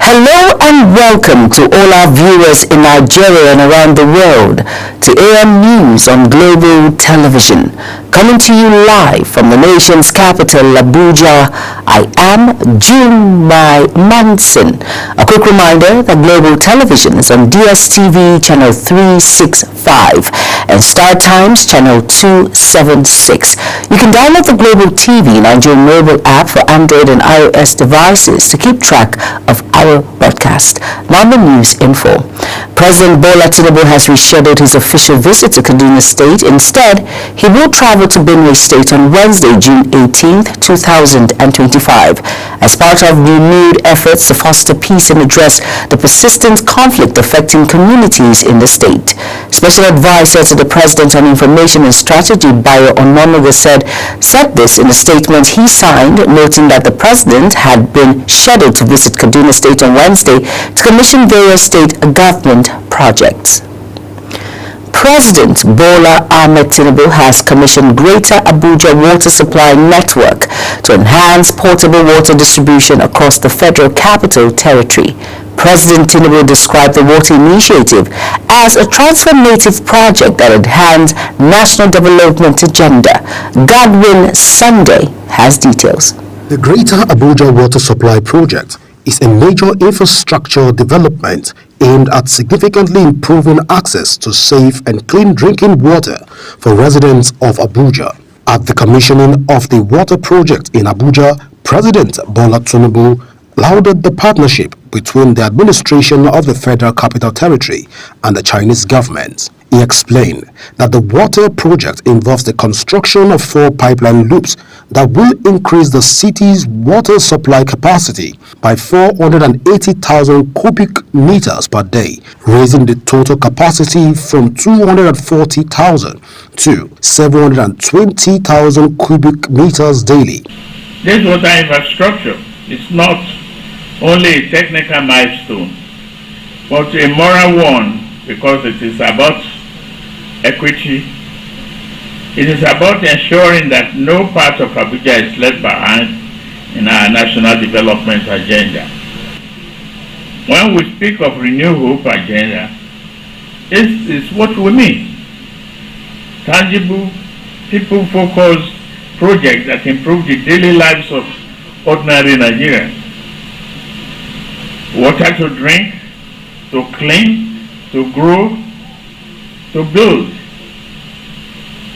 Hello and welcome to all our viewers in Nigeria and around the world to AM News on Global Television. Coming to you live from the nation's capital, Abuja, I am Jumai Manson. A quick reminder that Global Television is on DSTV channel 365 and Star Times channel 276. You can download the Global TV Nigerian mobile app for Android and iOS devices to keep track of our broadcast. Now the news info. President Bola Tinubu has rescheduled his official visit to Kaduna State. Instead, he will travel to Benue State on Wednesday, June 18th, 2025, as part of renewed efforts to foster peace and address the persistent conflict affecting communities in the state. Special advisor to the President on Information and Strategy, Bayo Ononuga, said this in a statement he signed, noting that the President had been scheduled to visit Kaduna State on Wednesday to commission various state government projects. President Bola Ahmed Tinubu has commissioned Greater Abuja Water Supply Network to enhance potable water distribution across the Federal Capital Territory. President Tinubu described the water initiative as a transformative project that enhances national development agenda. Godwin Sunday has details. The Greater Abuja Water Supply Project is a major infrastructure development aimed at significantly improving access to safe and clean drinking water for residents of Abuja. At the commissioning of the water project in Abuja, President Bola Tinubu lauded the partnership between the administration of the Federal Capital Territory and the Chinese government. He explained that the water project involves the construction of 4 pipeline loops that will increase the city's water supply capacity by 480,000 cubic meters per day, raising the total capacity from 240,000 to 720,000 cubic meters daily. This water infrastructure is not only a technical milestone, but a moral one, because it is about equity. It is about ensuring that no part of Abuja is left behind in our national development agenda. When we speak of Renew Hope agenda, this is what we mean. Tangible, people-focused projects that improve the daily lives of ordinary Nigerians. Water to drink, to clean, to grow, to build.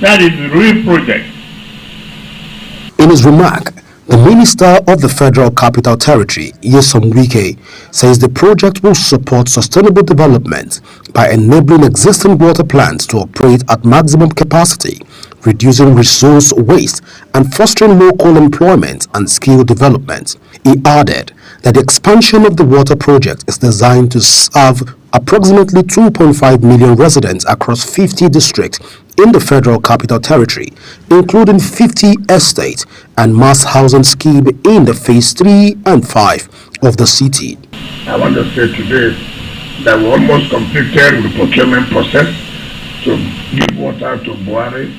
That is the real project. In his remark, the Minister of the Federal Capital Territory, Nyesom Wike, says the project will support sustainable development by enabling existing water plants to operate at maximum capacity, reducing resource waste, and fostering local employment and skill development. He added that the expansion of the water project is designed to serve approximately 2.5 million residents across 50 districts in the Federal Capital Territory, including 50 estates and mass housing scheme in the phase 3 and 5 of the city. I want to say today that we almost completed the procurement process to give water to Buhari,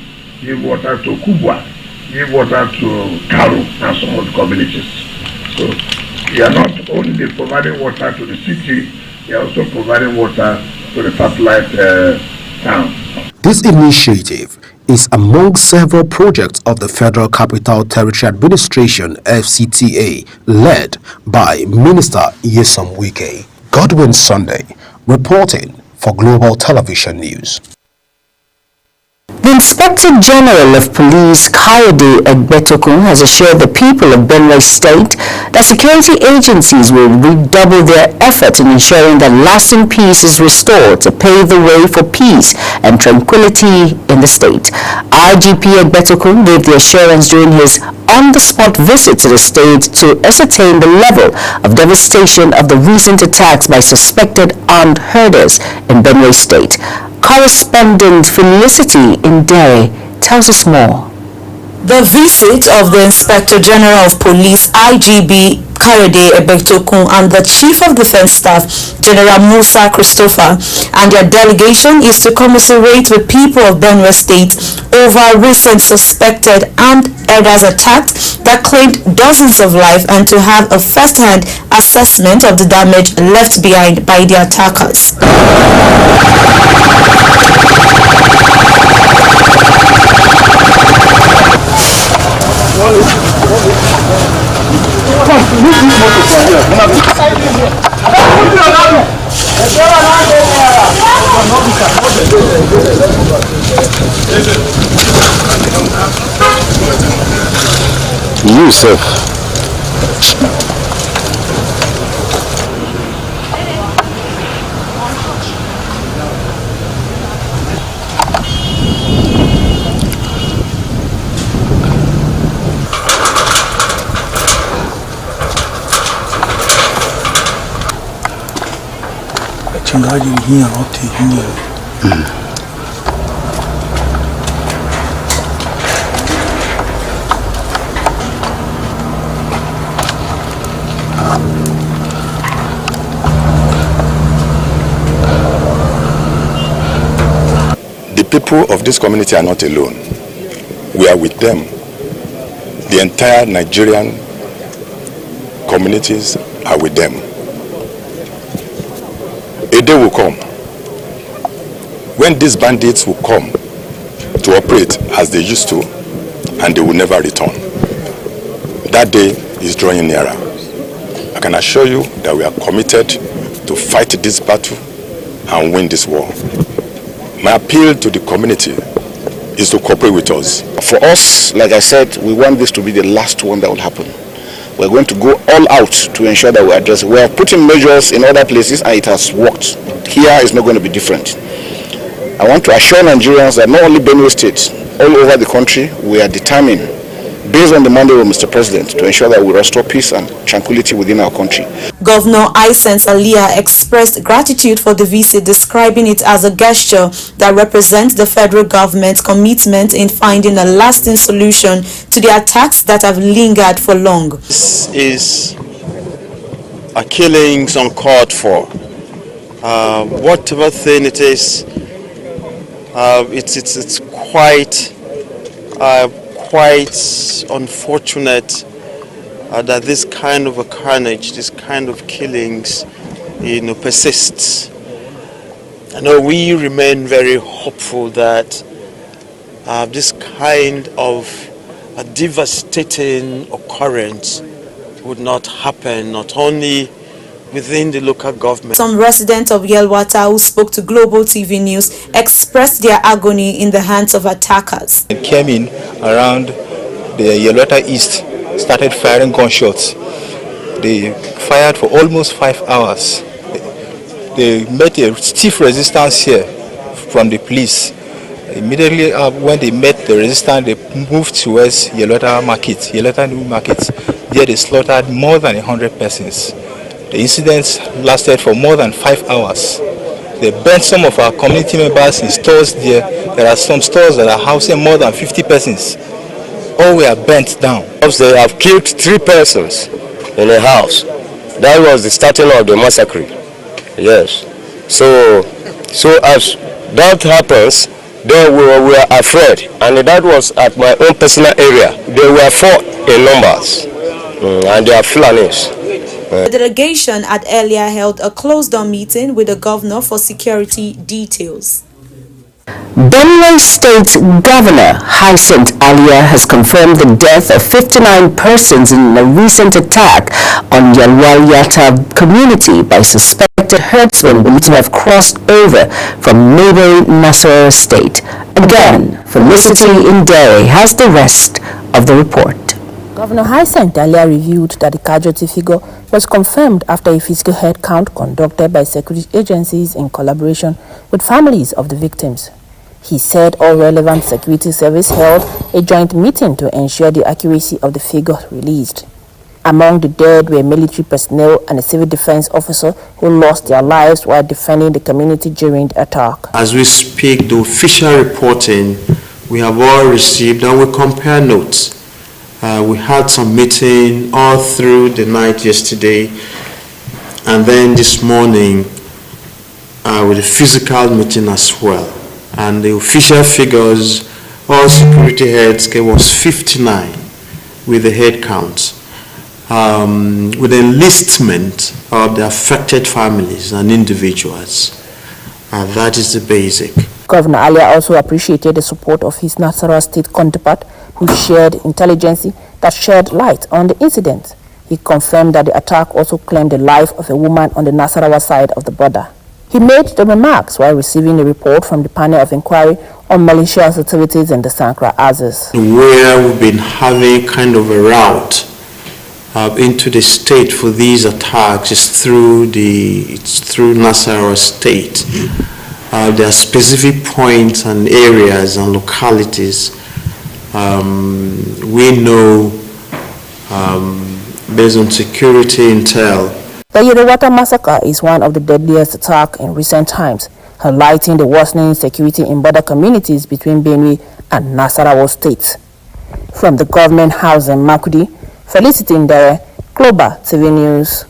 give water to Kubwa, give water to Karu and some other communities. So we are not only providing water to the city, we are also providing water to the satellite towns. This initiative is among several projects of the Federal Capital Territory Administration (FCTA) led by Minister Nyesom Wike. Godwin Sunday reporting for Global Television News. The Inspector General of Police, Kayode Egbetokun, has assured the people of Benue State that security agencies will redouble their effort in ensuring that lasting peace is restored to pave the way for peace and tranquility in the state. IGP Egbetokun gave the assurance during his on-the-spot visit to the state to ascertain the level of devastation of the recent attacks by suspected armed herders in Benue State. Correspondent Felicity Indere tells us more. The visit of the Inspector General of Police, IGP Kayode Egbetokun, and the Chief of Defense Staff, General Musa Christopher, and their delegation is to commiserate with people of Benue State over recent suspected armed herders attacks that claimed dozens of lives and to have a first-hand assessment of the damage left behind by the attackers. Yusuf. The people of this community are not alone. We are with them. The entire Nigerian communities are with them. A day will come when these bandits will come to operate as they used to, and they will never return. That day is drawing nearer. I can assure you that we are committed to fight this battle and win this war. My appeal to the community is to cooperate with us. For us, like I said, we want this to be the last one that will happen. We're going to go all out to ensure that we address it. We are putting measures in other places and it has worked. Here is not going to be different. I want to assure Nigerians that not only Benue State, all over the country, we are determined, based on the mandate of Mr. President, to ensure that we restore peace and tranquility within our country. Governor Hisense Aliyah expressed gratitude for the visit, describing it as a gesture that represents the federal government's commitment in finding a lasting solution to the attacks that have lingered for long. This is a killings uncalled for. Whatever thing it is, it's quite unfortunate that this kind of a carnage, this kind of killings, persists. I know we remain very hopeful that this kind of a devastating occurrence would not happen, not only within the local government. Some residents of Yelwata who spoke to Global TV News expressed their agony in the hands of attackers. It came in around the Yelwata East, started firing gunshots. They fired for almost 5 hours. They met a stiff resistance here from the police. Immediately when they met the resistance, they moved towards Yelwata Market, Yelwata New Market. There they slaughtered more than 100 persons. The incidents lasted for more than 5 hours. They burnt some of our community members in stores there. There are some stores that are housing more than 50 persons. All were burnt down. They have killed 3 persons in a house. That was the starting of the massacre. Yes. So as that happens, then we were afraid. And that was at my own personal area. They were 4 in numbers. And they are Fulanis. The delegation had earlier held a closed-door meeting with the governor for security details. Benue State Governor Hisense Aliyah has confirmed the death of 59 persons in a recent attack on Yelwata community by suspected herdsmen believed to have crossed over from neighboring Nasarawa State. Again, Felicity Indere has the rest of the report. Governor Hisense Aliyah revealed that the casualty figure was confirmed after a physical head count conducted by security agencies in collaboration with families of the victims. He said all relevant security services held a joint meeting to ensure the accuracy of the figure released. Among the dead were military personnel and a civil defense officer who lost their lives while defending the community during the attack. As we speak, the official reporting we have all received, and we compare notes. We had some meeting all through the night yesterday, and then this morning with a physical meeting as well. And the official figures, all security heads, was 59 with the head counts, with the enlistment of the affected families and individuals. That is the basic. Governor Alia also appreciated the support of his Nasarawa State counterpart, who shared intelligence that shed light on the incident. He confirmed that the attack also claimed the life of a woman on the Nasarawa side of the border. He made the remarks while receiving a report from the panel of inquiry on malicious activities in the Sankra Axis. Where we've been having kind of a route into the state for these attacks is through Nasarawa State. There are specific points and areas and localities we know based on security intel. The Yerewata massacre is one of the deadliest attacks in recent times, highlighting the worsening security in border communities between Benue and Nasarawa states. From the government house in Makudi, Felicity Ndere, Global TV News.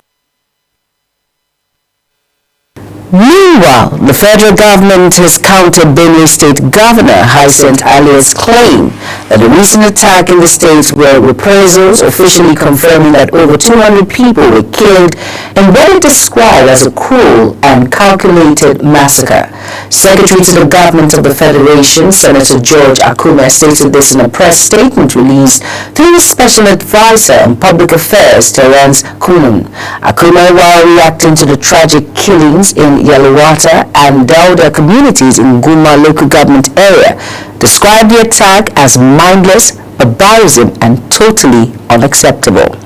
Meanwhile, the federal government has countered Benue State Governor Hyacinth Alia's claim that the recent attack in the state were reprisals, officially confirming that over 200 people were killed in what it described as a cruel and calculated massacre. Secretary to the government of the Federation, Senator George Akume, stated this in a press statement released through his special advisor on public affairs, Terence Kunun. Akume, while reacting to the tragic killings in Yelewata and Dauda communities in Guma local government area, described the attack as mindless, barbarism and totally unacceptable.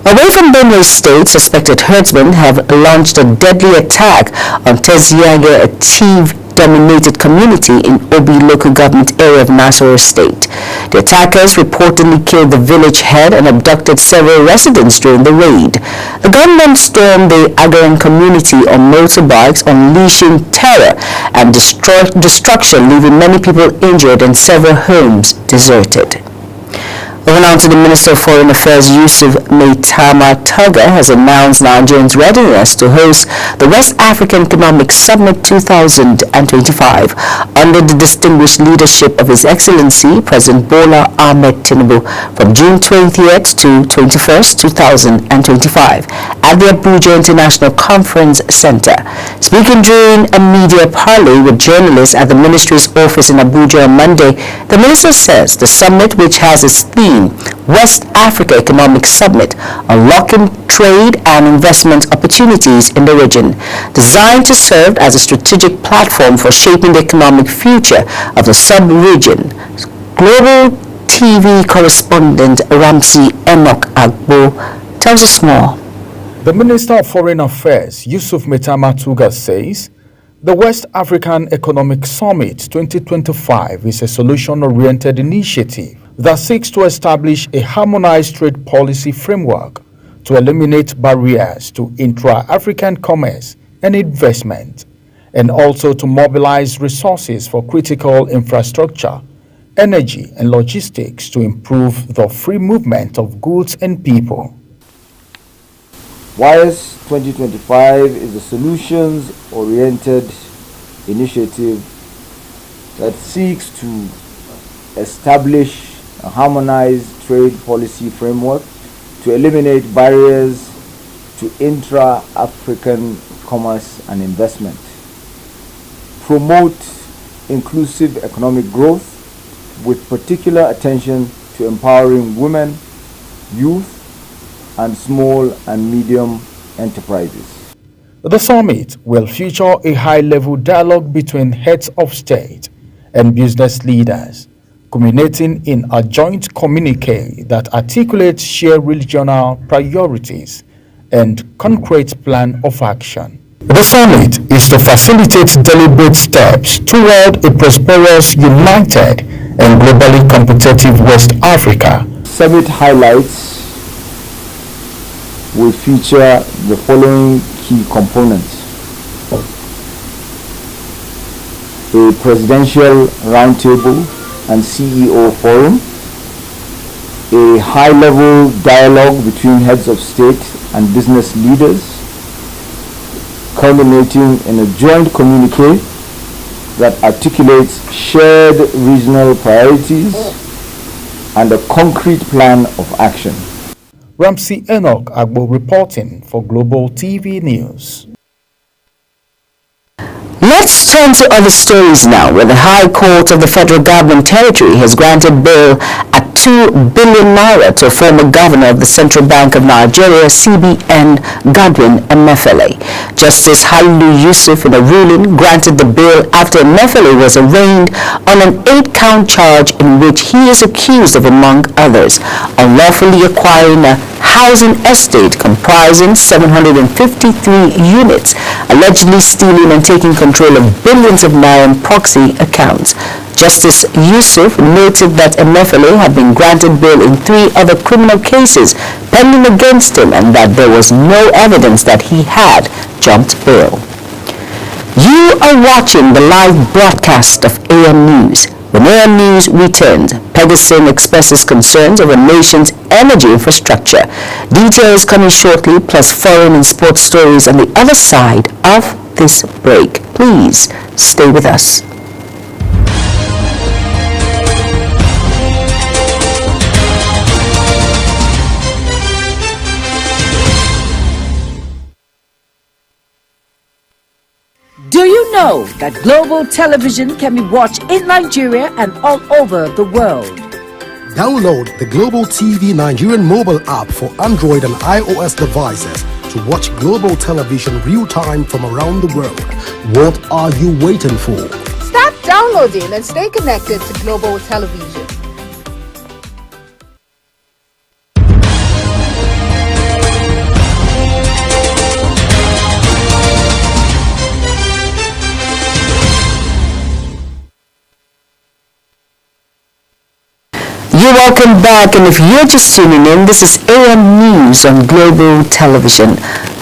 Away from Benue State, suspected herdsmen have launched a deadly attack on Teziage, a Tiv-dominated community in Obi local government area of Nasarawa State. The attackers reportedly killed the village head and abducted several residents during the raid. The gunmen stormed the Agaran community on motorbikes, unleashing terror and destruction, leaving many people injured and several homes deserted. Over now to the Minister of Foreign Affairs, Yusuf Maitama Tuga, has announced Nigerians' readiness to host the West African Economic Summit 2025 under the distinguished leadership of His Excellency President Bola Ahmed Tinubu from June 20th to 21st, 2025 at the Abuja International Conference Center. Speaking during a media parley with journalists at the Ministry's office in Abuja on Monday, the Minister says the summit, which has its theme West Africa Economic Summit, unlocking trade and investment opportunities in the region, designed to serve as a strategic platform for shaping the economic future of the sub-region. Global TV correspondent Ramsey Enoch Agbo tells us more. The Minister of Foreign Affairs, Yusuf Maitama Tuga, says the West African Economic Summit 2025 is a solution-oriented initiative that seeks to establish a harmonized trade policy framework to eliminate barriers to intra-African commerce and investment, and also to mobilize resources for critical infrastructure, energy, and logistics to improve the free movement of goods and people. WISE 2025 is a solutions-oriented initiative that seeks to establish a harmonized trade policy framework to eliminate barriers to intra-African commerce and investment, promote inclusive economic growth with particular attention to empowering women, youth, and small and medium enterprises. The summit will feature a high-level dialogue between heads of state and business leaders, culminating in a joint communique that articulates shared regional priorities and concrete plan of action. The summit is to facilitate deliberate steps toward a prosperous, united, and globally competitive West Africa. Summit highlights will feature the following key components: a presidential roundtable and CEO forum, a high-level dialogue between heads of state and business leaders, culminating in a joint communique that articulates shared regional priorities and a concrete plan of action. Ramsey Enoch Agbo reporting for Global TV News. Let's turn to other stories now, where the High Court of the Federal Government Territory has granted bail at 2 billion naira to a former governor of the Central Bank of Nigeria, CBN, Godwin Emefiele. Justice Halilu Yusuf, in a ruling, granted the bail after Emefiele was arraigned on an 8-count charge in which he is accused of, among others, unlawfully acquiring a housing estate comprising 753 units, allegedly stealing and taking control of billions of naira in proxy accounts. Justice Yusuf noted that Emefiele had been granted bail in 3 other criminal cases pending against him and that there was no evidence that he had jumped bail. You are watching the live broadcast of AM News. When AM News returns, Pegasin expresses concerns over the nation's energy infrastructure. Details coming shortly, plus foreign and sports stories on the other side of this break. Please stay with us. Do you know that global television can be watched in Nigeria and all over the world? Download the Global TV Nigerian mobile app for Android and iOS devices to watch global television real-time from around the world. What are you waiting for? Start downloading and stay connected to global television. You're welcome back, and if you're just tuning in, this is AM News on Global Television.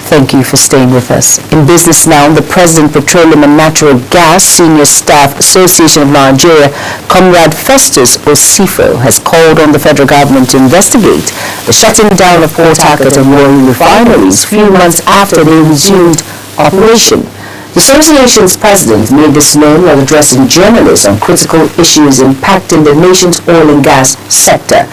Thank you for staying with us. In business now, the President, Petroleum and Natural Gas Senior Staff Association of Nigeria, Comrade Festus Osifo, has called on the federal government to investigate the shutting down of Port Harcourt and Warri refineries few months after they resumed operation. The association's president made this known while addressing journalists on critical issues impacting the nation's oil and gas sector.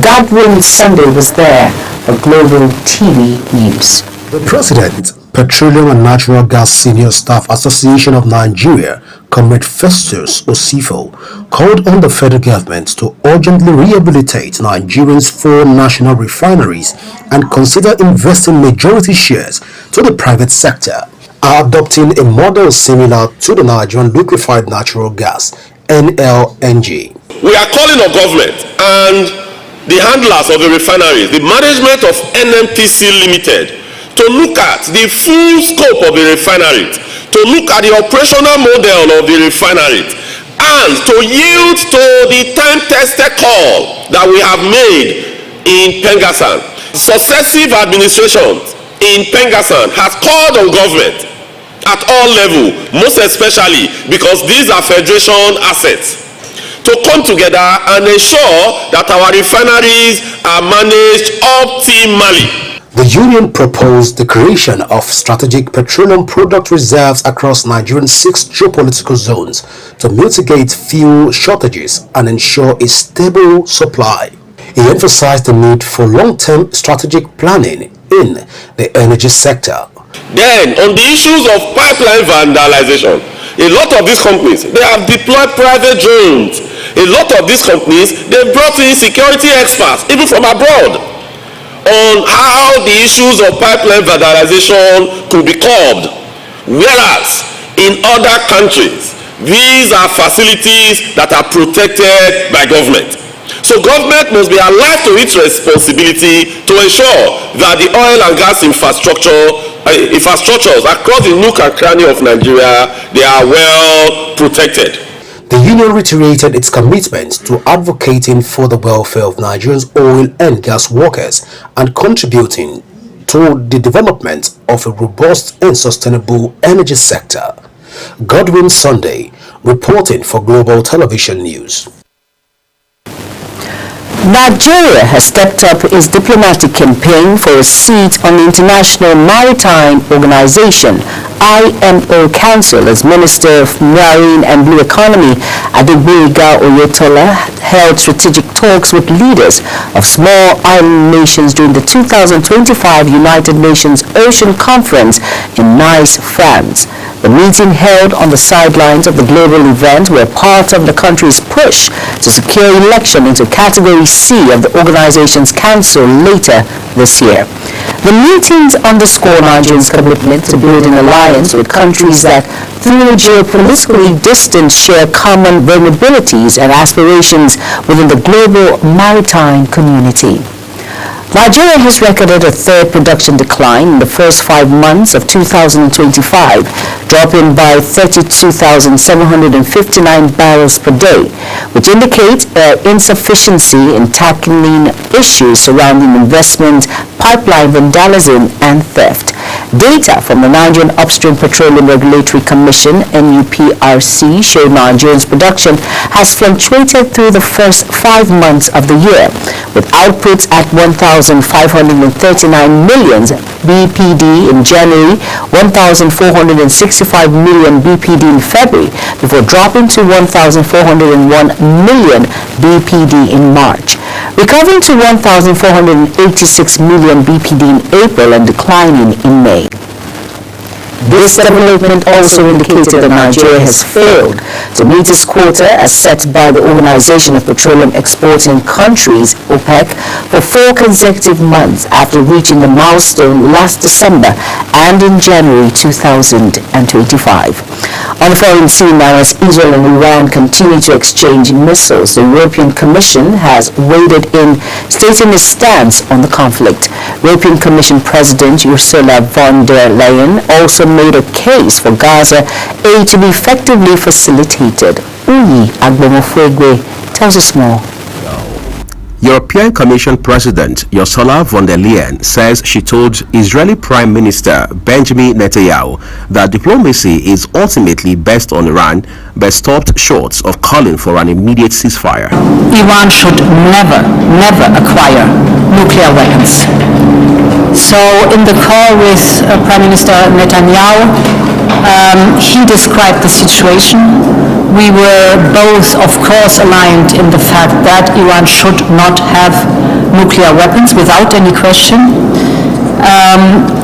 Godwin Sunday was there for Global TV News. The President, Petroleum and Natural Gas Senior Staff Association of Nigeria, Comrade Festus Osifo, called on the federal government to urgently rehabilitate Nigeria's 4 national refineries and consider investing majority shares to the private sector, adopting a model similar to the Nigerian liquefied natural gas, NLNG. We are calling on government and the handlers of the refineries, the management of NNPC Limited, to look at the full scope of the refinery, to look at the operational model of the refinery, and to yield to the time-tested call that we have made in Pengassan. Successive administrations in Pengassan has called on government at all levels, most especially because these are federation assets, to come together and ensure that our refineries are managed optimally. The union proposed the creation of strategic petroleum product reserves across Nigeria's 6 geopolitical zones to mitigate fuel shortages and ensure a stable supply. He emphasized the need for long-term strategic planning in the energy sector. Then, on the issues of pipeline vandalization, a lot of these companies, they have deployed private drones. A lot of these companies, they brought in security experts, even from abroad, on how the issues of pipeline vandalization could be curbed. Whereas, in other countries, these are facilities that are protected by government. So government must be alive to its responsibility to ensure that the oil and gas infrastructures across the nook and cranny of Nigeria, they are well protected. The union reiterated its commitment to advocating for the welfare of Nigeria's oil and gas workers and contributing to the development of a robust and sustainable energy sector. Godwin Sunday, reporting for Global Television News. Nigeria has stepped up its diplomatic campaign for a seat on the International Maritime Organization IMO Council as Minister of Marine and Blue Economy Adegboyega Oyetola held strategic talks with leaders of small island nations during the 2025 United Nations Ocean Conference in Nice, France. The meeting held on the sidelines of the global event were part of the country's push to secure election into Category C of the organization's council later this year. The meetings underscore Nigeria's commitment to build an alliance with countries that, through geopolitically distance, share common vulnerabilities and aspirations within the global maritime community. Nigeria has recorded a third production decline in the first 5 months of 2025, dropping by 32,759 barrels per day, which indicates insufficiency in tackling issues surrounding investment, pipeline vandalism, and theft. Data from the Nigerian Upstream Petroleum Regulatory Commission, NUPRC, show Nigeria's production has fluctuated through the first 5 months of the year, with outputs at 1,539 million BPD in January, 1,465 million BPD in February, before dropping to 1,401 million BPD in March, recovering to 1,486 million BPD in April and declining in May. This development also indicated that Nigeria has failed to meet its quota as set by the Organization of Petroleum Exporting Countries, OPEC, for 4 consecutive months after reaching the milestone last December and in January 2025. On the foreign scene now, as Israel and Iran continue to exchange missiles, the European Commission has waded in, stating its stance on the conflict. European Commission President Ursula von der Leyen also made a case for Gaza aid to be effectively facilitated. Uyi Agbomofwegwe tells us more. European Commission President Ursula von der Leyen says she told Israeli Prime Minister Benjamin Netanyahu that diplomacy is ultimately best on Iran, but stopped short of calling for an immediate ceasefire. Iran should never acquire nuclear weapons. So in the call with Prime Minister Netanyahu, he described the situation. We were both, of course, aligned in the fact that Iran should not have nuclear weapons without any question.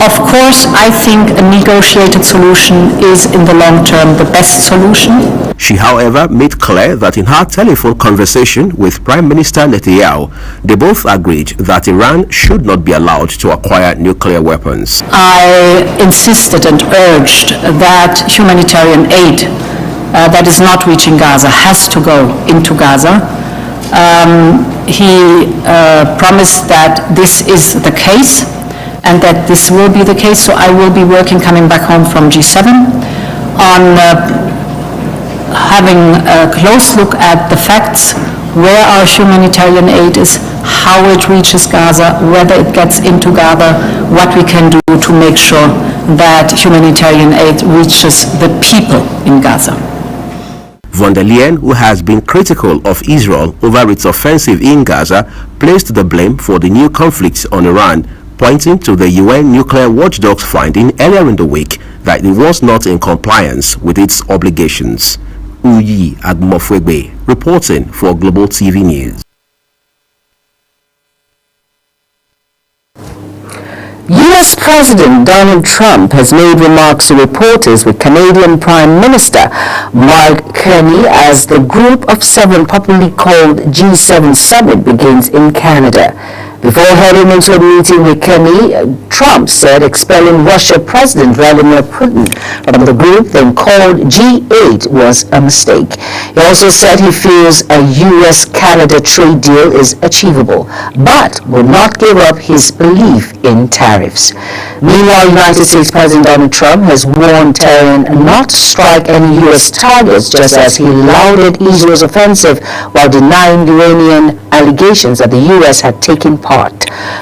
Of course, I think a negotiated solution is in the long term the best solution. She, however, made clear that in her telephone conversation with Prime Minister Netanyahu, they both agreed that Iran should not be allowed to acquire nuclear weapons. I insisted and urged that humanitarian aid that is not reaching Gaza has to go into Gaza. He promised that this is the case and that this will be the case, so I will be working, coming back home from G7, on having a close look at the facts, where our humanitarian aid is, how it reaches Gaza, whether it gets into Gaza, what we can do to make sure that humanitarian aid reaches the people in Gaza. Von der Leyen, who has been critical of Israel over its offensive in Gaza, placed the blame for the new conflict on Iran, pointing to the UN nuclear watchdog's finding earlier in the week that it was not in compliance with its obligations. Uyi Agbomofwegbe, reporting for Global TV News. U.S. President Donald Trump has made remarks to reporters with Canadian Prime Minister Mark Carney as the Group of 7 popularly called G7 summit begins in Canada. Before heading into a meeting with Carney, Trump said expelling Russia President Vladimir Putin from the group, then called G8, was a mistake. He also said he feels a U.S.-Canada trade deal is achievable, but will not give up his belief in tariffs. Meanwhile, United States President Donald Trump has warned Tehran not to strike any U.S. targets, just as he lauded Israel's offensive while denying Iranian allegations that the U.S. had taken part.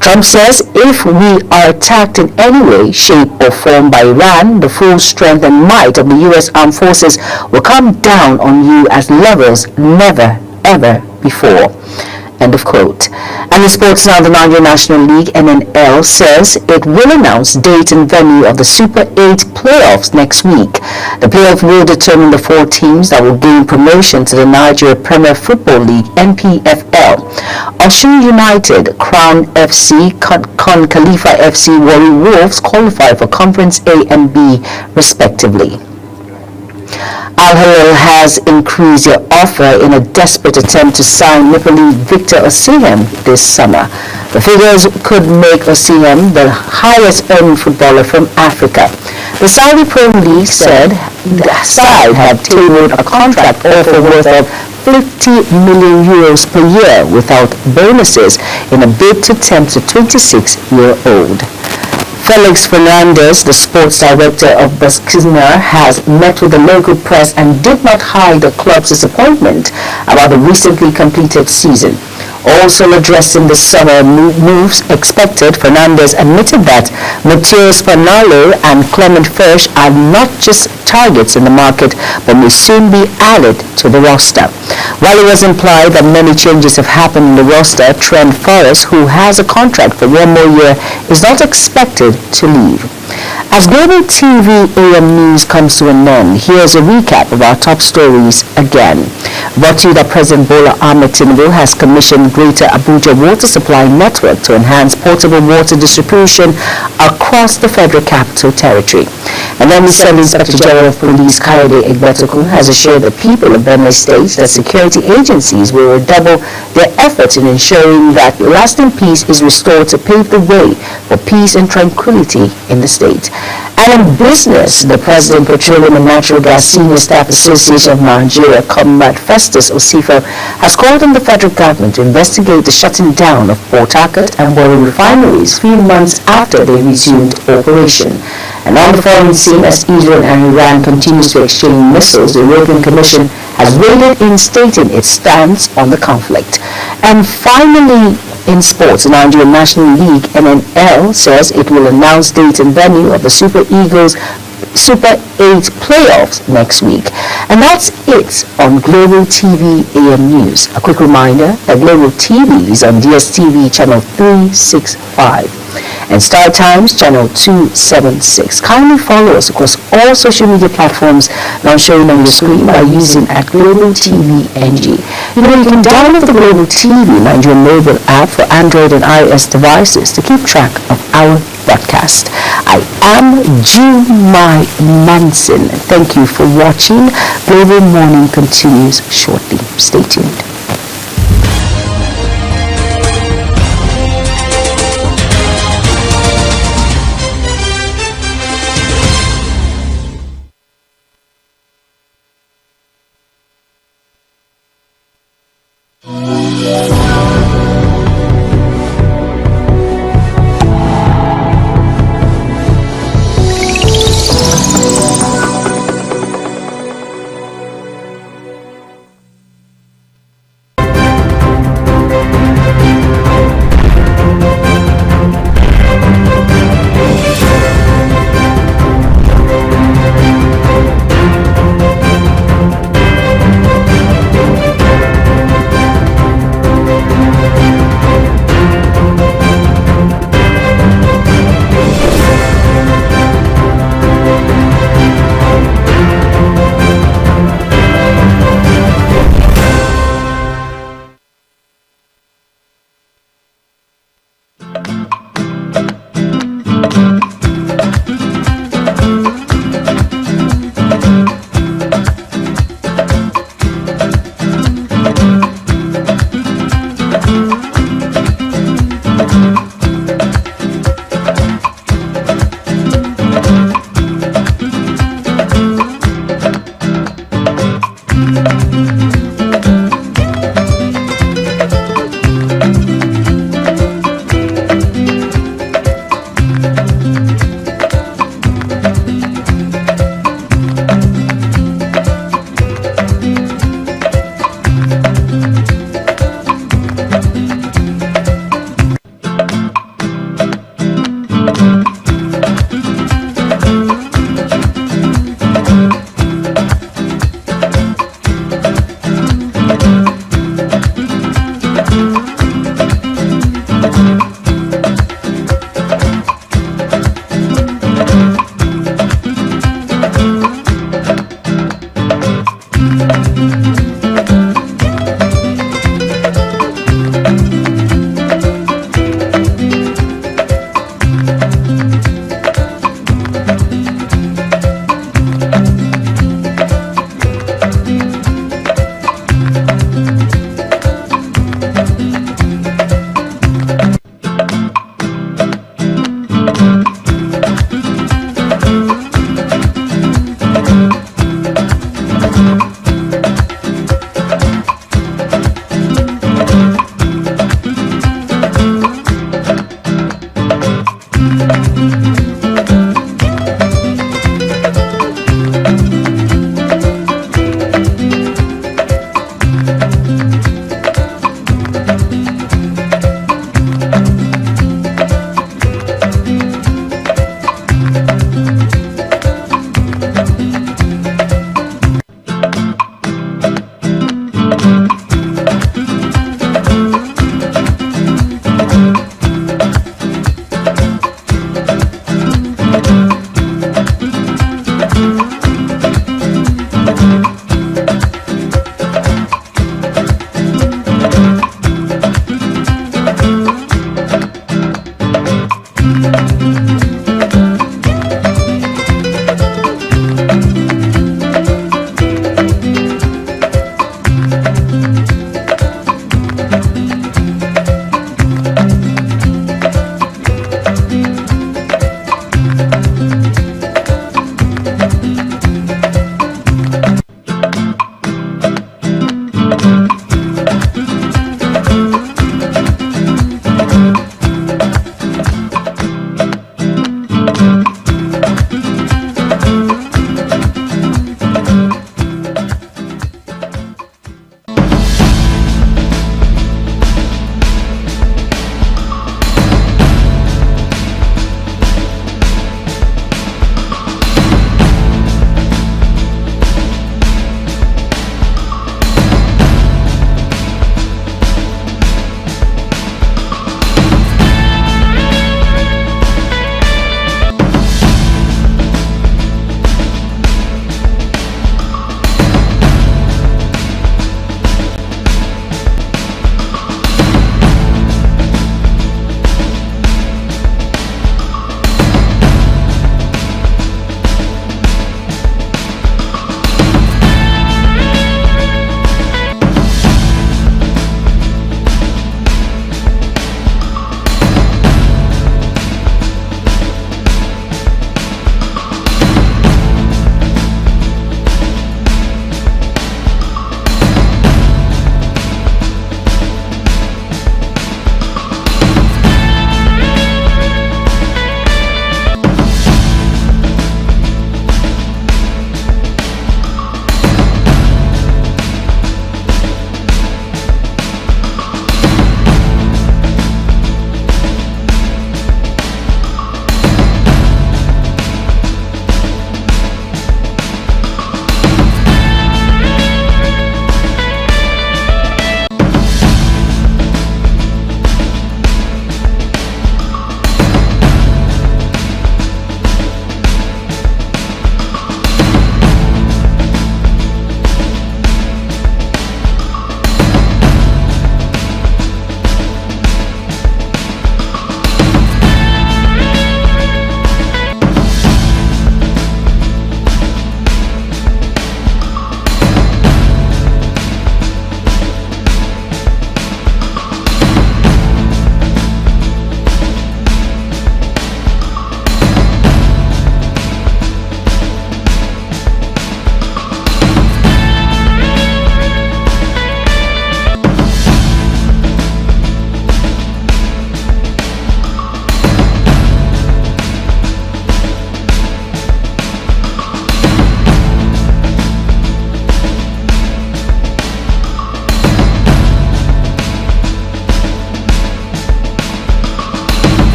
Trump says if we are attacked in any way, shape, or form by Iran, the full strength and might of the U.S. armed forces will come down on you at levels never, ever before. End of quote. And in sports now, the Nigerian National League (NNL) says it will announce date and venue of the Super 8 playoffs next week. The playoff will determine the 4 teams that will gain promotion to the Nigeria Premier Football League (NPFL). Osun United, Crown FC, Con Khalifa FC, Warri Wolves qualify for Conference A and B respectively. Al Hilal has increased their offer in a desperate attempt to sign Nepalese Victor Osimhen this summer. The figures could make Osimhen the highest earning footballer from Africa. The Saudi Pro League said the side had tabled a contract offer worth of 50 million euros per year without bonuses in a bid to tempt the 26-year-old. Felix Fernandez, the sports director of Barcelona, has met with the local press and did not hide the club's disappointment about the recently completed season. Also addressing the summer moves expected, Fernandez admitted that Matheus Fernando and Clement Fersh are not just targets in the market, but may soon be added to the roster. While it was implied that many changes have happened in the roster, Trent Forrest, who has a contract for 1 more year, is not expected to leave. As Global TV AM News comes to an end, here's a recap of our top stories again. Brought to you that President Bola Ahmed Tinubu has commissioned Greater Abuja Water Supply Network to enhance potable water distribution across the Federal Capital Territory. And then we said Inspector General of Police Kayode Egbetokun has assured the people of Benue State that security agencies will redouble their efforts in ensuring that lasting peace is restored to pave the way for peace and tranquility in the state. And in business, the President, Petroleum and Natural Gas Senior Staff Association of Nigeria, Comrade Festus Osifo, has called on the federal government to investigate the shutting down of Port Harcourt and Warri refineries 3 months after they resumed operation. And on the foreign scene, as Israel and Iran continues to exchange missiles, the European Commission has weighed in stating its stance on the conflict. And finally, in sports, the Nigerian National League (NNL) says it will announce date and venue of the Super Eagles Super 8 playoffs next week. And that's it on Global TV AM News. A quick reminder that Global TV is on DSTV channel 365 and Star Times channel 276. Kindly follow us across all social media platforms now showing on your screen by using @Global TV NG. You can download the Global TV Nigerian mobile app for Android and iOS devices to keep track of our broadcast. I am Jumai Manson. Thank you for watching. Global Morning continues shortly. Stay tuned.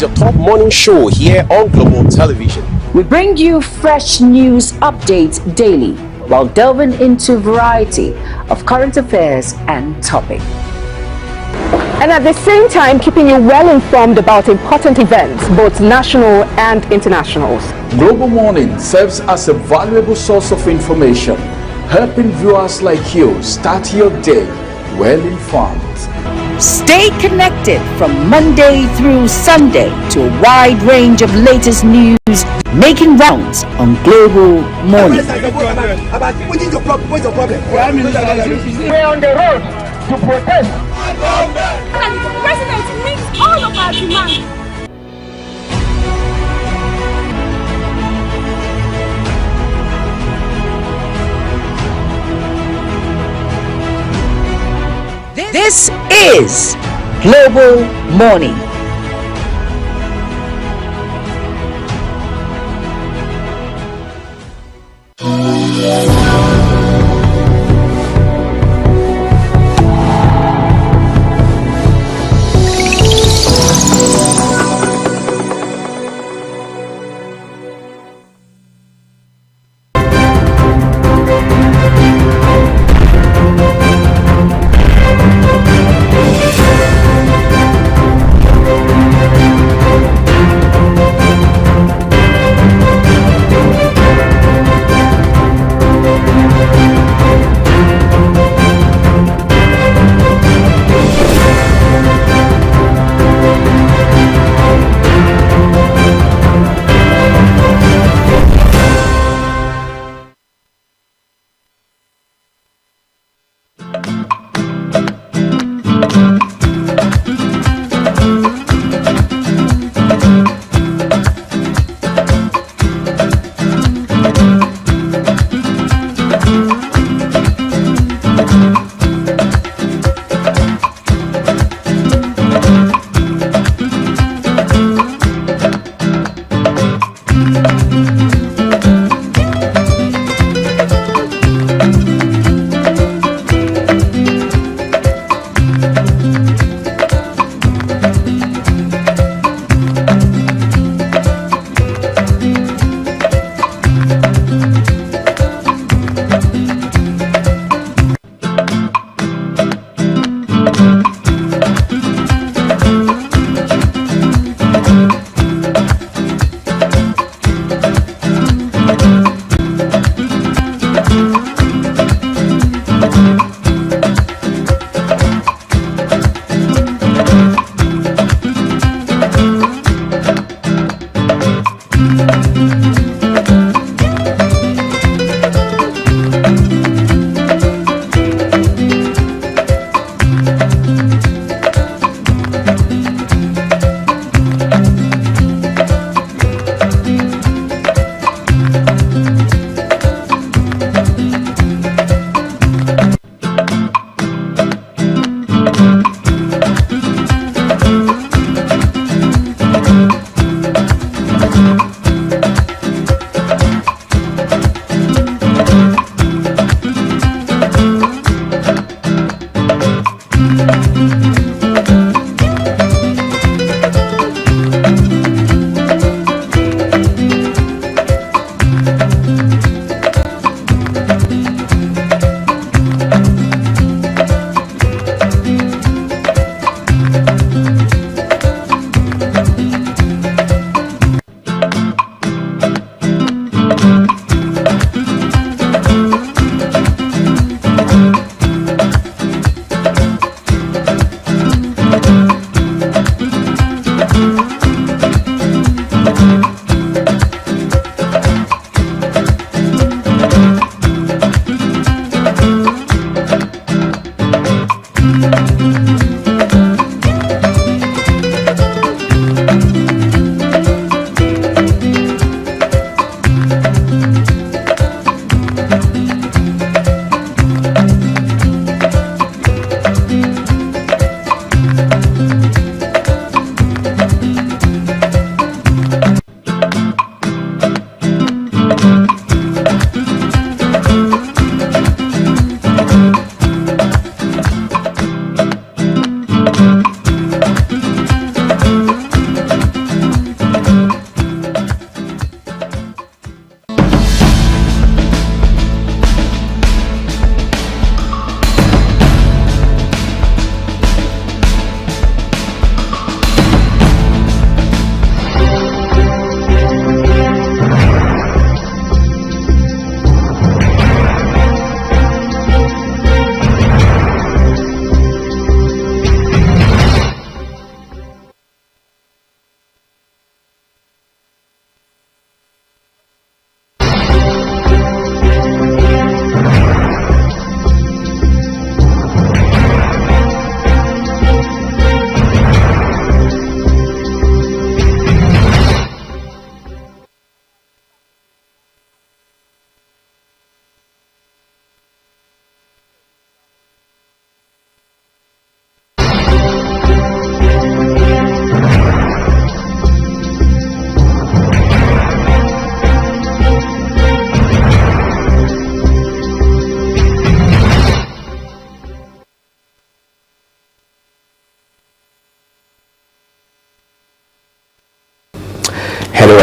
is your top morning show here on Global Television. We bring you fresh news updates daily while delving into a variety of current affairs and topics. And at the same time, keeping you well informed about important events, both national and internationals. Global Morning serves as a valuable source of information, helping viewers like you start your day well informed. Stay connected from Monday through Sunday to a wide range of latest news making rounds on Global Morning. What is your problem? We're on the road to protest. And the president meets all of our demands. This is Global Morning.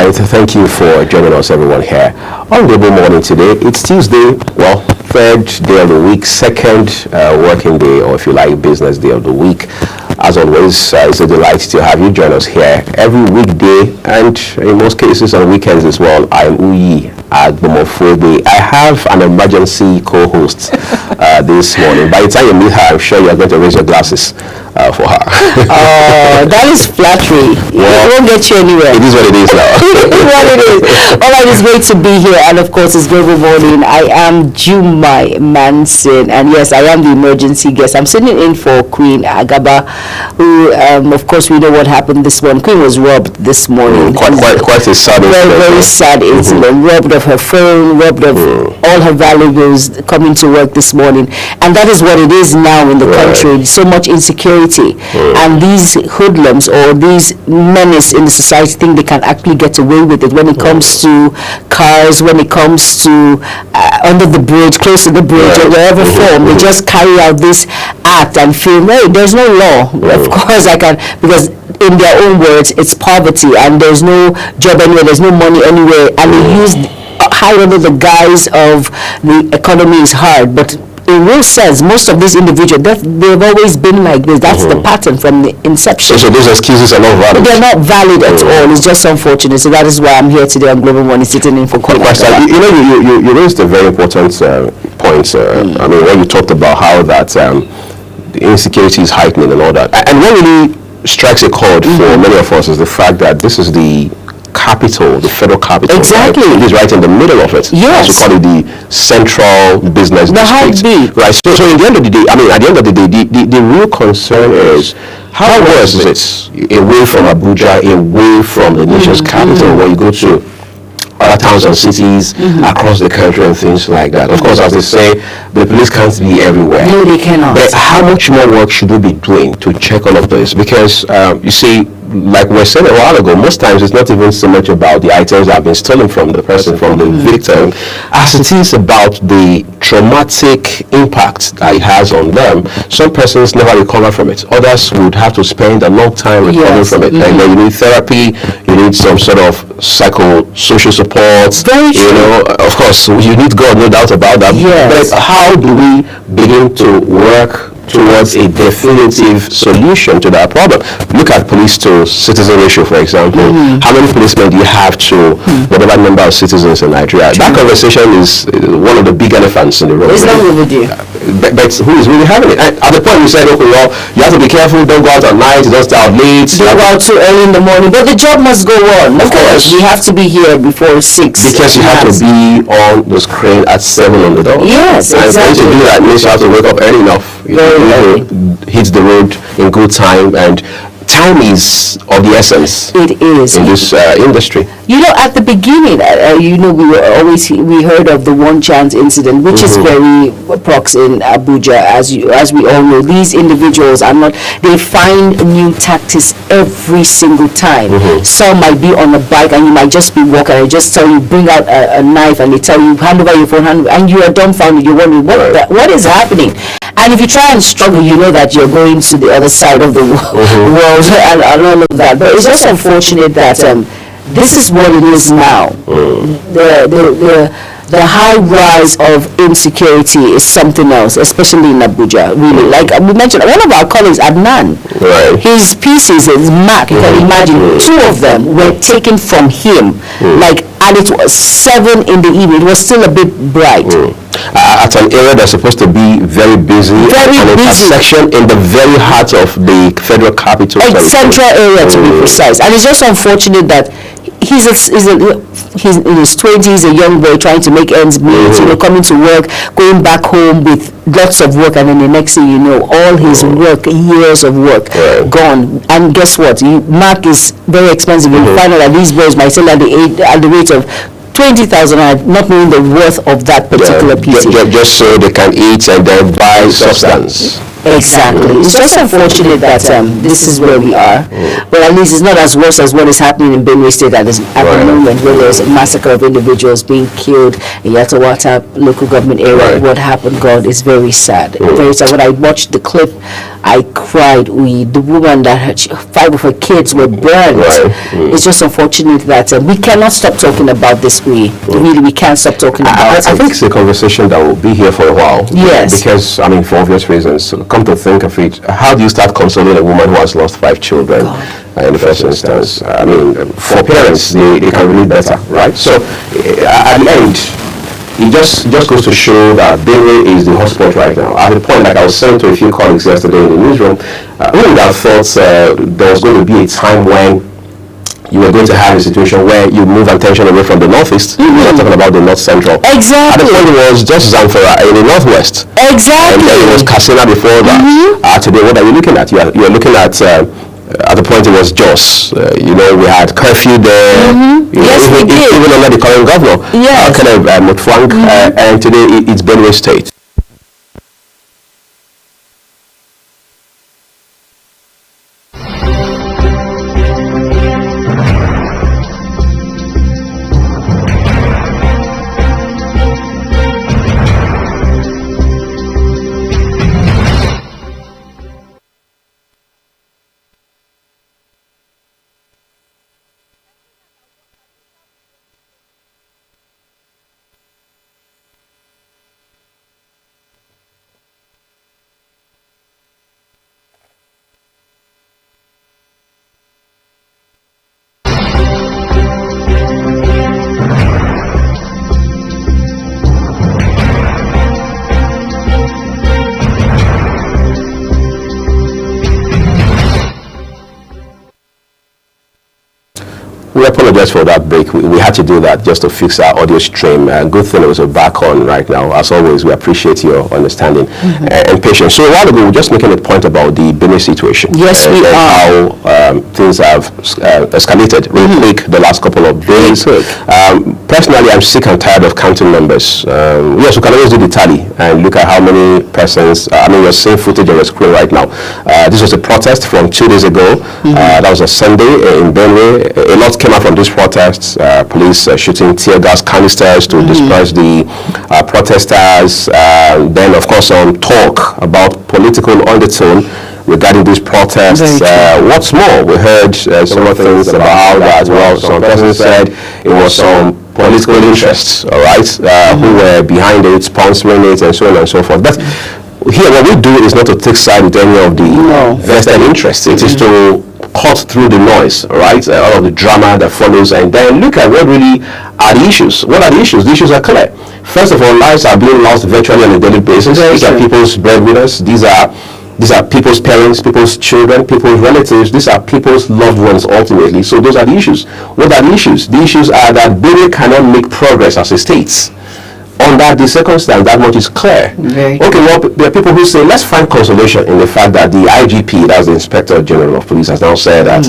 right, thank you for joining us, everyone, here on Global Morning today. It's Tuesday, well, third day of the week, second working day, or if you like, business day of the week. As always, it's a delight to have you join us here every weekday, and in most cases on weekends as well. I'm Uyi Agbomofobe. I have an emergency co-host this morning. By the time you meet her, I'm sure you're going to raise your glasses for her. Oh, that is flattery. It won't get you anywhere. It is what it is now. It is what it is. All right, it's great to be here, and of course, it's Global Morning. I am Jumai Manson, and yes, I am the emergency guest. I'm sitting in for Queen Agaba, who, of course, we know what happened this morning. Queen was robbed this morning. Quite a sad incident. Very sad incident. Robbed of her phone, robbed of all her valuables coming to work this morning, and that is what it is now in the country. So much insecurity. And these hoodlums or these menace in the society think they can actually get away with it when it comes to cars, when it comes to under the bridge, close to the bridge, or wherever form. They just carry out this act and feel, hey, there's no law. Of course I can, because in their own words, it's poverty and there's no job anywhere, there's no money anywhere, and they use hide under the guise of the economy is hard. But in real sense, most of these individuals, they've always been like this. That's the pattern from the inception. So those excuses are not valid? They're not valid at all. It's just unfortunate. So that is why I'm here today on Global Morning, sitting in for Queen. You know, you raised a very important point. I mean, when you talked about how that the insecurity is heightening and all that. And what really strikes a chord for many of us is the fact that this is the capital, the federal capital. Exactly. Right? It is right in the middle of it. Yes. As we call it, the central business district. Right. So at the end of the day, the real concern is how worse is it away from Abuja, away from the nation's capital, when you go to other towns and cities across the country and things like that. Of course, as they say, the police can't be everywhere. No, they cannot. But how much more work should we be doing to check all of this? Because you see, like we said a while ago, most times it's not even so much about the items that have been stolen from the person, from the victim, as it is about the traumatic impact that it has on them. Some persons never recover from it. Others would have to spend a long time recovering from it. And then you need therapy, you need some sort of psychosocial support. You know, of course, you need God, no doubt about that. But how do we begin to work towards a definitive solution to that problem? Look at police to citizen ratio, for example. How many policemen do you have to whatever number of citizens in Nigeria? That conversation is one of the big elephants in the room. It's not overdue. But who is really having it? And at the point you said, okay, well, you have to be careful, don't go out at night, don't stay out late. Don't go out too early in the morning, but the job must go on. Of course. We have to be here before 6. Because you have to be on the screen at 7 on the dot. Yes, exactly. And to do that means you have to wake up early enough. Hit the road in good time, and time is of the essence. It is in this industry. You know, at the beginning, we heard of the One Chance incident, which is very prox in Abuja, as we all know. These individuals are not. They find new tactics every single time. Some might be on a bike, and you might just be walking. And just tell you, bring out a knife, and they tell you, hand over your phone, and you are dumbfounded. You're wondering what is happening. And if you try and struggle, you know that you're going to the other side of the world and all of that. But it's just unfortunate that this is what it is now. The high rise of insecurity is something else, especially in Abuja, really. Like we mentioned, one of our colleagues, Adnan, his pieces, his Mac, you can imagine, 2 of them were taken from him, and it was 7 in the evening. It was still a bit bright. At an area that's supposed to be very busy, an intersection in the very heart of the federal capital. A central area, to be precise. And it's just unfortunate that he's in his 20s, a young boy trying to make ends meet, coming to work, going back home with lots of work, and then the next thing you know, all his work, years of work, gone. And guess what? Mark is very expensive. You find out that these boys might sell at the rate of 20,000, not knowing the worth of that particular piece. Just so they can eat and then buy substance. Exactly. It's just unfortunate that this is where we are. But at least it's not as worse as what is happening in Benue State at the moment, where there's a massacre of individuals being killed in Yatawata local government area. What happened, God, is very sad. Very sad. When I watched the clip, I cried. The woman that 5 of her kids were burned. It's just unfortunate that we cannot stop talking about this. We can't stop talking about it. I think it's a conversation that will be here for a while. Yes. Because, I mean, for obvious reasons, come to think of it, how do you start consoling a woman who has lost 5 children? In the first instance, I mean, for parents, they can relate better, right? So, at the end, it just goes to show that Benue is the hotspot right now. At the point, like I was saying to a few colleagues yesterday in the newsroom, who would have thought there was going to be a time when you were going to have a situation where you move attention away from the northeast. We're not talking about the north central. Exactly. At the point it was just Zamfara in the northwest. Exactly. And then it was Katsina before that. Today, what are you looking at? You are looking at the point it was Jos. We had curfew there. Yes, we did. Even under the current governor, Caleb Mutfwang, and today it's Benue State. We apologize for that break. We had to do that just to fix our audio stream. Good thing it was back on right now. As always, we appreciate your understanding and patience. So a while ago, we were just making a point about the Benue situation. Yes, we are. How things have escalated really quick the last couple of days. Personally, I'm sick and tired of counting numbers. Yes, we can always do the tally and look at how many persons. We're seeing footage on the screen right now. This was a protest from 2 days ago. That was a Sunday in Benue. A lot came out from these protests. Police shooting tear gas canisters to disperse the protesters. Then, of course, talk about political undertone regarding these protests. What's more, we heard some of things about how that, some person said it was some political interests, all right, who were behind it, sponsoring it, and so on and so forth. But here, what we do is not to take side with any of the vested interests. It is to cut through the noise, right? All of the drama that follows, and then look at what really are the issues. What are the issues? The issues are clear. First of all, lives are being lost virtually on a daily basis. These are people's breadwinners. These are people's parents, people's children, people's relatives. These are people's loved ones ultimately. So those are the issues. What are the issues? The issues are that Benue cannot make progress as a state. Under the circumstance, that much is clear. Okay, well, there are people who say, let's find consolation in the fact that the IGP, that's the Inspector General of Police, has now said that,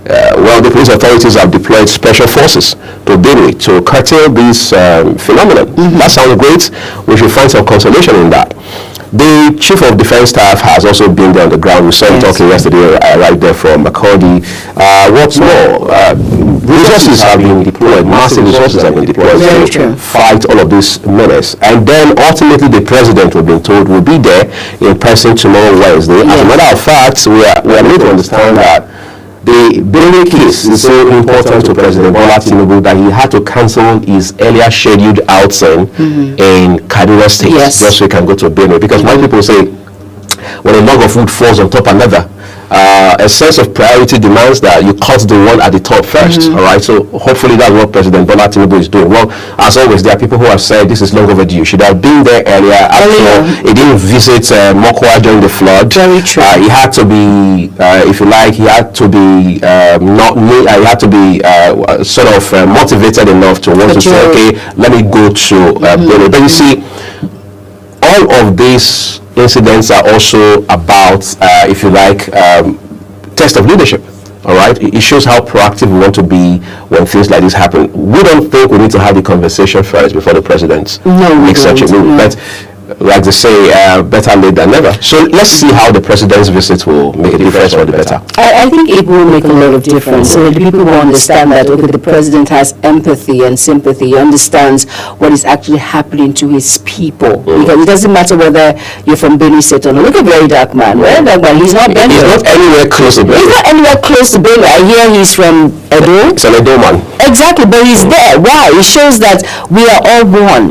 the police authorities have deployed special forces to Benue to curtail this phenomenon. That sounds great. We should find some consolation in that. The Chief of Defense Staff has also been there on the ground. We saw him talking yesterday right there from Makurdi. What's more, resources have been deployed, massive resources have been deployed to fight all of this menace. And then ultimately the president, we've been told, will be there in person tomorrow, Wednesday. As a matter of fact, we are made to understand that the Benue case is so important to President Bola Tinubu that he had to cancel his earlier scheduled outing in Kaduna State just so he can go to Benue. Because when people say, when a log of wood falls on top of another, a sense of priority demands that you cut the one at the top first. All right, so hopefully that's what President Bola Tinubu is doing. Well, as always, there are people who have said this is long overdue. Should have been there earlier. After all, he didn't visit Mokwa during the flood. Very true. He had to be, if you like, he had to be sort of motivated enough to want to say, okay, let me go to Benue. But you see, all of these incidents are also about, if you like, test of leadership. All right, it shows how proactive we want to be when things like this happen. We don't think we need to have the conversation first before the president makes such a move. But like they say, better late than never. So let's see how the president's visit will make a difference for the better. I think it will make a lot of difference. So the people will understand that, okay, the president has empathy and sympathy. He understands what is actually happening to his people. Because it doesn't matter whether you're from Benue State or not. Look at Very Dark Man. Very Dark Man, he's not Benue. He's not anywhere close to Benue. He's not anywhere close to Benue. I hear he's from Edo. It's an Edo man. Exactly, but he's there. Why? It shows that we are all one.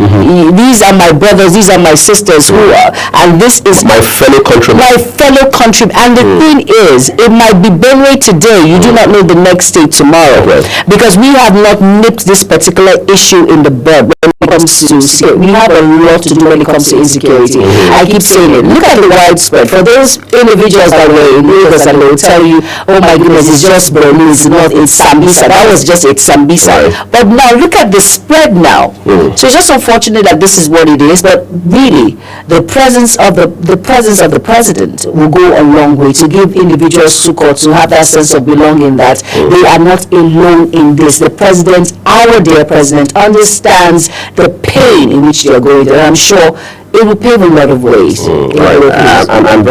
These are my brothers, these are my sisters who are, and this is my fellow countrymen. My fellow countrymen. And the thing is, it might be Benue today, you do not know the next state tomorrow. Because we have not nipped this particular issue in the bud when it comes to security. We have a lot to do when it comes to insecurity. I keep saying it. Look at the widespread. For those individuals that were in Lagos and they will tell you, oh my goodness, it's just Borno, it's not in Sambisa. That was just in Sambisa. But now look at the spread now. So it's just unfortunate that this is what it is, but really the presence of the president will go a long way to give individuals succor to have that sense of belonging that they are not alone in this. The president, our dear president, understands the pain in which they are going through, and I'm sure it will pave a lot of ways. I'm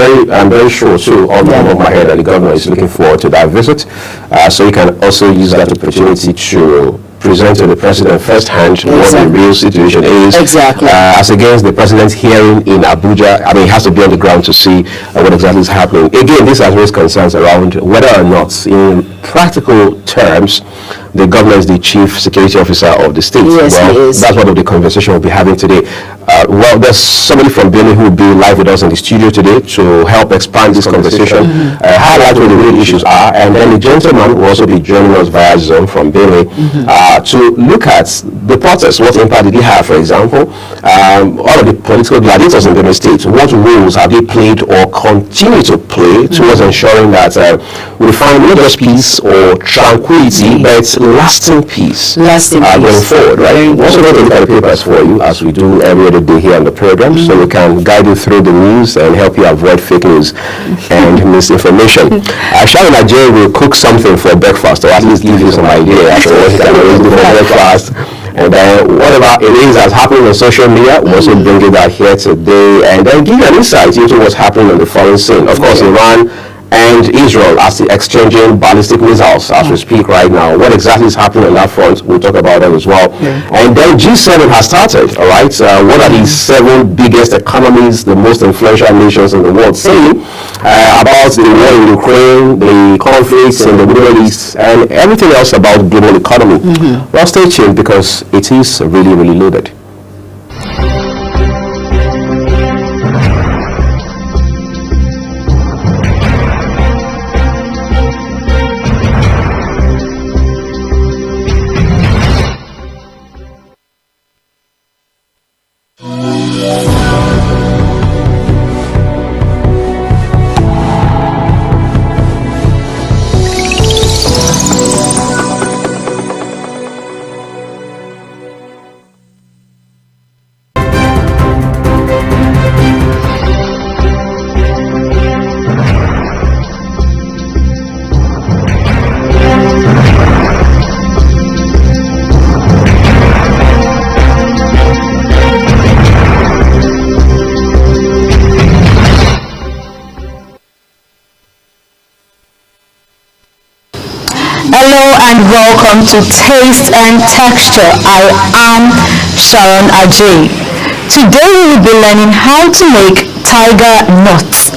very sure too, on the top of my head, that the governor is looking forward to that visit. So you can also use that opportunity to present to the president firsthand what the real situation is. Exactly. As against the president's hearing in Abuja, I mean, he has to be on the ground to see what exactly is happening. Again, this has raised concerns around whether or not, in practical terms, the governor is the chief security officer of the state. Yes, well, he is. that's what the conversation we'll be having today. Well, there's somebody from Benue who will be live with us in the studio today to help expand this conversation, highlight what the real issues are, and then the gentleman will also be joining us via Zoom from Benue to look at the protest. What impact did it have, for example? All of the political gladiators in Benue State, what roles have they played or continue to play towards ensuring that we find not just peace or tranquility, but lasting peace going forward, right? We're also going to look at the papers for you, as we do every other day here on the program, so we can guide you through the news and help you avoid fake news and misinformation. Sharon Ajay will cook something for breakfast, or at least give you some idea as to what you can do for breakfast. And then whatever it is that's happening on social media, we'll also bring it out here today, and then give you an insight into what's happening on the foreign scene. Of course, Iran and Israel are still exchanging ballistic missiles as we speak right now. What exactly is happening on that front, we'll talk about that as well. And then G7 has started, all right? What are the 7 biggest economies, the most influential nations in the world saying about the war in Ukraine, the conflicts in the Middle East, and everything else about global economy? Well, stay tuned, because it is really, really loaded. Welcome to Taste and Texture. I am Sharon Ajay. Today we will be learning how to make tiger nuts.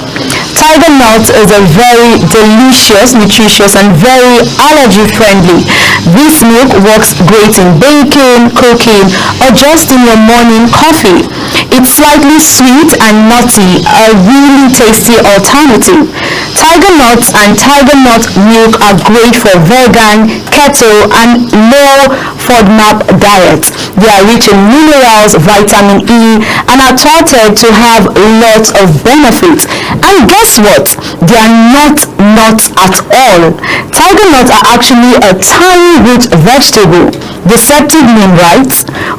Tiger nuts is a very delicious, nutritious, and very allergy-friendly. This milk works great in baking, cooking, or just in your morning coffee. It's slightly sweet and nutty, a really tasty alternative. Tiger nuts and tiger nut milk are great for vegan, keto, and low FODMAP diets. They are rich in minerals, vitamin E, and are touted to have lots of benefits. And guess what? They are not nuts at all. Tiger nuts are actually a tiny root vegetable. Deceptive name, right?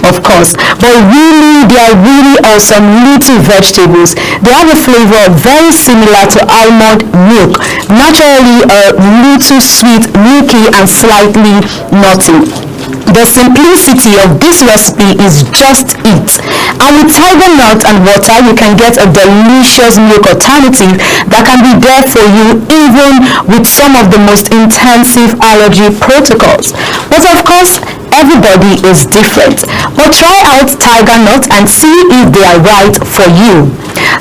Of course. But really, they are really awesome little vegetables. They have a flavor very similar to almond milk. Naturally a little sweet, milky, and slightly nutty. The simplicity of this recipe is just it. And with tiger nut and water, you can get a delicious milk alternative that can be there for you even with some of the most intensive allergy protocols. But of course, everybody is different. But try out tiger nut and see if they are right for you.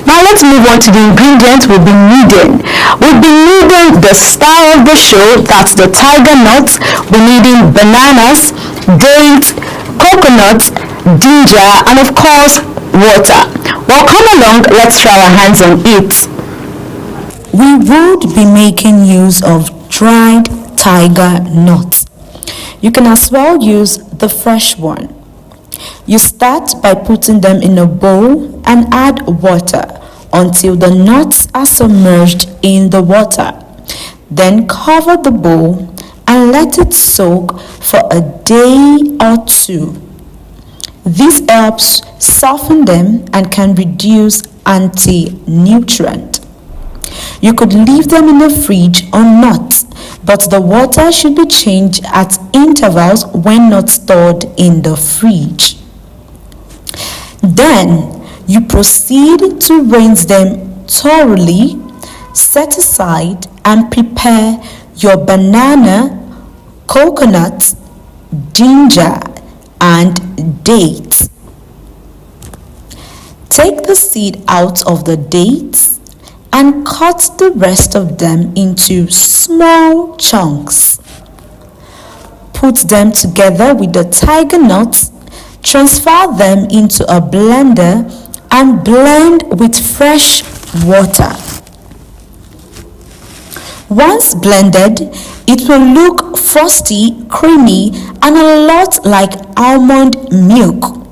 Now let's move on to the ingredients we'll be needing. We'll be needing the star of the show, that's the tiger nuts. We're needing bananas, dates, coconut, ginger, and of course, water. Well, come along, let's try our hands on it. We would be making use of dried tiger nuts. You can as well use the fresh one. You start by putting them in a bowl and add water until the nuts are submerged in the water. Then cover the bowl and let it soak for a day or two. This helps soften them and can reduce anti-nutrient. You could leave them in the fridge or not, but the water should be changed at intervals when not stored in the fridge. Then you proceed to rinse them thoroughly, set aside and prepare your banana, coconut, ginger and dates. Take the seed out of the dates and cut the rest of them into small chunks. Put them together with the tiger nuts, transfer them into a blender and blend with fresh water. Once blended, it will look frosty, creamy, and a lot like almond milk.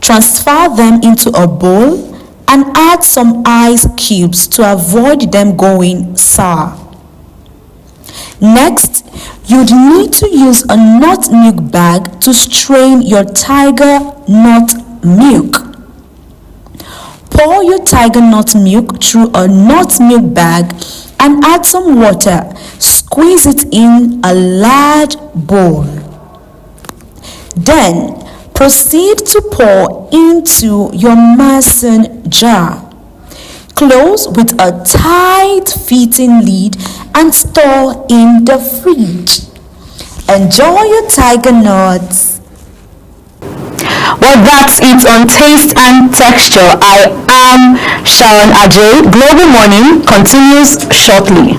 Transfer them into a bowl and add some ice cubes to avoid them going sour. Next, you'd need to use a nut milk bag to strain your tiger nut milk. Pour your tiger nut milk through a nut milk bag and add some water. Squeeze it in a large bowl. Then proceed to pour into your mason jar. Close with a tight-fitting lid and store in the fridge. Enjoy your tiger nuts. Well, that's it on Taste and Texture. I am Sharon Ajay. Global Morning continues shortly.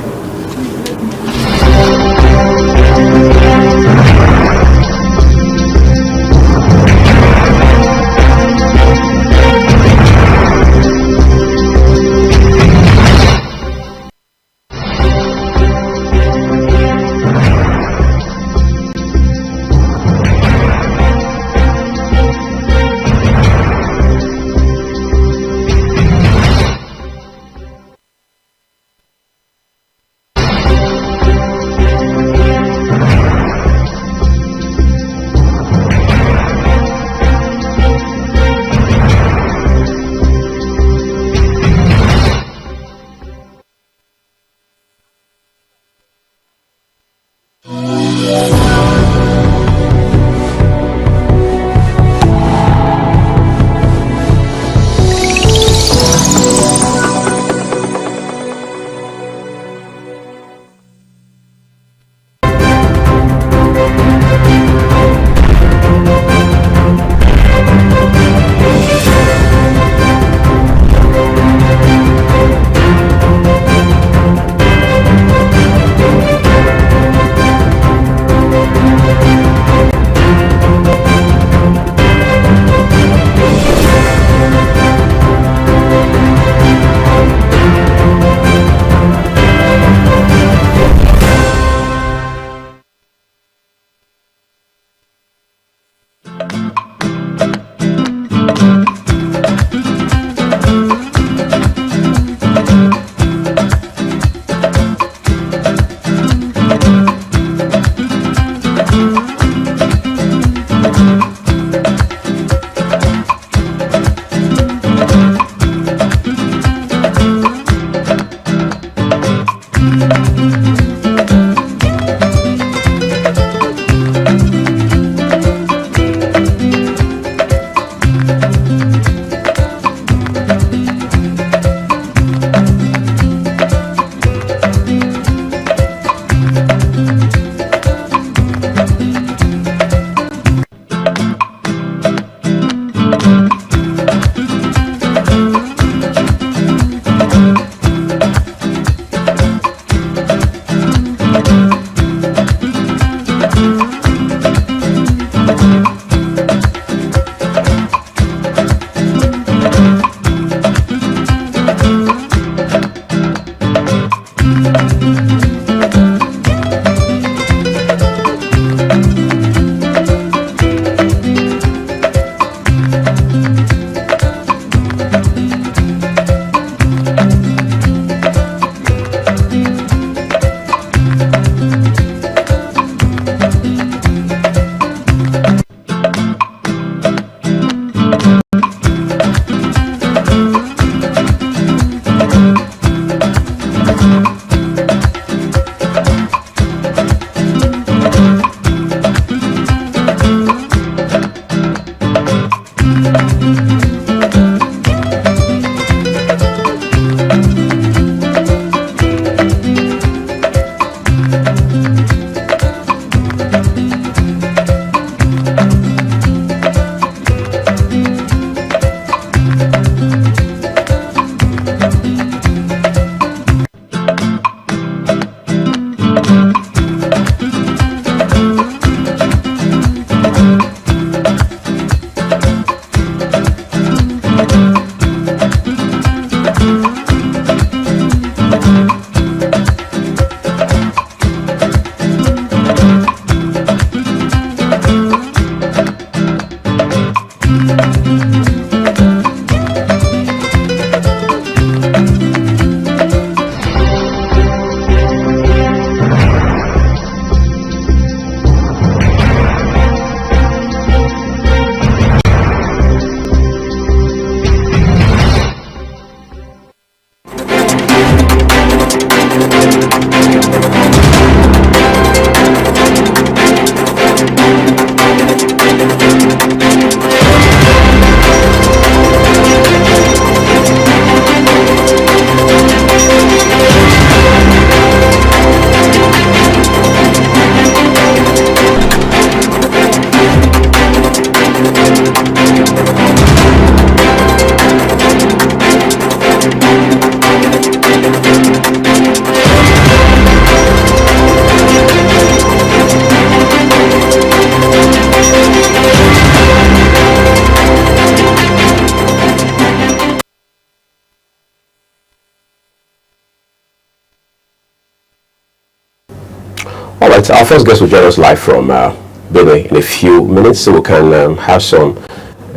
All right, our first guest will join us live from Benue in a few minutes, so we can have some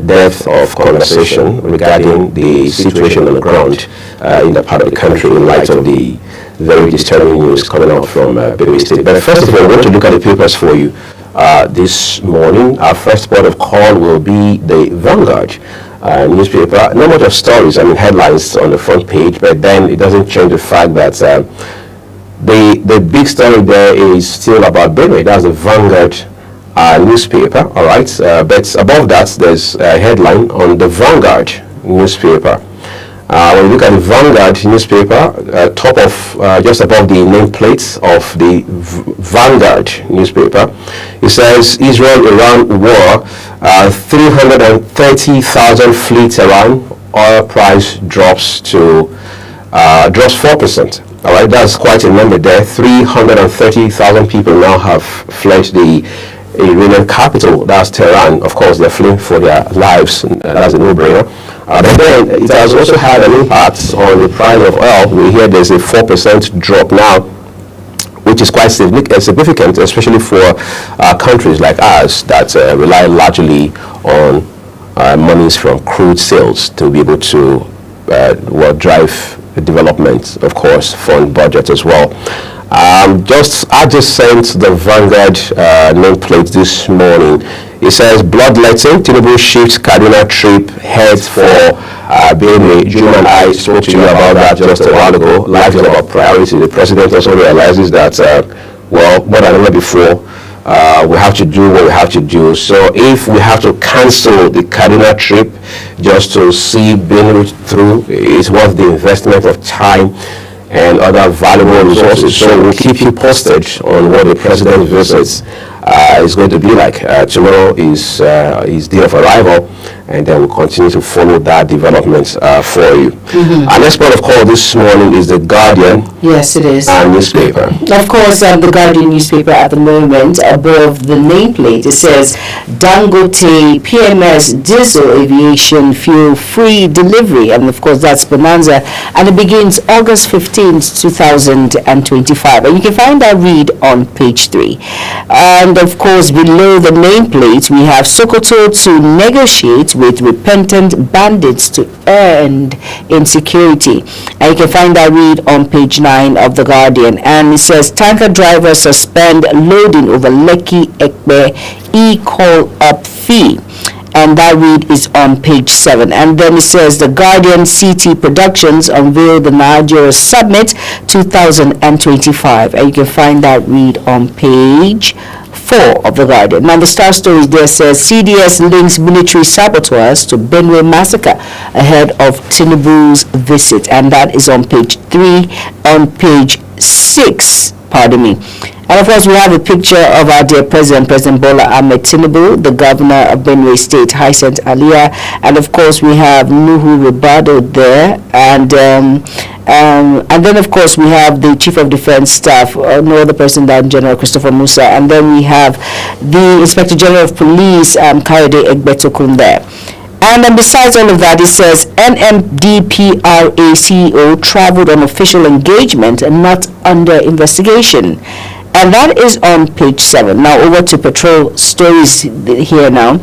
depth of conversation regarding the situation on the ground in the part of the country in light of the very disturbing news coming out from Benue State. But first of all, I want to look at the papers for you this morning. Our first port of call will be the Vanguard newspaper. Not much of stories, headlines on the front page, but then it doesn't change the fact that the big story there is still about Benue. That's the Vanguard newspaper, all right. But above that, there's a headline on the Vanguard newspaper. When you look at the Vanguard newspaper, top of, just above the nameplate of the Vanguard newspaper, it says Israel-Iran war, 330,000 fleet Iran, oil price drops 4%. All right, that's quite a number there. 330,000 people now have fled the Iranian capital, that's Tehran. Of course, they're fleeing for their lives. That's a no-brainer. But then it has also had an impact on the price of oil. We hear there's a 4% drop now, which is quite significant, especially for countries like ours that rely largely on monies from crude sales to be able to drive development, of course, fund budget as well. I just sent the Vanguard nameplate this morning. It says bloodletting, Tinubu shifts Kaduna trip, heads for Benue. June and I spoke to you about that just a while ago. Life is about priority. The president also realizes that, more than ever before, we have to do what we have to do. So if we have to cancel the Kaduna trip just to see Benue through, it's worth the investment of time and other valuable resources. So we'll keep you posted on what the president visits is going to be like. Tomorrow is his day of arrival, and then we'll continue to follow that development for you. Our next point of call this morning is the Guardian. Yes, it is. Newspaper. Of course, the Guardian newspaper at the moment, above the nameplate, it says Dangote PMS diesel aviation fuel free delivery, and of course that's Bonanza, and it begins August 15th, 2025. And you can find that read on page 3. And of course, below the nameplate, we have Sokoto to negotiate with repentant bandits to end insecurity. And you can find that read on page 9 of the Guardian. And it says tanker drivers suspend loading over Lekki Ekpe e-call up fee. And that read is on page 7. And then it says the Guardian CT Productions unveil the Nigeria Summit 2025. And you can find that read on page 4 of the Guardian. Now the star story there says CDS links military saboteurs to Benue massacre ahead of Tinubu's visit, and that is on page 3. On page 6, pardon me. And of course, we have a picture of our dear President Bola Ahmed Tinubu, the governor of Benue State, Hyacinth Alia, and of course we have Nuhu Ribado there, and then of course we have the Chief of Defense Staff, no other person than General Christopher Musa, and then we have the Inspector General of Police, Kayode Egbetokun there. And then besides all of that, it says NMDPRA CEO traveled on official engagement and not under investigation. And that is on page 7. Now over to Patrol Stories here now.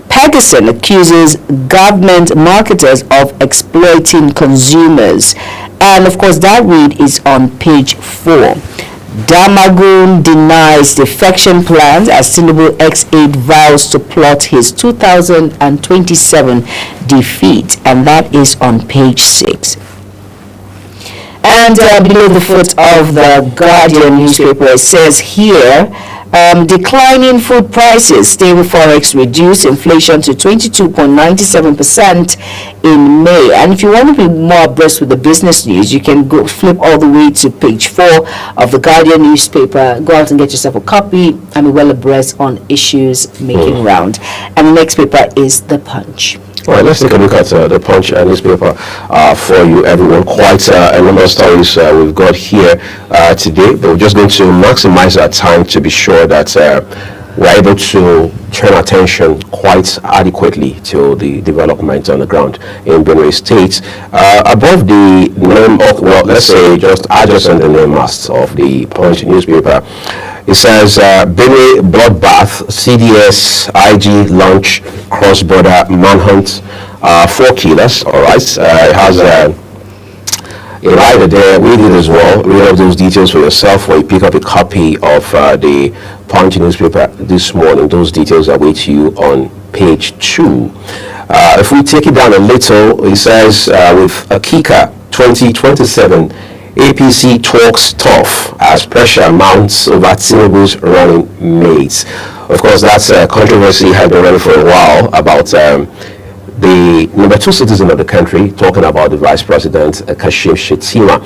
Pegasus accuses government marketers of exploiting consumers. And of course that read is on page 4. Damagun denies defection plans as Tinubu X8 vows to plot his 2027 defeat. And that is on page 6. And below the foot of the Guardian newspaper, it says here, declining food prices, stable forex reduced inflation to 22.97% in May. And if you want to be more abreast with the business news, you can go flip all the way to page 4 of the Guardian newspaper. Go out and get yourself a copy and be well abreast on issues making round. And the next paper is The Punch. All right, let's take a look at the Punch newspaper for you, everyone. Quite a number of stories we've got here today, but we're just going to maximize our time to be sure that we're able to turn attention quite adequately to the development on the ground in Benue State. Above the name of, well, let's say just adjacent the name mast of the Punch newspaper, It says Benue bloodbath, CDS IG launch cross-border manhunt, 4 killers. All right, it has a rider there with it as well. Read up those details for yourself, or you pick up a copy of the Punch newspaper this morning. Those details await you on page 2. If we take it down a little, it says with Akika 2027, APC talks tough as pressure mounts over Tinubu's running mates. Of course, that's a controversy had been running for a while about the number 2 citizen of the country talking about the Vice President, Kashim Shettima.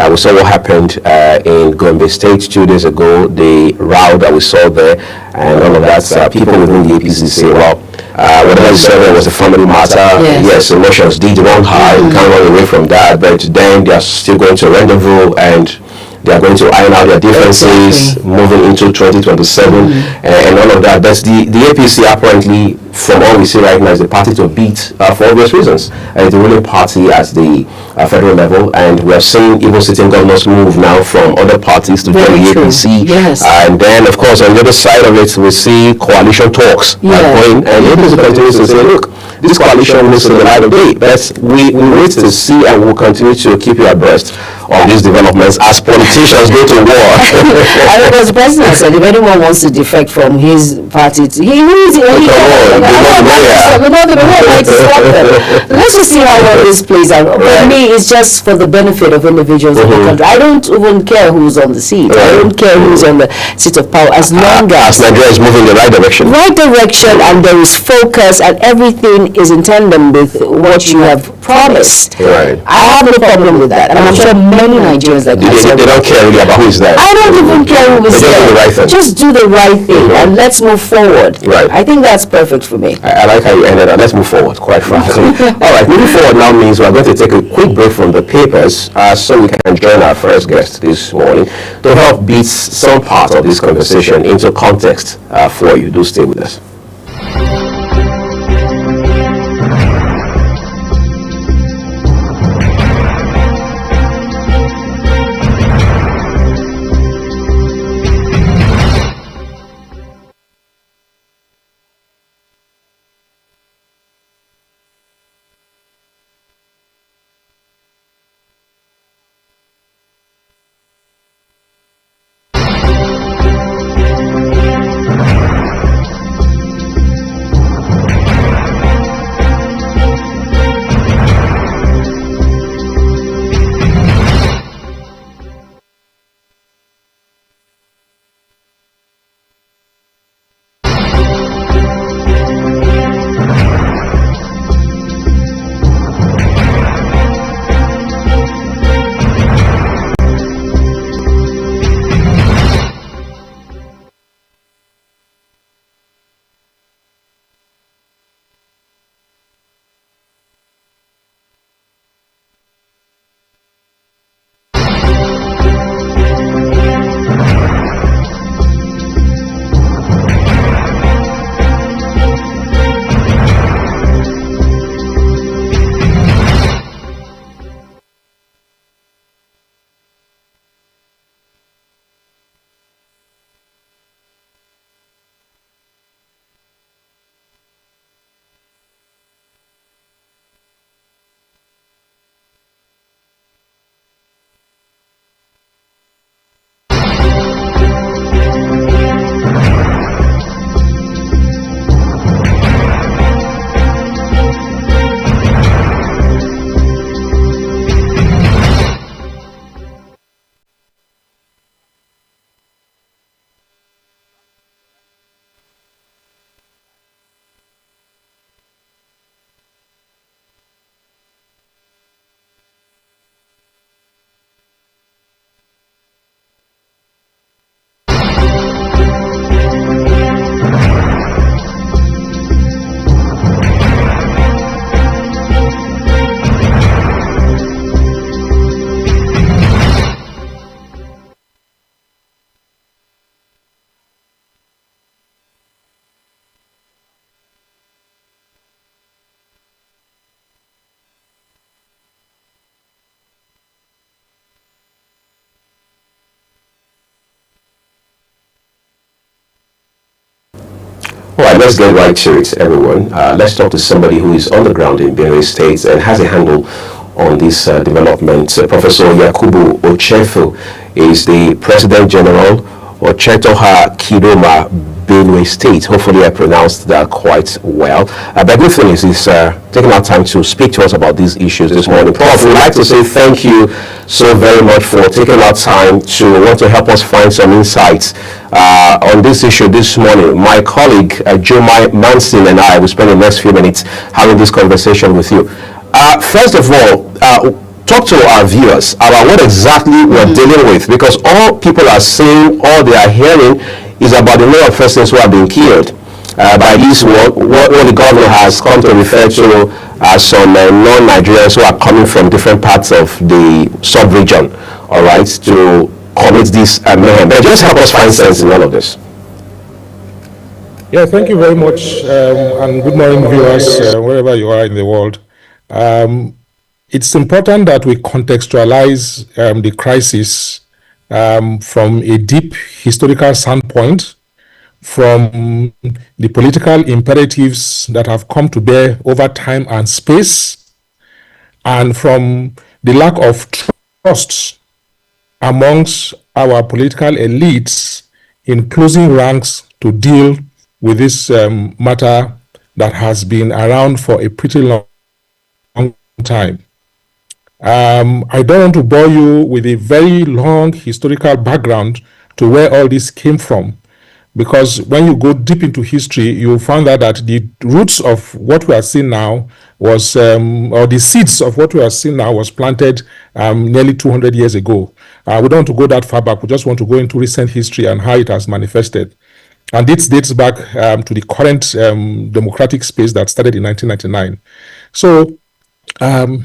We saw what happened in Gombe State 2 days ago, the row that we saw there, and all of that. People within the APC say, well, whatever you said was a family matter. Yes, emotions did run high. We can't run away from that, but then they are still going to rendezvous and they are going to iron out their differences moving into 2027 and all of that. But the APC apparently, from all we see right now, is the party to beat for obvious reasons. It's the ruling party at the federal level, and we are seeing even sitting governors move now from other parties to join the APC. And then, of course, on the other side of it, we see coalition talks going, and the APC continues to say, look, this coalition needs to the light of day. But we wait to see, and we'll continue to keep you abreast on these developments as politicians go to war. I mean, as the president said, if anyone wants to defect from his party, let's just see how well this plays out. For me, it's just for the benefit of individuals in the country. I don't even care who's on the seat. I don't care who's on the seat of power, as long as Nigeria is moving in the right direction. Right direction, and there is focus, and everything is in tandem with what you have promised. Right. I have no problem with that, and I'm sure many Nigerians like They don't care really about who is there. I don't even care who is there. Do the right thing. Just do the right thing, and let's move forward. Right. I think that's perfect for me. I like how you ended up. Let's move forward, quite frankly. All right, moving forward now means we're going to take a quick break from the papers so we can join our first guest this morning to help beat some part of this conversation into context for you. Do stay with us. All right, let's get right to it, everyone. Let's talk to somebody who is on the ground in Benue State and has a handle on this development. Professor Yakubu Ochefo is the President General of Chetoha Kidoma, Benue State. Hopefully I pronounced that quite well. The good thing is he's taking our time to speak to us about these issues this morning. Prof, we'd like to say thank you so very much for taking our time to want to help us find some insights on this issue this morning. My colleague, Joe Manson, and I will spend the next few minutes having this conversation with you. First of all, talk to our viewers about what exactly we're dealing with, because all people are saying, all they are hearing is about the number of persons who have been killed by this what the governor has come to refer to as some non-Nigerians who are coming from different parts of the sub-region, all right, to commit this mayhem. But just help us find sense in all of this. Yeah, thank you very much, and good morning, viewers, wherever you are in the world. It's important that we contextualize the crisis from a deep historical standpoint, from the political imperatives that have come to bear over time and space, and from the lack of trust amongst our political elites in closing ranks to deal with this matter that has been around for a pretty long time. I don't want to bore you with a very long historical background to where all this came from, because when you go deep into history, you will find out that the roots of what we are seeing now was, or the seeds of what we are seeing now was planted nearly 200 years ago. We don't want to go that far back. We just want to go into recent history and how it has manifested. And this dates back to the current democratic space that started in 1999. So,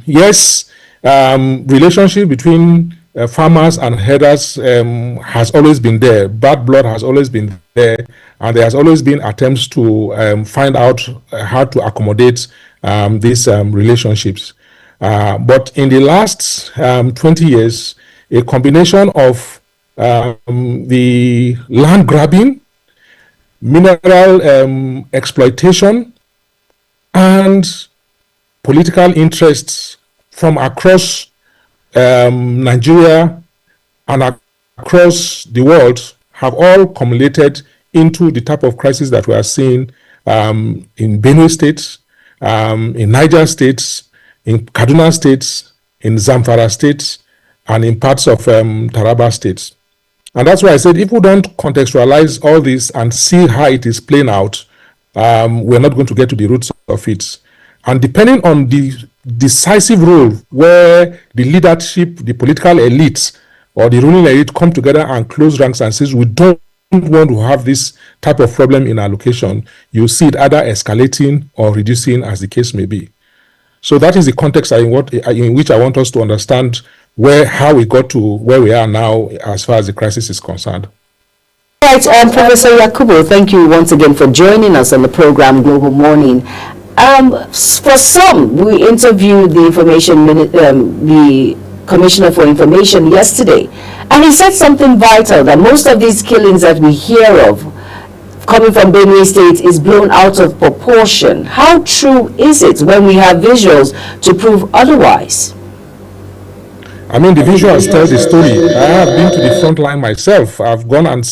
yes, relationship between farmers and herders has always been there. Bad blood has always been there, and there has always been attempts to find out how to accommodate these relationships. But in the last 20 years, a combination of the land grabbing, mineral exploitation, and political interests from across Nigeria and across the world have all cumulated into the type of crisis that we are seeing in Benue State, in Niger State, in Kaduna State, in Zamfara State, and in parts of Taraba State. And that's why I said if we don't contextualize all this and see how it is playing out, we're not going to get to the roots of it. And depending on the decisive role where the leadership, the political elites, or the ruling elite come together and close ranks and says we don't want to have this type of problem in our location, you see it either escalating or reducing, as the case may be. So that is the context in which I want us to understand how we got to where we are now as far as the crisis is concerned. Right, Professor Yakubu, thank you once again for joining us on the program Global Morning. For some, we interviewed the Commissioner for Information yesterday, and he said something vital, that most of these killings that we hear of coming from Benue State is blown out of proportion. How true is it when we have visuals to prove otherwise? I mean, the visuals tell the story. I have been to the front line myself. I've gone and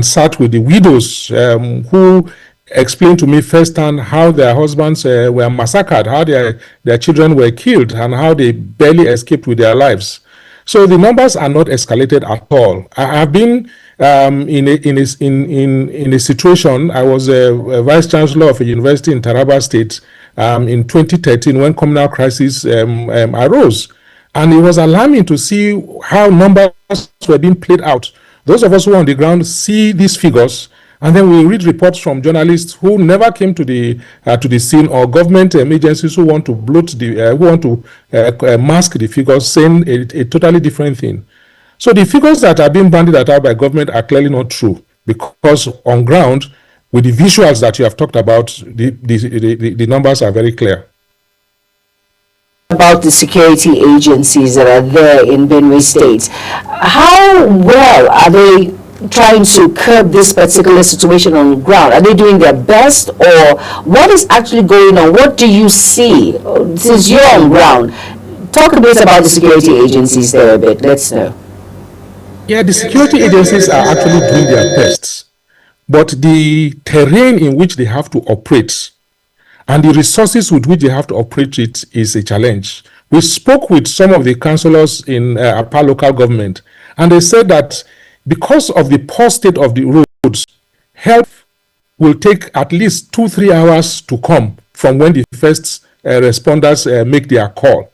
sat with the widows who explained to me firsthand how their husbands were massacred, how their children were killed, and how they barely escaped with their lives. So the numbers are not escalated at all. I have been in a situation. I was a vice chancellor of a university in Taraba State in 2013 when communal crisis arose. And it was alarming to see how numbers were being played out. Those of us who are on the ground see these figures, and then we read reports from journalists who never came to the scene, or government agencies who want to mask the figures, saying a totally different thing. So the figures that are being bandied about by government are clearly not true, because on ground, with the visuals that you have talked about, the numbers are very clear. About the security agencies that are there in Benue State, how well are they trying to curb this particular situation on the ground? Are they doing their best, or what is actually going on? What do you see since you're on ground? Talk a bit about the security agencies there a bit. Let's know. Yeah, the security agencies are actually doing their best, but the terrain in which they have to operate and the resources with which they have to operate it is a challenge. We spoke with some of the councillors in Apa local government, and they said that because of the poor state of the roads, help will take at least 2-3 hours to come from when the first responders make their call.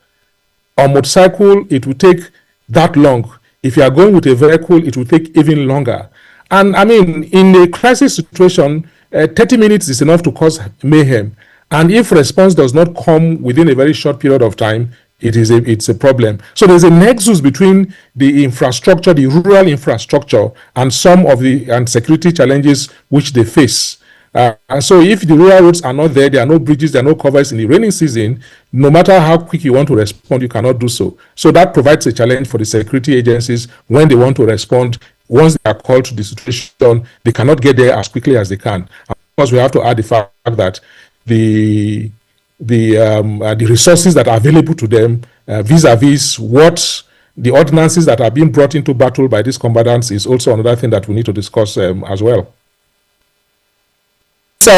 On motorcycle, it will take that long. If you are going with a vehicle, it will take even longer. And I mean, in a crisis situation, 30 minutes is enough to cause mayhem. And if response does not come within a very short period of time, it's a problem. So there's a nexus between the infrastructure, the rural infrastructure, and some of the security challenges which they face. And so if the rural roads are not there are no bridges, there are no covers in the rainy season, no matter how quick you want to respond, you cannot do so. So that provides a challenge for the security agencies when they want to respond. Once they are called to the situation, they cannot get there as quickly as they can. Of course, we have to add the fact that the resources that are available to them vis-a-vis what the ordinances that are being brought into battle by these combatants is also another thing that we need to discuss as well. So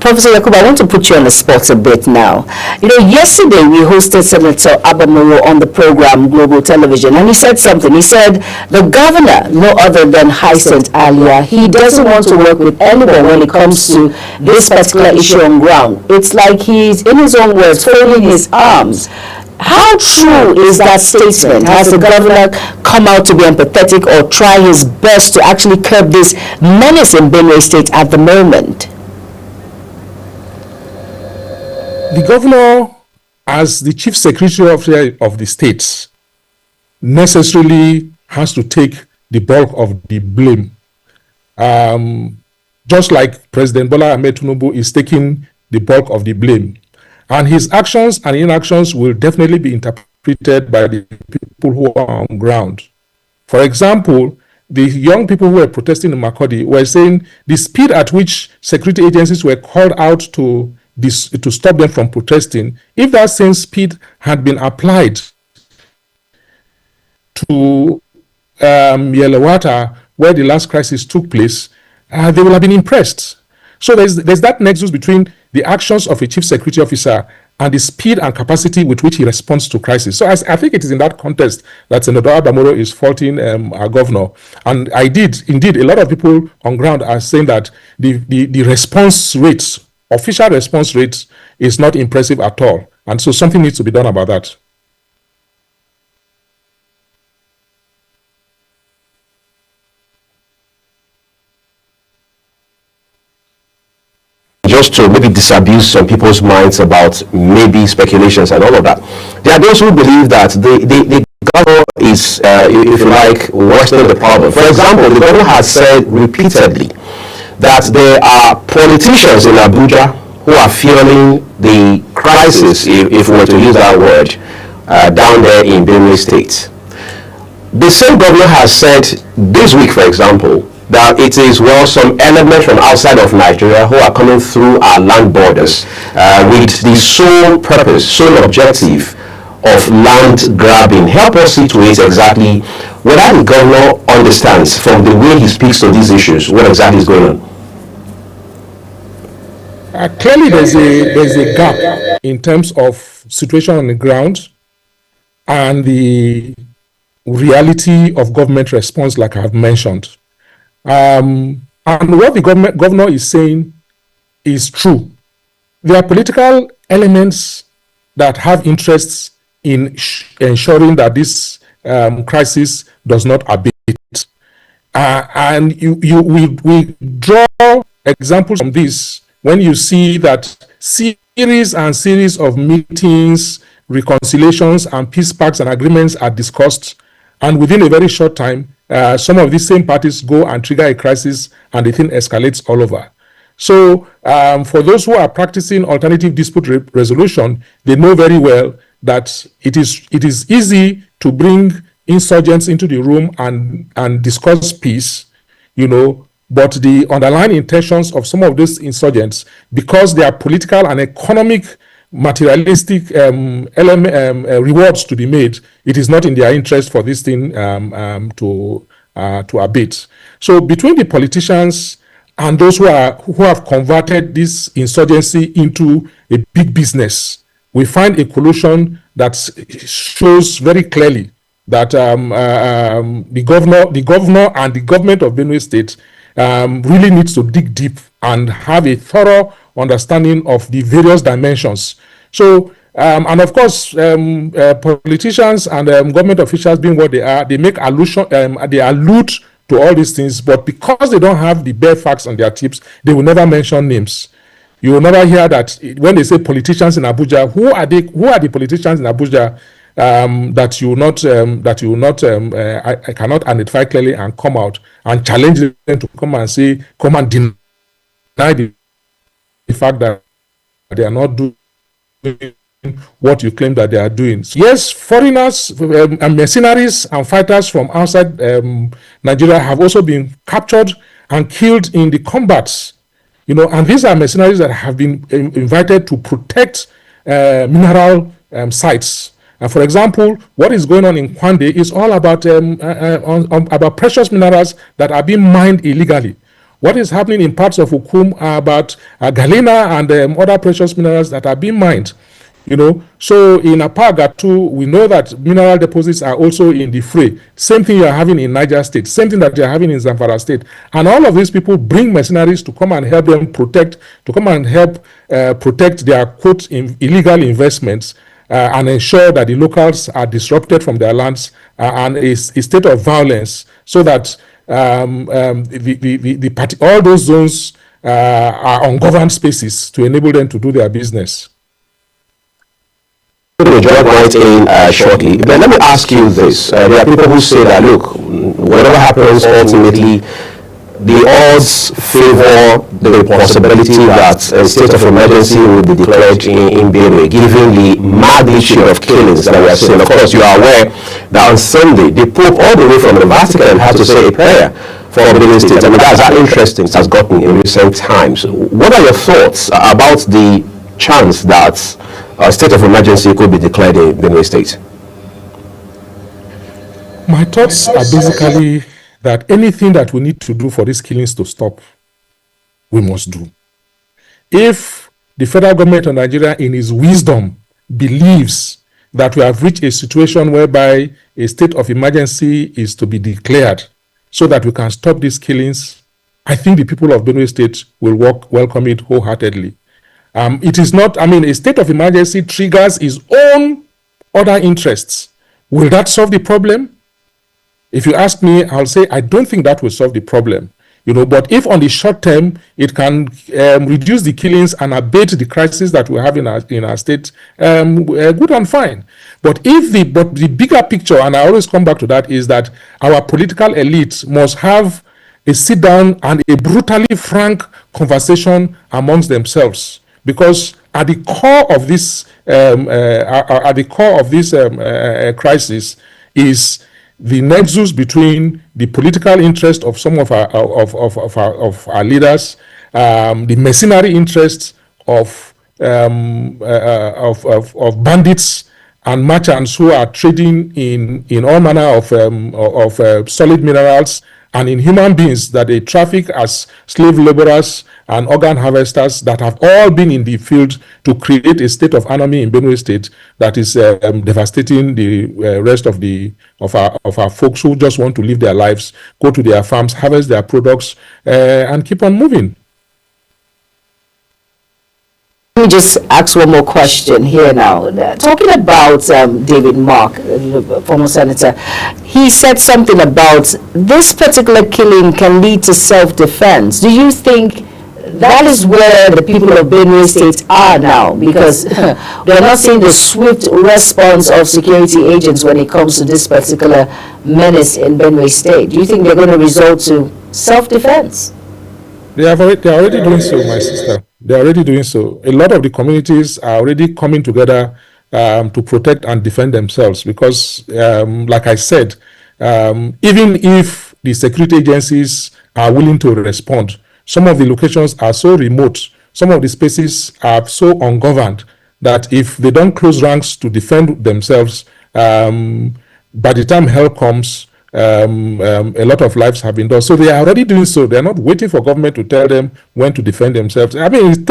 Professor Yakubu, I want to put you on the spot a bit now. You know, yesterday we hosted Senator Abba Moro on the program Global Television, and he said something. He said the governor, no other than Hyacinth Alia, he doesn't want to work with anyone when it comes to this particular issue on ground. It's like he's, in his own words, folding his arms. How true is that statement? Has the governor come out to be empathetic or try his best to actually curb this menace in Benue State at the moment? The governor, as the chief secretary of the state, necessarily has to take the bulk of the blame. Just like President Bola Ahmed Tinubu is taking the bulk of the blame. And his actions and inactions will definitely be interpreted by the people who are on ground. For example, the young people who were protesting in Makurdi were saying the speed at which security agencies were called out to stop them from protesting, if that same speed had been applied to Yelawata, where the last crisis took place, they would have been impressed. So there's that nexus between the actions of a chief security officer and the speed and capacity with which he responds to crisis. So I think it is in that context that Senator Abba Moro is faulting our governor. And indeed, a lot of people on ground are saying that the response rates, official response rates, is not impressive at all. And so something needs to be done about that. Just to maybe disabuse some people's minds about maybe speculations and all of that. There are those who believe that the governor is, if you like, worsening the problem. For example, the governor has said repeatedly that there are politicians in Abuja who are feeling the crisis, if we were to use that word, down there in Benue State. The same governor has said this week, for example, that it is, well, some elements from outside of Nigeria who are coming through our land borders with the sole purpose, sole objective of land grabbing. Help us situate exactly whether the governor understands from the way he speaks to these issues what exactly is going on. Clearly there's a gap in terms of situation on the ground and the reality of government response, like I have mentioned. And what the governor is saying is true. There are political elements that have interests in ensuring that this crisis does not abate. And we draw examples from this when you see that series and series of meetings, reconciliations, and peace pacts and agreements are discussed, and within a very short time, some of these same parties go and trigger a crisis, and the thing escalates all over. So for those who are practicing alternative dispute resolution, they know very well that it is easy to bring insurgents into the room and discuss peace, but the underlying intentions of some of these insurgents, because there are political and economic materialistic rewards to be made, it is not in their interest for this thing to abate. So between the politicians and those who have converted this insurgency into a big business, we find a collusion that shows very clearly that the governor and the government of Benue State really needs to dig deep and have a thorough understanding of the various dimensions. So, and of course, politicians and government officials, being what they are, they make allusion, they allude to all these things, but because they don't have the bare facts on their tips, they will never mention names. You will never hear that when they say politicians in Abuja, who are the politicians in Abuja that you will not I cannot identify clearly and come out and challenge them to come and deny the fact that they are not doing what you claim that they are doing. Yes, foreigners and mercenaries and fighters from outside Nigeria have also been captured and killed in the combats. And these are mercenaries that have been invited to protect mineral sites. For example, what is going on in Kwande is all about precious minerals that are being mined illegally. What is happening in parts of Ukum are about galena and other precious minerals that are being mined. So in Apaga too, we know that mineral deposits are also in the fray. Same thing you are having in Niger State, same thing that you are having in Zamfara State. And all of these people bring mercenaries to come and help them protect their quote illegal investments and ensure that the locals are disrupted from their lands and a state of violence, so that all those zones are ungoverned spaces to enable them to do their business. We're going to jump right in shortly, but let me ask you this. There are people who say that, look, whatever happens, ultimately, the odds favor the possibility that a state of emergency will be declared in Benue, given the magnitude of killings that we are seeing. Of course, you are aware that on Sunday, the Pope, all the way from the Vatican, had to say a prayer for Benue State. I mean, that's how interesting it has gotten in recent times. What are your thoughts about the chance that a state of emergency could be declared in Benue State? My thoughts are basically that anything that we need to do for these killings to stop, we must do. If the federal government of Nigeria, in its wisdom, believes that we have reached a situation whereby a state of emergency is to be declared so that we can stop these killings, I think the people of Benue State will welcome it wholeheartedly. It is not, a state of emergency triggers its own other interests. Will that solve the problem? If you ask me, I'll say I don't think that will solve the problem. But if on the short term it can reduce the killings and abate the crisis that we have in our state, good and fine. But the bigger picture, and I always come back to that, is that our political elites must have a sit down and a brutally frank conversation amongst themselves. Because at the core of this crisis is the nexus between the political interest of some of our leaders, the mercenary interests of bandits and merchants who are trading in all manner of solid minerals, and in human beings that they traffic as slave laborers and organ harvesters that have all been in the field to create a state of anarchy in Benue State that is devastating the rest of our folks who just want to live their lives, go to their farms, harvest their products, and keep on moving. Let me just ask one more question here now. Talking about David Mark, former senator, he said something about this particular killing can lead to self-defense. Do you think that is where the people of Benue State are now? Because they're not seeing the swift response of security agents when it comes to this particular menace in Benue State. Do you think they're going to resort to self-defense? They are already doing so, my sister. They are already doing so. A lot of the communities are already coming together to protect and defend themselves. Because, like I said, even if the security agencies are willing to respond, some of the locations are so remote, some of the spaces are so ungoverned that if they don't close ranks to defend themselves, by the time help comes, a lot of lives have been lost. So they are already doing so. They are not waiting for government to tell them when to defend themselves. I mean,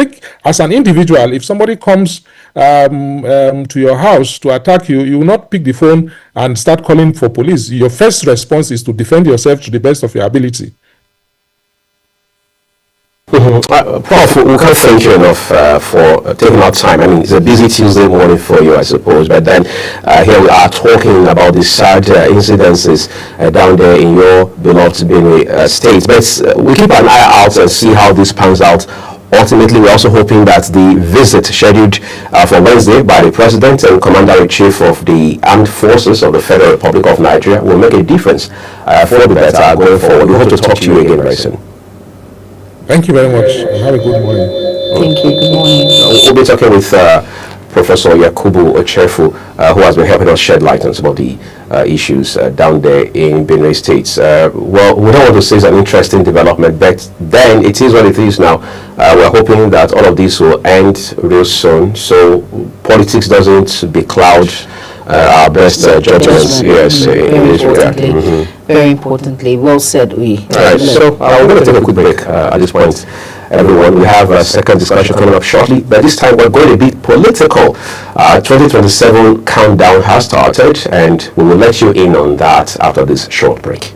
as an individual, if somebody comes to your house to attack you, you will not pick the phone and start calling for police. Your first response is to defend yourself to the best of your ability. Prof, we can't thank you enough for taking out time. I mean, it's a busy Tuesday morning for you, I suppose. But then here we are talking about the sad incidences down there in your beloved Benue state. But we keep an eye out and see how this pans out. Ultimately, we're also hoping that the visit scheduled for Wednesday by the President and Commander-in-Chief of the Armed Forces of the Federal Republic of Nigeria will make a difference for the better going forward. We hope to talk to you again very soon. Thank you very much. Have a good morning. Thank you. Good morning. We'll be talking with Professor Yakubu Ochefu, who has been helping us shed light on some of the issues down there in Benue State. Well, we don't want to say it's an interesting development, but then it is what it is now. We're hoping that all of this will end real soon, so politics doesn't becloud our best judgments. Yes, in this regard. Very importantly, well said. All right, so we're going to take a quick break at this point. Everyone, we have a second discussion coming up shortly, but this time we're going to be political. 2027 countdown has started, and we will let you in on that after this short break.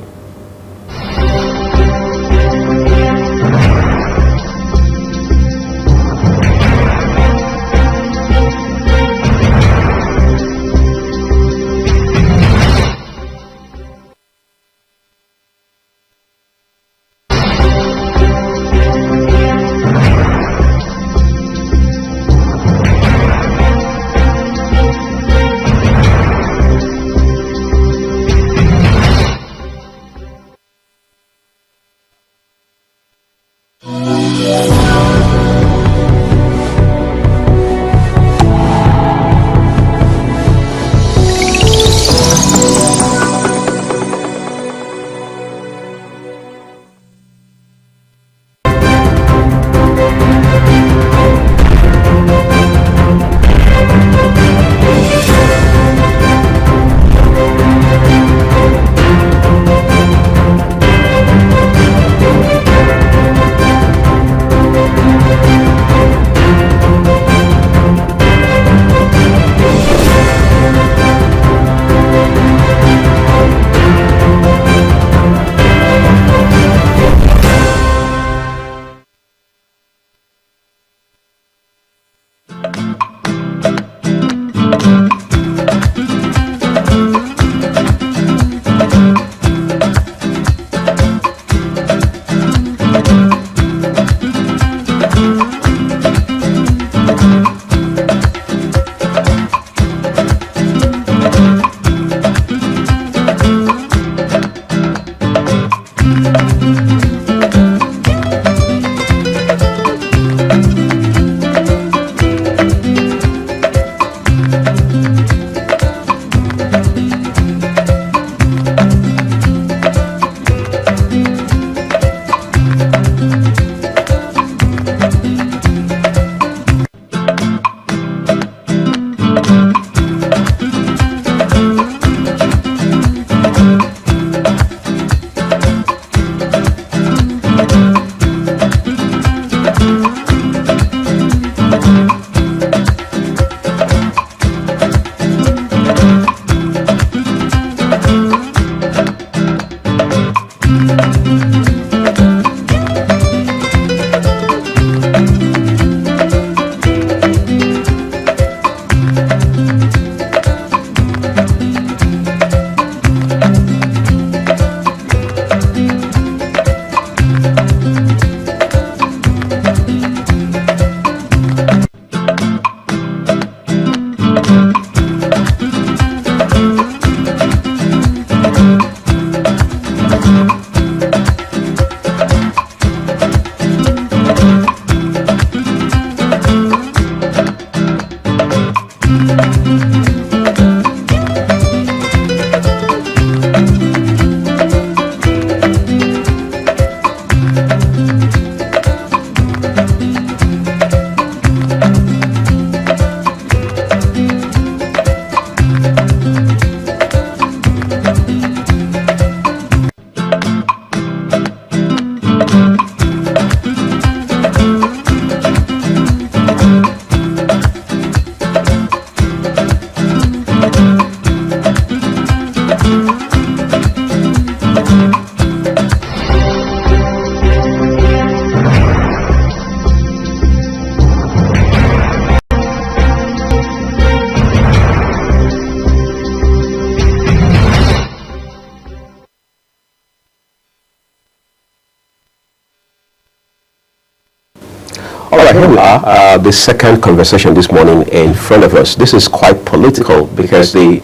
here we are, the second conversation this morning in front of us. This is quite political because the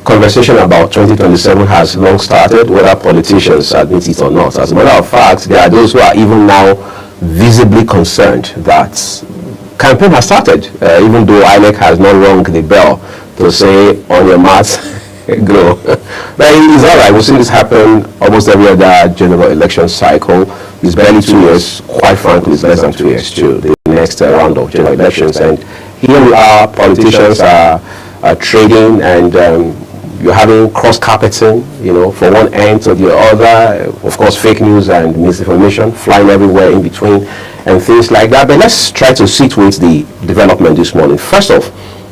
conversation about 2027 has long started, whether politicians admit it or not. As a matter of fact, there are those who are even now visibly concerned that campaign has started, even though INEC has not rung the bell to say, on your marks, go. But it's all right. We've seen this happen almost every other general election cycle. It's barely 2 years. Quite frankly, it's less than 2 years to the next round of general elections. And here we are, politicians are trading, and you're having cross-carpeting, from one end to the other. Of course, fake news and misinformation flying everywhere in between and things like that. But let's try to sit with the development this morning. First off,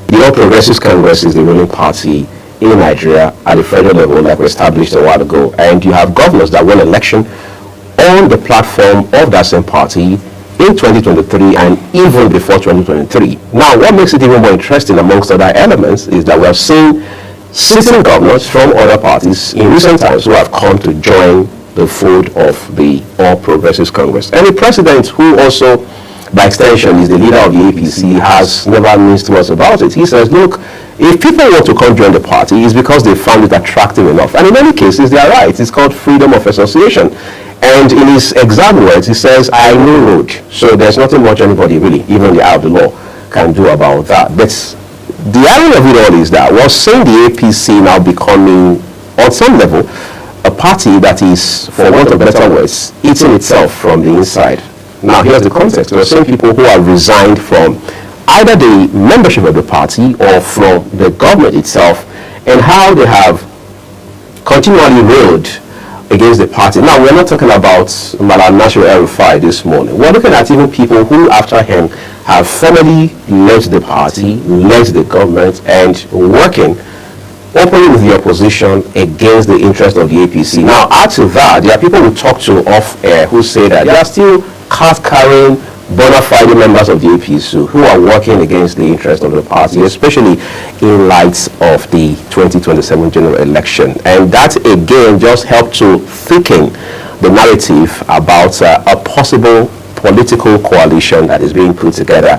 the All Progressives Congress is the ruling party in Nigeria at the federal level, like we established a while ago. And you have governors that won election on the platform of that same party in 2023 and even before 2023. Now, what makes it even more interesting amongst other elements is that we have seen sitting governors from other parties in recent times who have come to join the fold of the All Progressives Congress. And the president, who also, by extension, is the leader of the APC, has never minced words about it. He says, look, if people want to come join the party, it's because they found it attractive enough. And in many cases, they are right. It's called freedom of association. And in his exact words, he says, I know road. So there's nothing much anybody really, even the eye of the law, can do about that. But the irony of it all is that we're seeing the APC now becoming, on some level, a party that is, for want of better words, eating itself from the inside. Now, here's the context. We're seeing people who are resigned from either the membership of the party or from the government itself, and how they have continually railed against the party. Now, we're not talking about Malam Nasir El-Rufai this morning. We're looking at even people who, after him, have formally led the party, led the government, and working openly with the opposition against the interest of the APC. Now, add to that, there are people who talk to off air who say that there are still card-carrying, bona fide members of the APC who are working against the interest of the party, especially in light of the 2027 general election. And that, again, just helped to thicken the narrative about a possible political coalition that is being put together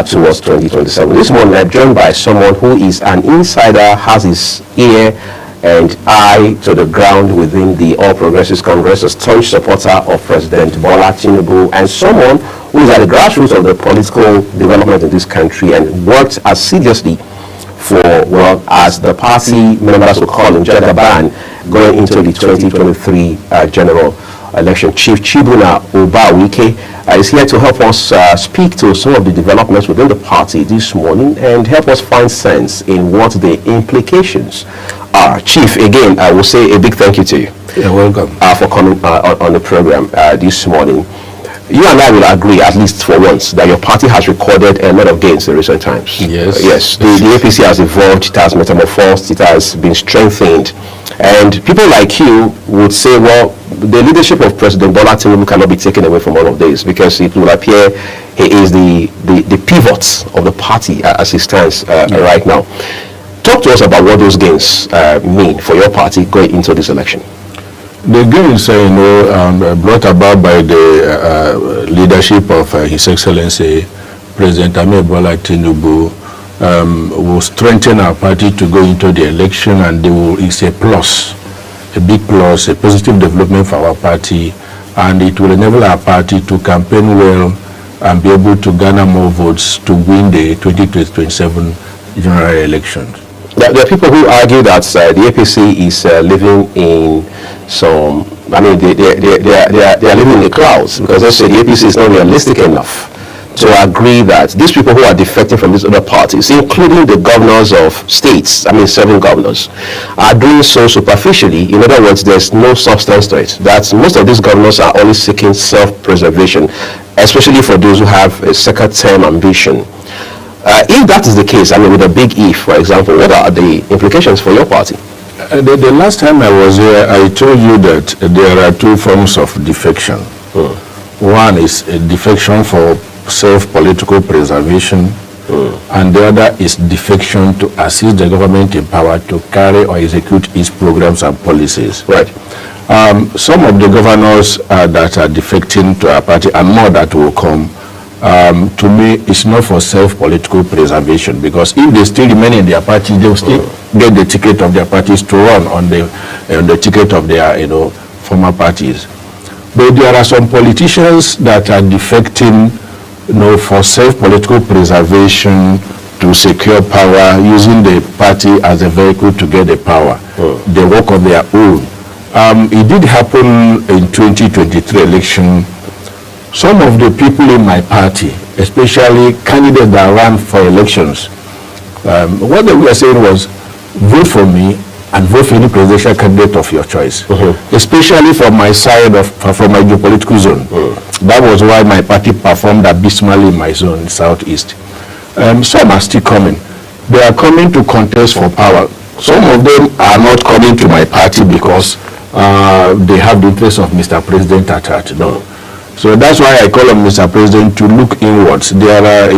towards 2027. This morning, I'm joined by someone who is an insider, has his ear and eye to the ground within the All Progressives Congress, a staunch supporter of President Bola Tinubu, and someone who is at the grassroots of the political development in this country and worked assiduously for, well, as the party members will call him, Jagaban, going into the 2023 general election. Chief Chibuna Ubawike is here to help us speak to some of the developments within the party this morning and help us find sense in what the implications are. Chief, again, I will say a big thank you to you. You're welcome. For coming on the program this morning. You and I will agree, at least for once, that your party has recorded a lot of gains in recent times. Yes. Yes. The APC has evolved, it has metamorphosed, it has been strengthened. And people like you would say, well, the leadership of President Bola Tinubu cannot be taken away from all of this, because it will appear he is the pivot of the party as it stands right now. Talk to us about what those gains mean for your party going into this election. The gains, brought about by the leadership of His Excellency President Ahmed Bola Tinubu will strengthen our party to go into the election, and it's a plus, a big plus, a positive development for our party, and it will enable our party to campaign well and be able to garner more votes to win the 2027 general elections. There are people who argue that the APC is living in some, they are living in the clouds, because they say the APC is not realistic enough to agree that these people who are defecting from these other parties, including the governors of states, 7 governors, are doing so superficially. In other words, there's no substance to it. That most of these governors are only seeking self-preservation, especially for those who have a second-term ambition. If that is the case, with a big if, for example, what are the implications for your party? The last time I was here, I told you that there are 2 forms of defection. One is a defection for self-political preservation, and the other is defection to assist the government in power to carry or execute its programs and policies. Right. Some of the governors that are defecting to our party, and more that will come, to me, it's not for self-political preservation, because if they still remain in their party, they will still get the ticket of their parties to run on the ticket of their, former parties. But there are some politicians that are defecting, for self-political preservation, to secure power, using the party as a vehicle to get the power. They work on their own. It did happen in 2023 election. Some of the people in my party, especially candidates that ran for elections, what they were saying was, vote for me and vote for any presidential candidate of your choice. Especially from my side from my geopolitical zone. That was why my party performed abysmally in my zone, Southeast. Some are still coming. They are coming to contest for power. Some of them are not coming to my party because they have the interest of Mr. President at heart. No. So that's why I call on Mr. President to look inwards. There are,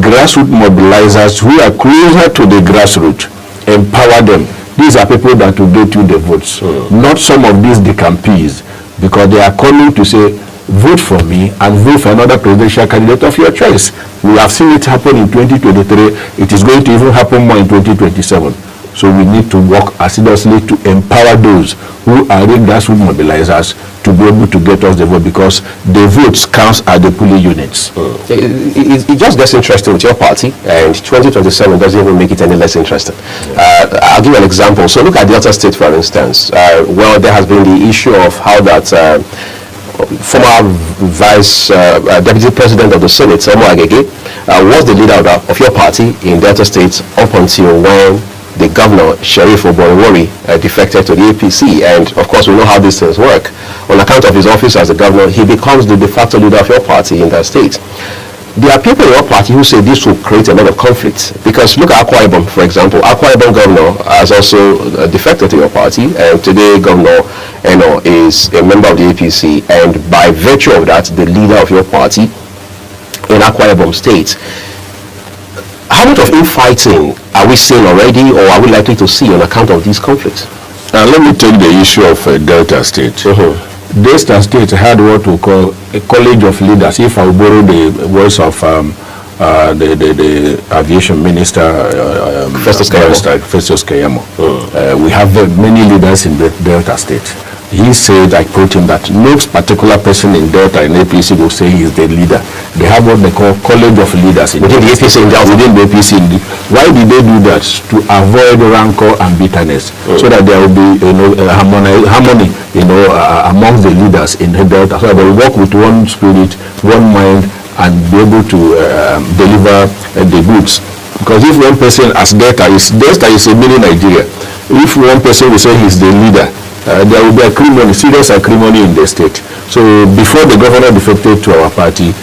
grassroots mobilizers who are closer to the grassroots. Empower them. These are people that will get you the votes, not some of these decampees, because they are coming to say, vote for me and vote for another presidential candidate of your choice. We have seen it happen in 2023. It is going to even happen more in 2027. So we need to work assiduously to empower those who are the grassroots mobilizers to be able to get us the vote, because the votes counts at the polling units. It just gets interesting with your party, and 2027 doesn't even make it any less interesting. I'll give you an example. So look at Delta State, for instance. Well, there has been the issue of how that former Deputy President of the Senate, Samuel Agege, was the leader of your party in Delta State up until when the governor, Sheriff Oboriwori, defected to the APC. And of course, we know how these things work. On account of his office as the governor, he becomes the de facto leader of your party in that state. There are people in your party who say this will create a lot of conflict, because look at Akwa Ibom, for example. Akwa Ibom governor has also defected to your party, and today Governor Eno is a member of the APC, and by virtue of that, the leader of your party in Akwa Ibom state. How much of infighting are we seeing already, or are we likely to see on account of these conflicts? Now let me take the issue of Delta State. Delta State had what we call a college of leaders. If I borrow the words of the aviation minister, Festus Keyamo, we have many leaders in Delta State. He said, I quote him, that no particular person in Delta in APC will say he is the leader. They have what they call college of leaders within the APC. Within the APC. Why did they do that? To avoid rancor and bitterness, so that there will be harmony amongst the leaders in Delta, so that they will work with one spirit, one mind, and be able to deliver the goods. Because if one person as Delta is a mini Nigeria, if one person will say he's the leader, there will be serious acrimony in the state. So before the governor defected to our party,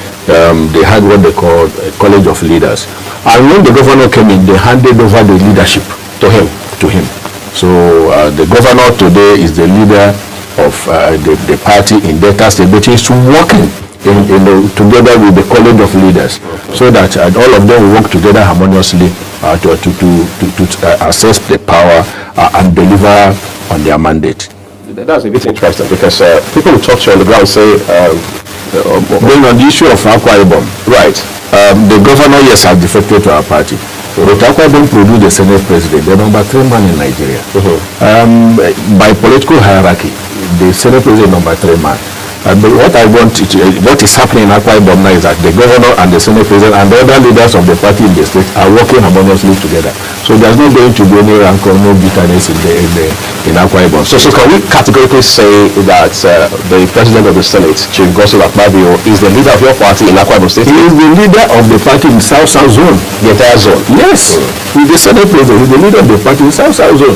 they had what they called a college of leaders. And when the governor came in, they handed over the leadership to him. So the governor today is the leader of the party in Delta State, but he's working together with the college of leaders, so that all of them will work together harmoniously to assess the power and deliver on their mandate. That's a bit interesting, because people who talk to you on the ground say, going on the issue of Akwa Ibom, right? The governor, yes, has defected to our party. But Akwa Ibom produced the Senate president, the number 3 man in Nigeria. By political hierarchy, the Senate president is number 3 man. But what is happening in Akwa Ibom now is that the governor and the Senate president and the other leaders of the party in the state are working harmoniously together. So there's not going to be any rancor, no bitterness in Akwa Ibom. So can we categorically say that the president of the Senate, Chief Godswill Akpabio, is the leader of your party in Akwa Ibom State? He is the leader of the party in South Zone. The entire zone? Yes. He's the Senate president. He's the leader of the party in South Zone.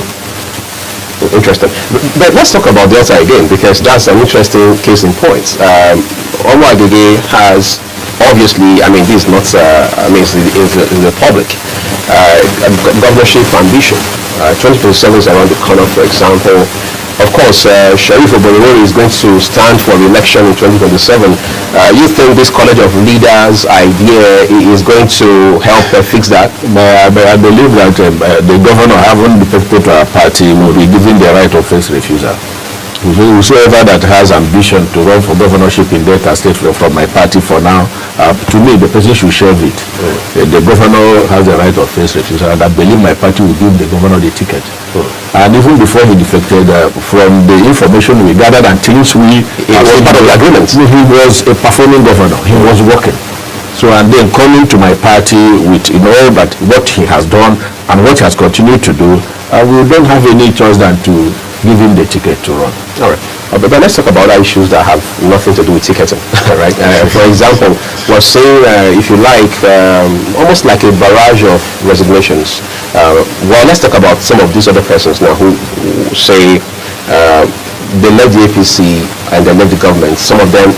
Interesting. But let's talk about Delta again, because that's an interesting case in point. Samuel Agege has obviously, this is not, it's in the public, governorship ambition. 2027 is around the corner, for example. Of course, Sheriff Oboriwori is going to stand for re-election in 2027. You think this college of leaders idea is going to help fix that? But I believe that the governor, having defected to our party, will be given the right of first refusal. Whosoever that has ambition to run for governorship in Delta State from my party for now, to me, the person should share it. The governor has the right of first refusal, and I believe my party will give the governor the ticket. And even before he defected, from the information we gathered and things it was part of the agreement. He was a performing governor. He was working. So, and then coming to my party with that what he has done and what he has continued to do, we don't have any choice than to give him the ticket to run. All right. But let's talk about issues that have nothing to do with ticketing, right? For example, we're seeing, if you like, almost like a barrage of resignations. Well, let's talk about some of these other persons now who say they left the APC and they left the government. Some of them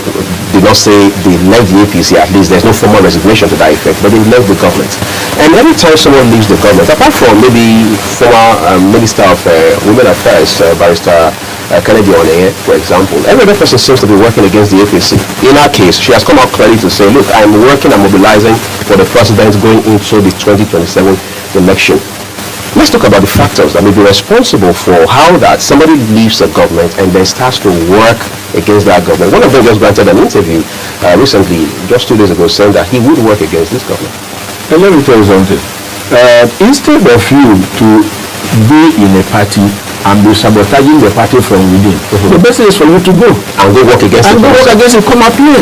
did not say they left the APC, at least there's no formal resignation to that effect, but they left the government. And every time someone leaves the government, apart from maybe former Minister of Women Affairs, Barrister Kennedy Oneye, for example, every other person seems to be working against the APC. In our case, she has come out clearly to say, look, I'm working and mobilizing for the president going into the 2027 election. Let's talk about the factors that may be responsible for how that somebody leaves the government and then starts to work against that government. One of them just granted an interview recently, just 2 days ago, saying that he would work against this government. And let me tell you something. Instead of you to be in a party and be sabotaging the party from within, the best thing is for you to go and go work against it. And go work against it, come appear.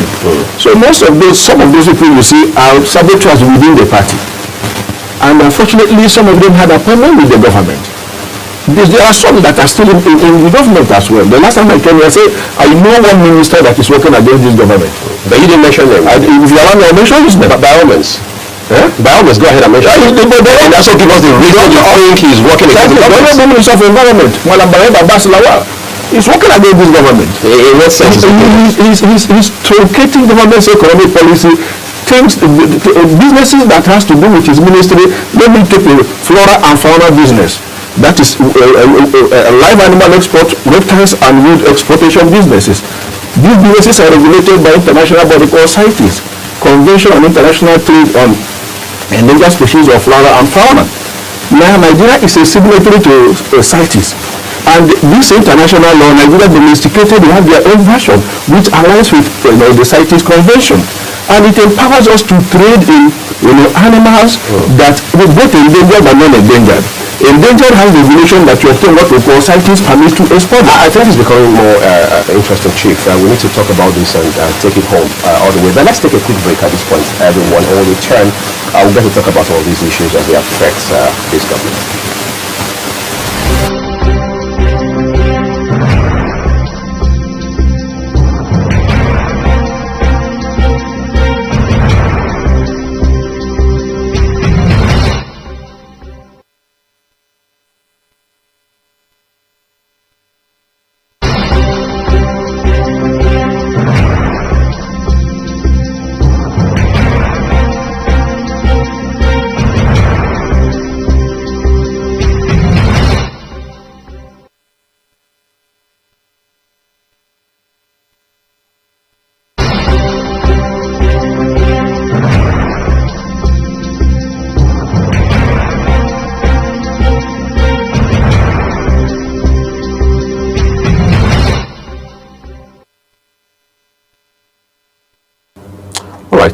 So some of those people you see are saboteurs within the party. And unfortunately, some of them had a problem with the government. There are some that are still in the government as well. The last time I came here, I said, I know one minister that is working against this government. But you didn't mention them. If you allow me, I'll mention his name. By all means. By all means, go ahead and mention him. And also give us the reason you think he's working against the government. The Minister of Environment, he's working against this government. In what sense? He's truncating government's economic policy. Things, businesses that has to do with his ministry, let me take the flora and fauna business. That is live animal export, reptiles and wood exportation businesses. These businesses are regulated by international body called CITES, Convention on International Trade on Endangered Species of Flora and Fauna. Now, Nigeria is a signatory to CITES. And this international law, Nigeria domesticated, they have their own version, which aligns with the CITES Convention. And it empowers us to trade in animals that are both endangered and non-endangered. Endangered has regulation that you obtain what we call CITES permit to export. I think it's becoming more interesting, Chief. We need to talk about this and take it home all the way. But let's take a quick break at this point, everyone. And when we return, we'll get to talk about all these issues as they affect this government.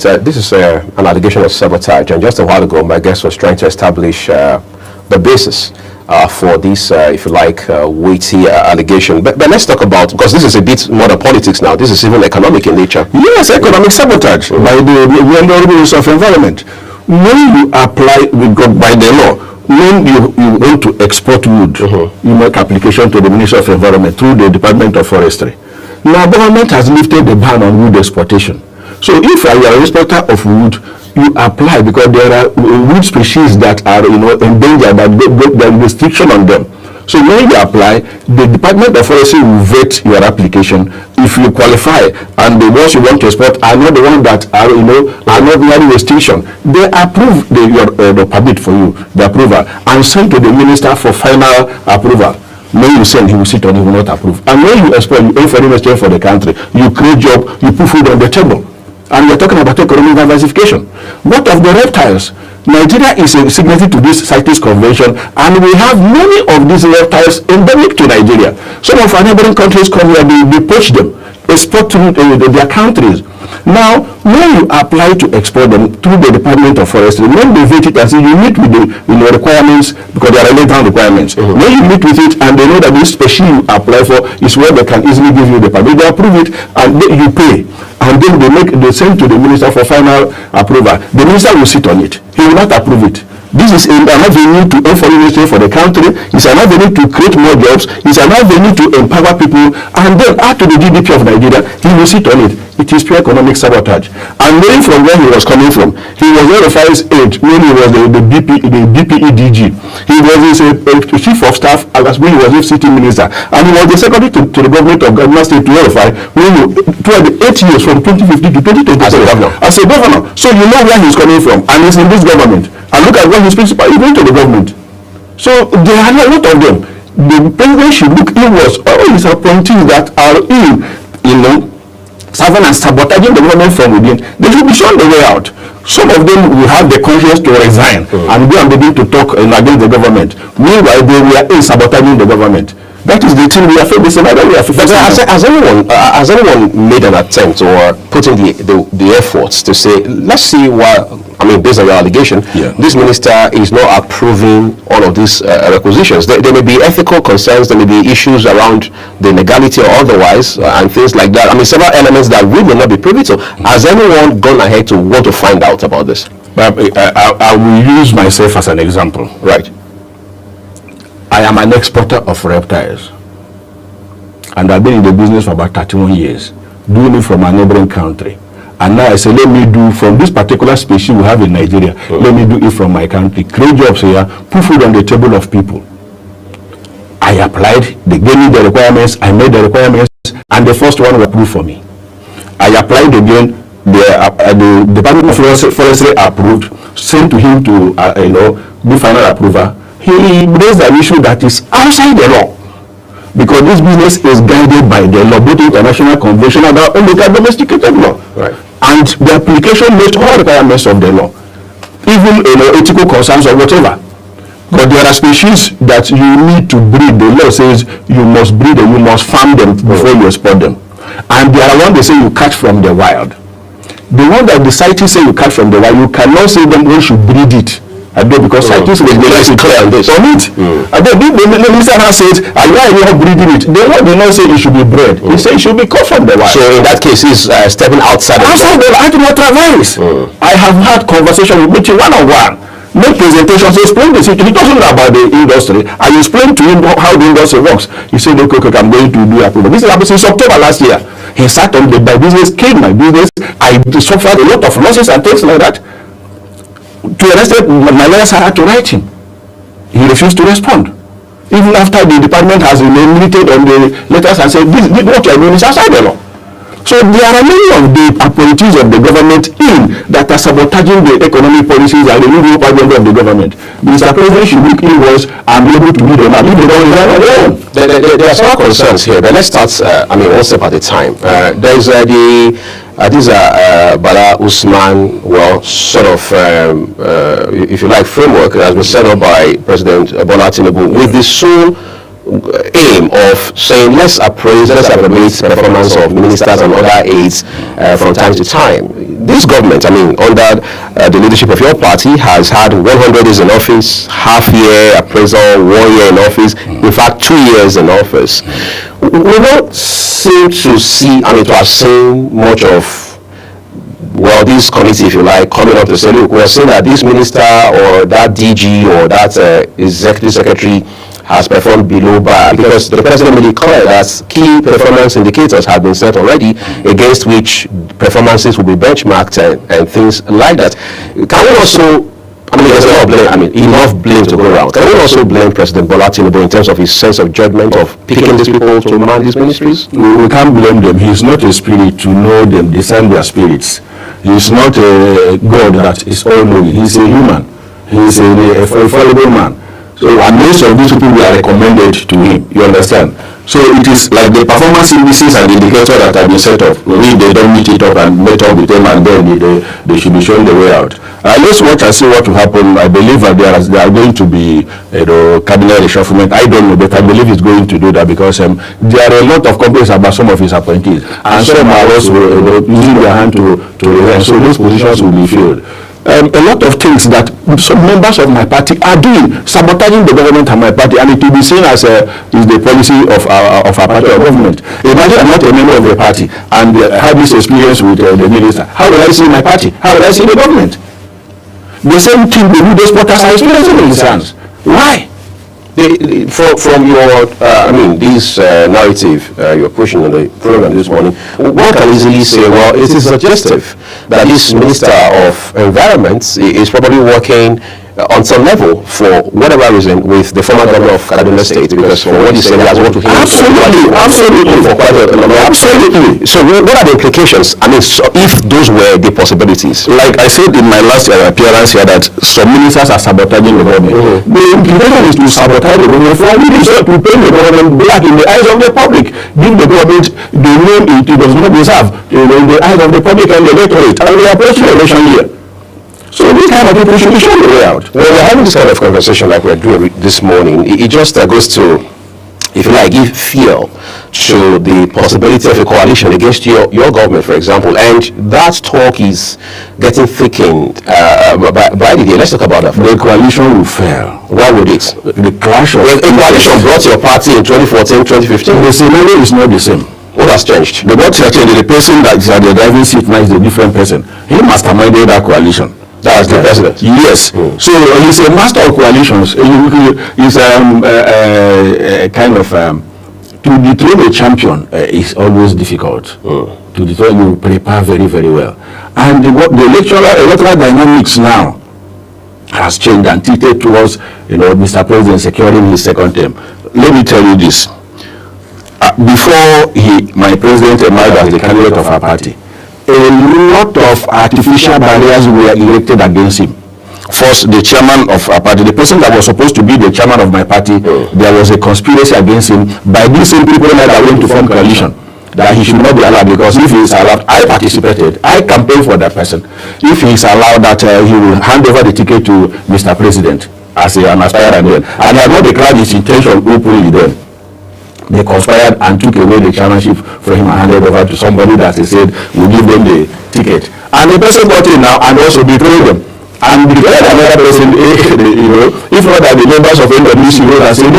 This is an allegation of sabotage, and just a while ago my guest was trying to establish the basis for this, if you like, weighty allegation. But let's talk about, because this is a bit more than politics now, this is even economic in nature. Yes, economic sabotage by the Honorable Minister of Environment. When you apply by the law, when you want to export wood, you make application to the Ministry of Environment through the Department of Forestry. Now, government has lifted the ban on wood exportation. So if you are a exporter of wood, you apply because there are wood species that are endangered, that there is restriction on them. So when you apply, the Department of Forestry will vet your application. If you qualify and the ones you want to export are not the ones that are are not very restriction, they approve the permit for you, the approval, and send to the minister for final approval. When you send, he will sit on, he will not approve. And when you export, you aim for the exchange for the country, you create job, you put food on the table. and we're talking about economic diversification. What of the reptiles? Nigeria is a signatory to this CITES convention, and we have many of these reptiles endemic to Nigeria. Some of our neighboring countries come here, they poach them, export to their countries. Now, when you apply to export them through the Department of Forestry, when they vet it and say you meet with the requirements, because they are relevant requirements, when you meet with it and they know that this species you apply for is where they can easily give you the permit, they approve it and then you pay. And then they send to the minister for final approval. The minister will sit on it. He will not approve it. This is an avenue to earn foreign exchange for the country. It's an avenue to create more jobs. It's an avenue to empower people, and then add to the GDP of Nigeria. He will sit on it. It is pure economic sabotage. And knowing from where he was coming from, he was verified age when he was the DPEDG. He was a chief of staff as when he was a city minister, and he was the secretary to the government of Ghana State to verify toward the 8 years from 2015 to 2020 as a governor. So you know where he's coming from, and he's in this government. And look at what his principal is going to the government. So there are a lot of them. The president should look inwards. All his appointees that are serving and sabotaging the government from within, they should be shown the way out. Some of them will have the conscience to resign and go and begin to talk against the government. Meanwhile, they were sabotaging the government. That is the thing we are facing. Has anyone made an attempt or put in the efforts to say, let's see what, I mean, based on your allegation, this minister is not approving all of these requisitions. There may be ethical concerns, there may be issues around the legality or otherwise, and things like that. I mean, several elements that we may not be privy to. Has anyone gone ahead to want to find out about this? I will use myself as an example. Right. I am an exporter of reptiles, and I've been in the business for about 31 years, doing it from a neighboring country. And now I say, let me do from this particular species we have in Nigeria, let me do it from my country, create jobs here, put food on the table of people. I applied, they gave me the requirements, I made the requirements, and the first one was approved for me. I applied again, the Department of Forestry approved, sent to him to do final approval. He raised an issue that is outside the law, because this business is guided by the law, both international convention and our local domesticated law. Right. And the application meets all requirements of the law, even ethical concerns or whatever. But there are species that you need to breed. The law says you must breed and you must farm them before you export them. And there are ones they say you catch from the wild. The one that the CITES say you catch from the wild, you cannot say them when you breed it. Because CITES is clear on this. On it. And then the minister now says, why are you not breeding it? The law did not say it should be bred. He said it should be caught from the wild. So in that case, he's stepping outside the law. I do not advise. I have had conversation with Michi one-on-one. Make presentations, explain the situation. He doesn't know about the industry. I explained to him how the industry works. He said, okay, I'm going to do approval. This happened since October last year. He sat on my business, killed my business. I suffered a lot of losses and things like that. To arrest my lawyers had to write him. He refused to respond. Even after the department has eliminated on the letters and said, this what you are doing is outside the law. So there are many of the appointees of the government that are sabotaging the economic policies and the new agenda of the government. Mr. President should look inwards and be able to lead them and lead them on their own. There are several concerns here, but let's start, one step at a time. There's these are Bala Usman, if you like, framework that has been set up by President Bola Tinubu with the sole aim of saying let's appraise, let's evaluate the performance of ministers and other aides from time to time. This government, under the leadership of your party, has had 100 days in office, half-year appraisal, 1 year in office, in fact 2 years in office. We don't seem to see, to have seen much of, this committee, if you like, coming up to say, look, we're saying that this minister or that DG or that executive secretary has performed below bar, because the president made it clear that key performance indicators have been set already against which performances will be benchmarked and things like that. Can we also, there's a lot of blame, enough blame to go around. Can we also blame President Bola Tinubu in terms of his sense of judgment of picking these people to man these ministries? We can't blame them. He's not a spirit to know them, discern their spirits. He's not a God that is all-knowing. He's a human. He's a fallible man. So, and most of these people were recommended to him, you understand? So it is like the performance indices and indicators that have been set up. If they don't meet it up and meet up with them, and then they should be showing the way out. Let's watch and see what will happen. I believe that there are going to be cabinet reshufflement. I don't know, but I believe it's going to do that because there are a lot of complaints about some of his appointees, and some are also using their hand to resign. So those positions will be filled. A lot of things that some members of my party are doing, sabotaging the government and my party, and it will be seen as is the policy of our party or government. Imagine I'm not a member of the party and have this experience with the minister. How will I see my party? How will I see the government? The same thing the new despots are experiencing in his hands. Why? From your, this narrative you're pushing on the program this morning, one can easily say, well, it is suggestive that this Minister of Environment is probably working on some level for whatever reason with the former governor of Kaduna State, because from what he said, he has worked with him absolutely for quite a long time. Absolutely. So what are the implications? I mean, so if those were the possibilities, like I said in my last appearance here, that some ministers are sabotaging the government. The implication is to sabotage the government for to paint the government black in the eyes of the public, give the government the name it does not deserve in the eyes of the public and the electorate, and we are approaching election year. So this kind of people should be shown the way out. When we're having this kind of conversation like we're doing this morning, it just goes to, if you like, give fuel to the possibility of a coalition against your government, for example, and that talk is getting thickened by the day. Let's talk about that. The coalition will fail. Why would it? The clash of... A coalition brought your party in 2014, 2015. The scenario is not the same. What has changed? The what has changed, the person that is at the driving seat now is a different person. He masterminded that coalition. That's the president. Yes. So he's a master of coalitions. He's kind of to dethrone a champion is always difficult. To dethrone, you prepare very, very well. And the electoral dynamics now has changed and tilted towards Mr. President securing his second term. Let me tell you this. Before my president emerged as the candidate of our party, a lot of artificial barriers were erected against him. First, the chairman of our party, the person that was supposed to be the chairman of my party, there was a conspiracy against him by these same people that went to form coalition, that he should not be allowed, because if he is allowed, I participated, I campaigned for that person. If he is allowed that he will hand over the ticket to Mr. President as an aspirant then, and he had not declared his intention openly then. They conspired and took away the chairmanship from him and handed over to somebody that they said will give them the ticket. And the person got in now and also betrayed them. And betrayed another person, if not that the members of NWC wrote and said,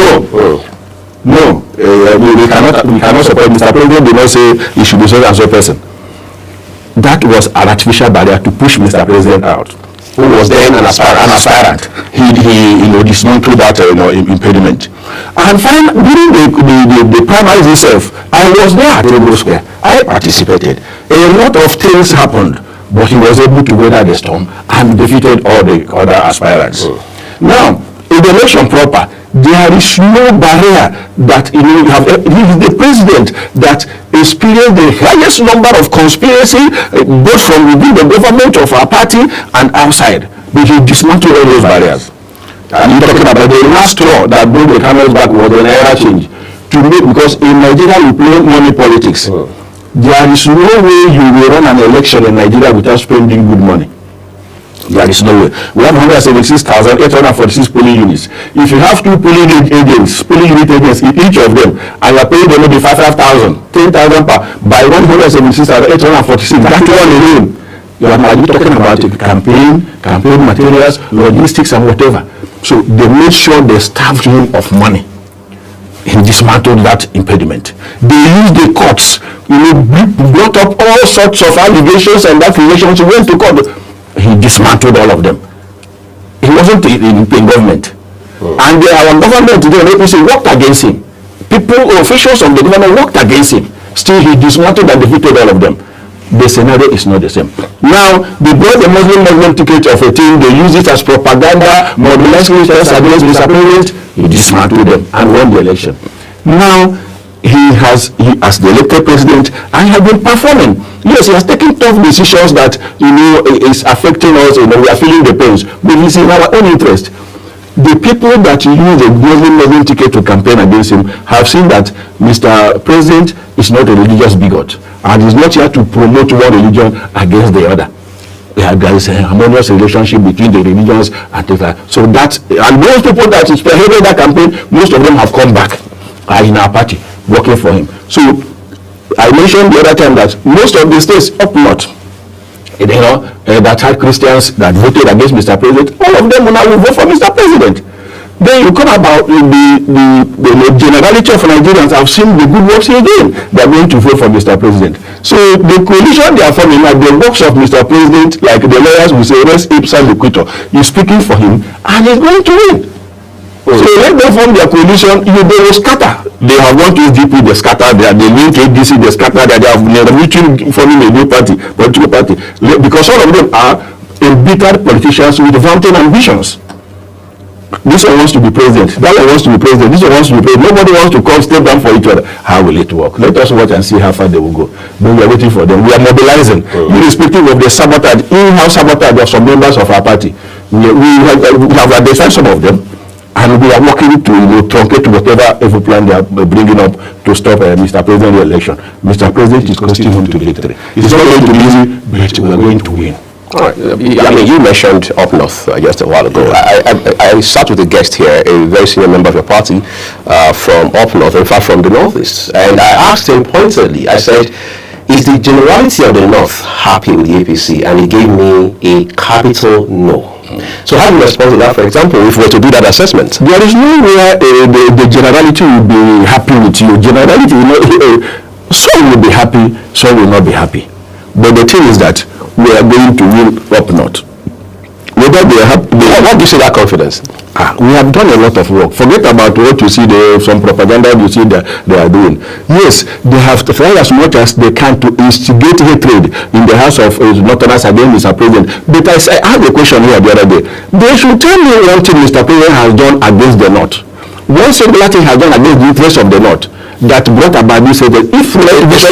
we cannot support Mr. President, did not say he should be so and so person. That was an artificial barrier to push Mr. President out. Who was then an aspirant. He dismantled that impediment. And finally, during the primaries itself, I was there at Ego Square. I participated. A lot of things happened, but he was able to weather the storm and defeated all the other aspirants. Now, in the election proper, there is no barrier that he is the president that experienced the highest number of conspiracy, both from within the government of our party and outside. But he dismantled all those barriers. And you're talking about the last straw that broke the camel's back was the Naira change. Because in Nigeria we play money politics. There is no way you will run an election in Nigeria without spending good money. There is no way. We have 176,846 polling units. If you have two polling unit agents in each of them, and you are paying them maybe 5,000, 10,000 by 176,846, that one alone, you are talking about campaign materials, logistics, and whatever. So they made sure they starved him of money. He dismantled that impediment. They used the courts, brought up all sorts of allegations and accusations. He went to court. He dismantled all of them. He wasn't in government. And our government today, APC, worked against him. Officials of the government worked against him. Still, he dismantled and defeated all of them. The scenario is not the same. Now, they brought the Muslim ticket of a team, they use it as propaganda, mobilized Christians against Mr. President. He dismantled them and won the election. Now, he as the elected president, and he has been performing. Yes, he has taken tough decisions that is affecting us. We are feeling the pains, but it's in our own interest. the people that use a Muslim ticket to campaign against him have seen that Mr. President is not a religious bigot and is not here to promote one religion against the other. There is a harmonious relationship between the religions and things like that. So that, and those people that spearheaded that campaign, most of them have come back in our party working for him. So I mentioned the other time that most of the states up north, that had Christians that voted against Mr. President, all of them will vote for Mr. President. Then you come about the generality of Nigerians have seen the good works again. They are going to vote for Mr. President. So the coalition they are forming, like the works of Mr. President, like the lawyers will say, res ipsa loquitur, is speaking for him, and he's going to win. So let them form their coalition, they will scatter. They have gone to SDP, they scatter, they link to ADC, they scatter, they have forming a new political party. Because all of them are embittered politicians with vaunted ambitions. This one wants to be president, that one wants to be president, this one wants to be president. Nobody wants to come step down for each other. How will it work? Let us watch and see how far they will go. But we are waiting for them. We are mobilizing, irrespective of the sabotage, in-house sabotage of some members of our party. We have identified some of them, and we are working to truncate whatever evil plan they are bringing up to stop Mr. President election. Mr. President is costing him to victory. It's not going to be easy, but we are going to win. All right. I mean, you mentioned up north just a while ago. I sat with a guest here, a very senior member of your party from up north, in fact from the northeast, and I asked him pointedly, I said, is the generality of the north happy with the APC? And he gave me a capital no. So how do you respond to that, for example, if we were to do that assessment? There is nowhere the generality will be happy with you. Generality, some will be happy, some will not be happy. But the thing is that we are going to win up north. Whether they are happy, what gives you that confidence? We have done a lot of work. Forget about what you see, some propaganda you see that they are doing. Yes, they have to try as much as they can to instigate hatred in the house of Northerners against Mr. President. But I had a question here the other day. They should tell me one thing Mr. President has done against the North. One singular thing has done against the interest of the North that brought about this if appointments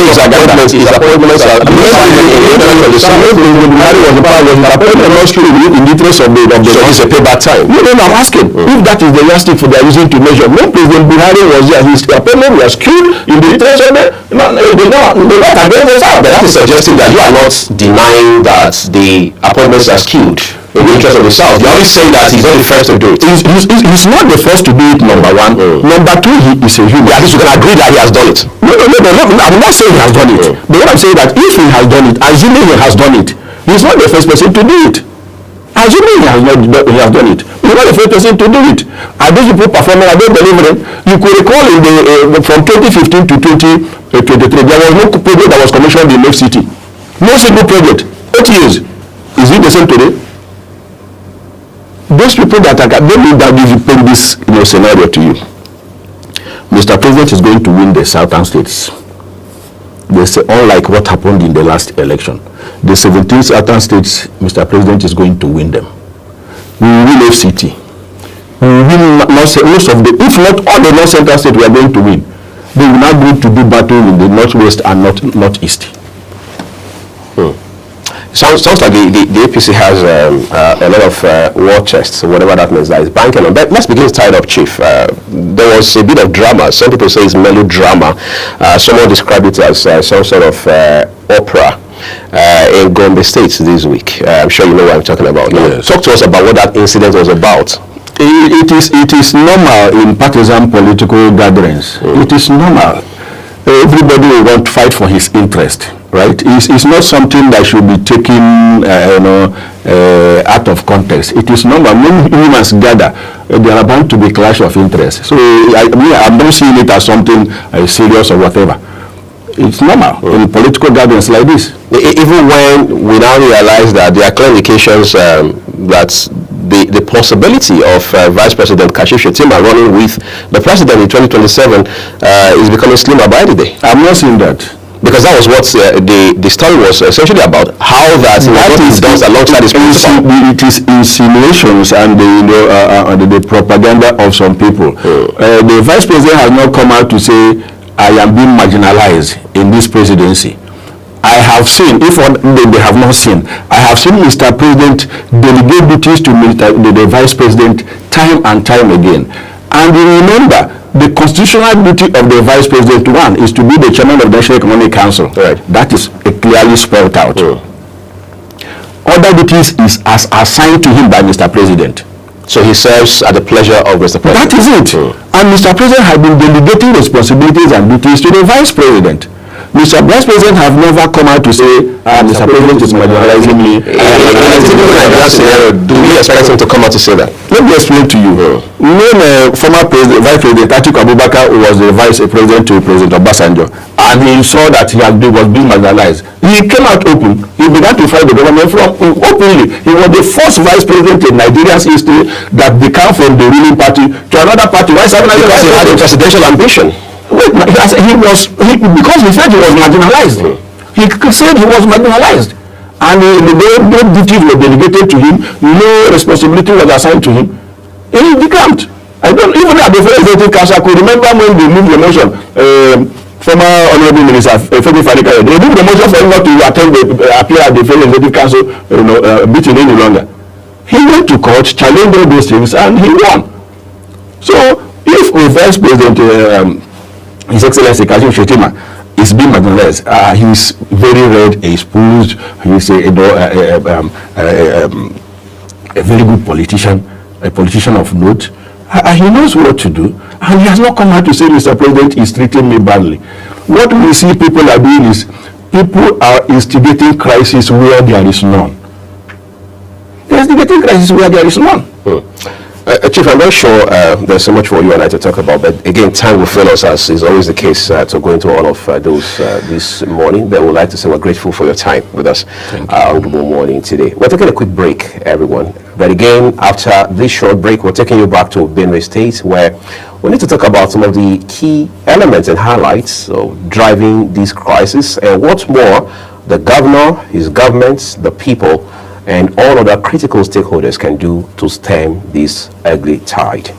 are appointments in the interest of the so it's a payback time. No, I'm asking if that is the yardstick for their reason to measure. When President Buhari was there, his appointment was skewed in the interest of the not against the South. That is suggesting that you are not denying that the appointments are skewed in the interest of the South. You are only saying that he's not the first to do it. He's not the first to do it, number one. Number two, he is a human. At least you can agree that he has done it. No, I'm not saying he has done it. But what I'm saying that if he has done it, assuming he has done it, he's not the first person to do it. Assuming he has done it, he's not the first person to do it. Are those people performing? Are they delivering? You could recall from 2015 to 2023, there was no project that was commissioned in FCT. No single project. 8 years. Is it the same today? Those people that are going to paint this scenario to you. Mr. President is going to win the southern states. They say, unlike what happened in the last election, the 17 southern states, Mr. President is going to win them. We will win FCT. We will win most of the, if not all the north central states, we are going to win. They will now go to do battle in the northwest and northeast. Sounds like the APC has a lot of war chests, whatever that means, that is banking on. But let's begin tied up, Chief. There was a bit of drama. Some people say it's melodrama. Someone described it as some sort of opera in Gombe State this week. I'm sure you know what I'm talking about. Yes. Talk to us about what that incident was about. It is normal in partisan political gatherings. It is normal. Everybody will want to fight for his interest. Right? It's not something that should be taken, out of context. It is normal. When humans gather, there are bound to be clash of interest. So I'm not seeing it as something serious or whatever. It's normal in political gatherings like this. Even when we now realize that there are clear indications that the possibility of Vice President Kashim Shettima running with the president in 2027 is becoming slimmer by the day. I'm not seeing that. Because that was what the story was essentially about. How that is done alongside his principle. It is insinuations and the propaganda of some people. The vice president has not come out to say, I am being marginalized in this presidency. I have seen, if they have not seen, I have seen Mr. President delegate duties to the Vice President time and time again. And remember, the constitutional duty of the Vice President, one, is to be the chairman of the National Economic Council. Right. That is clearly spelled out. Other duties is as assigned to him by Mr. President. So he serves at the pleasure of Mr. President. That is it. And Mr. President has been delegating responsibilities and duties to the Vice President. Mr. Vice President have never come out to say, Mr. President is marginalizing me. Do we expect him to come out to say that? Let me explain to you. Former Vice President Atiku Abubakar was the Vice President to President Obasanjo, and he saw that he was being marginalized. He came out open. He began to fight the government from openly. He was the first Vice President in Nigeria's history that became from the ruling party to another party. Why is that? Because he had a presidential ambition. Wait, because he said he was marginalized. He said he was marginalized. And no duties were delegated to him, no responsibility was assigned to him. He decamped. I don't even at the Executive Council, I could remember when they moved the motion, former Honorable Minister Femi Fani-Kayode, they moved the motion for him not to appear at the Federal Executive Council meeting any longer. He went to court, challenged all those things, and he won. So if a Vice President, His Excellency Kashim Shettima, is being marginalized, he's very red, exposed, he's a very good politician, a politician of note. He knows what to do, and he has not come out to say, Mr. President is treating me badly. What we see people are doing is, people are instigating crisis where there is none. They're instigating crisis where there is none. Chief, I'm not sure there's so much for you and I to talk about, but again, time will fail us, as is always the case, to go into all of those this morning. But we'd like to say we're grateful for your time with us on Good Morning today. We're taking a quick break, everyone. But again, after this short break, we're taking you back to Benue State, where we need to talk about some of the key elements and highlights of driving this crisis, and what's more, the governor, his government, the people, and all other critical stakeholders can do to stem this ugly tide.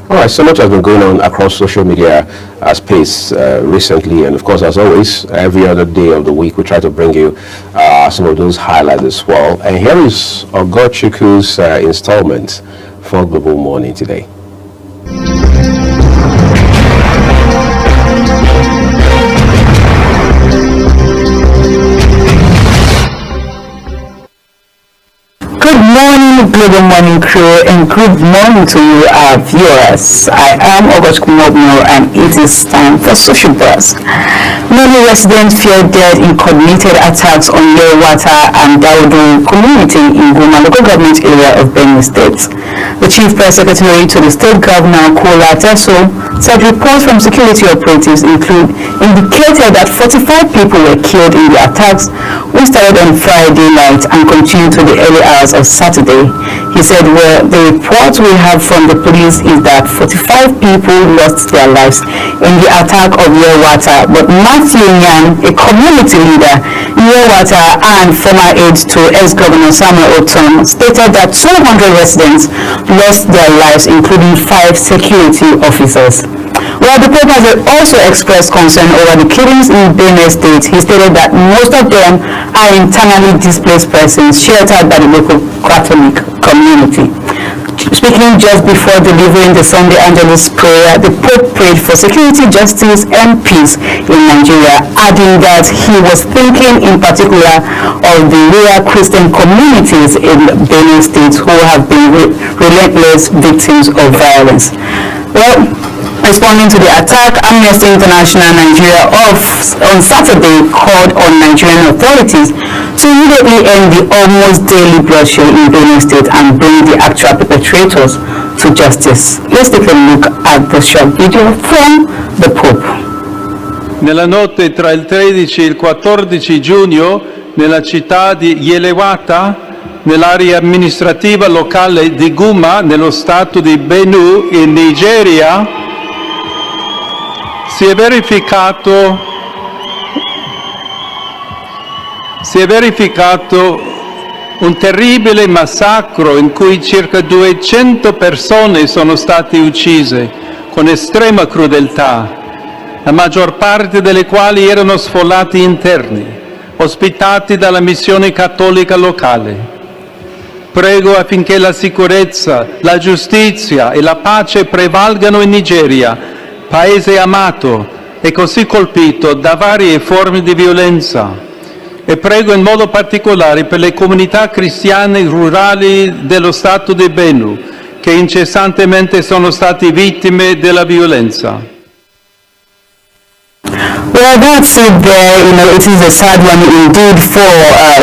All right, so much has been going on across social media space recently, and of course, as always, every other day of the week, we try to bring you some of those highlights as well. And here is Ogochukwu's installment for Global Morning today. Good morning. morning, Global Morning Crew, and good morning to you, our viewers. I am August Kumobno, and it is time for Social Buzz. Many residents feel dead in coordinated attacks on Yerwata and Daudu community in Goma local government area of Benue State. The Chief Press Secretary to the State Governor, Kola Teso, said reports from security operatives indicated that 45 people were killed in the attacks, which started on Friday night and continued to the early hours of Saturday. He said, well, the report we have from the police is that 45 people lost their lives in the attack of Yerwata, but Matthew Nyan, a community leader in Yerwata and former aide to ex-governor Samuel Otom, stated that 200 residents lost their lives, including 5 security officers. While the Pope has also expressed concern over the killings in Benue State, he stated that most of them are internally displaced persons sheltered by the local Catholic community. Speaking just before delivering the Sunday Angelus prayer, the Pope prayed for security, justice, and peace in Nigeria, adding that he was thinking in particular of the rural Christian communities in Benue State who have been relentless victims of violence. Well, responding to the attack, Amnesty International Nigeria on Saturday called on Nigerian authorities to immediately end the almost daily bloodshed in Benue State and bring the actual perpetrators to justice. Let's take a look at the short video from the Pope. Nella notte tra il 13 e il 14 giugno, nella città di Yerwata, nell'area amministrativa locale di Guma, nello stato di Benue, in Nigeria, si è verificato un terribile massacro in cui circa 200 persone sono state uccise con estrema crudeltà, la maggior parte delle quali erano sfollati interni, ospitati dalla missione cattolica locale. Prego affinché la sicurezza, la giustizia e la pace prevalgano in Nigeria, paese amato e così colpito da varie forme di violenza. E prego in modo particolare per le comunità cristiane rurali dello Stato di Benue, che incessantemente sono state vittime della violenza. Well, that's it there. It is a sad one indeed for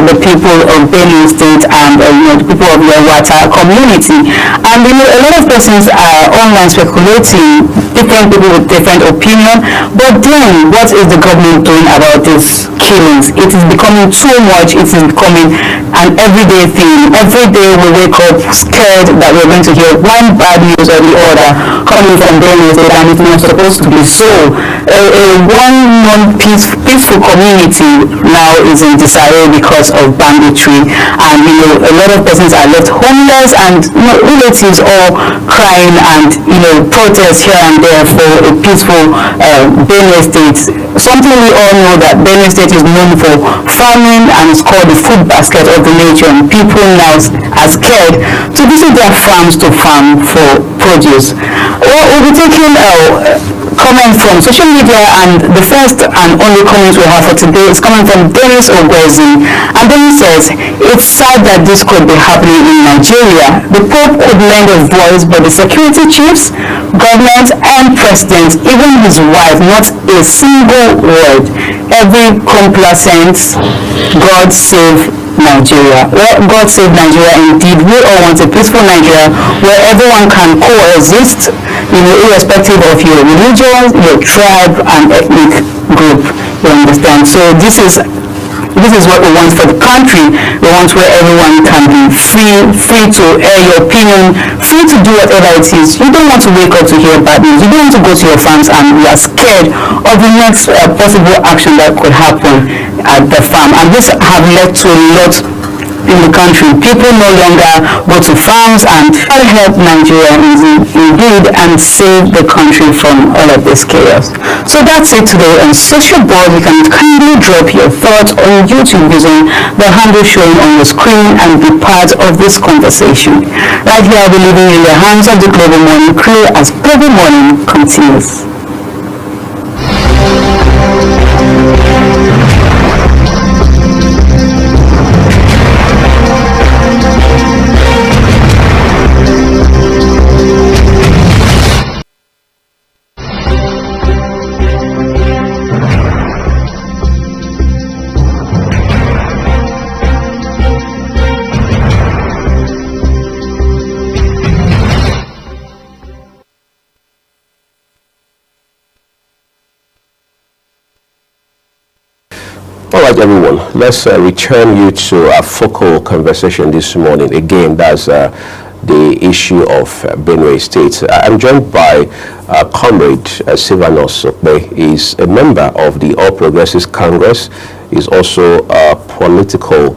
the people of Benue State and the people of the Yerwata community. And a lot of persons are online speculating, different people with different opinion. But then, what is the government doing about these killings? It is becoming too much. It is becoming an everyday thing. Every day we wake up scared that we're going to hear one bad news or the other coming from Benue State, and it's not supposed to be so. One non-peaceful community now is in disarray because of banditry, and a lot of persons are left homeless, and relatives all crying and protests here and there for a peaceful Benue State. Something we all know that Benue State is known for farming, and it's called the food basket of the nation. People now are scared to visit their farms to farm for produce. Well, we'll be taking comment from social media, and the first and only comment we have for today is coming from Dennis Ogwezi. And Dennis says, it's sad that this could be happening in Nigeria. The Pope could lend a voice, but the security chiefs, government and president, even his wife, not a single word. Every complacent, God save Nigeria. Well, God save Nigeria indeed. We all want a peaceful Nigeria where everyone can coexist, irrespective of your religion, your tribe, and ethnic group. You understand? So this is what we want for the country. We want where everyone can be free to air your opinion, free to do whatever it is. You don't want to wake up to hear bad news. You don't want to go to your farms and you are scared of the next possible action that could happen at the farm. And this have led to a lot in the country. People no longer go to farms, and try to help Nigeria indeed and save the country from all of this chaos. So that's it today on Social Board. You can kindly drop your thoughts on YouTube using the handle showing on the screen and be part of this conversation. Right here, I'll be leaving in the hands of the Global Morning Crew as Global Morning continues. right, everyone. Let's return you to our focal conversation this morning. Again, that's the issue of Benue State. I'm joined by Comrade Silvanus Okpe. He's a member of the All Progressives Congress. He's also a political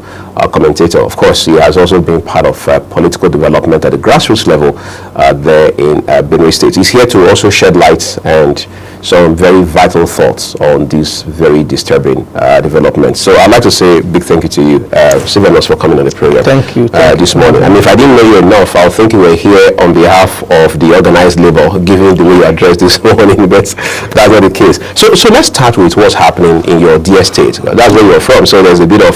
commentator. Of course, he has also been part of political development at the grassroots level there in Benue State. He's here to also shed light and some very vital thoughts on these very disturbing developments. So I'd like to say a big thank you to you, Silvanus, for coming on the program. Thank you. This morning. I mean, if I didn't know you enough, I would think you were here on behalf of the organized labor, given the way you addressed this morning, but that's not the case. So let's start with what's happening in your dear state. That's where you're from. So there's a bit of,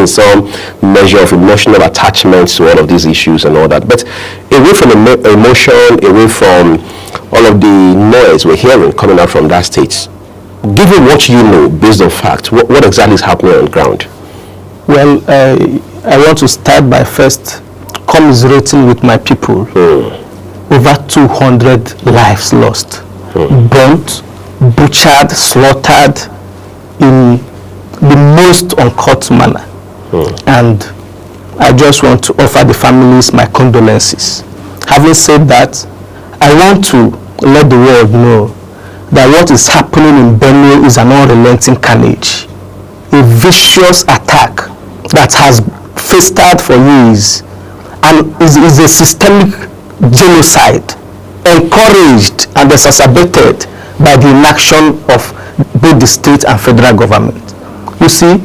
some measure of emotional attachment to all of these issues and all that. But away from emotion, away from all of the noise we're hearing coming out from that state, given what you know based on fact, what exactly is happening on the ground? Well, I want to start by first commiserating with my people. Over 200 lives lost, burnt, butchered, slaughtered in the most uncouth manner. And I just want to offer the families my condolences. Having said that, I want to let the world know that what is happening in Benue is an unrelenting carnage, a vicious attack that has festered for years and is a systemic genocide encouraged and exacerbated by the inaction of both the state and federal government. You see,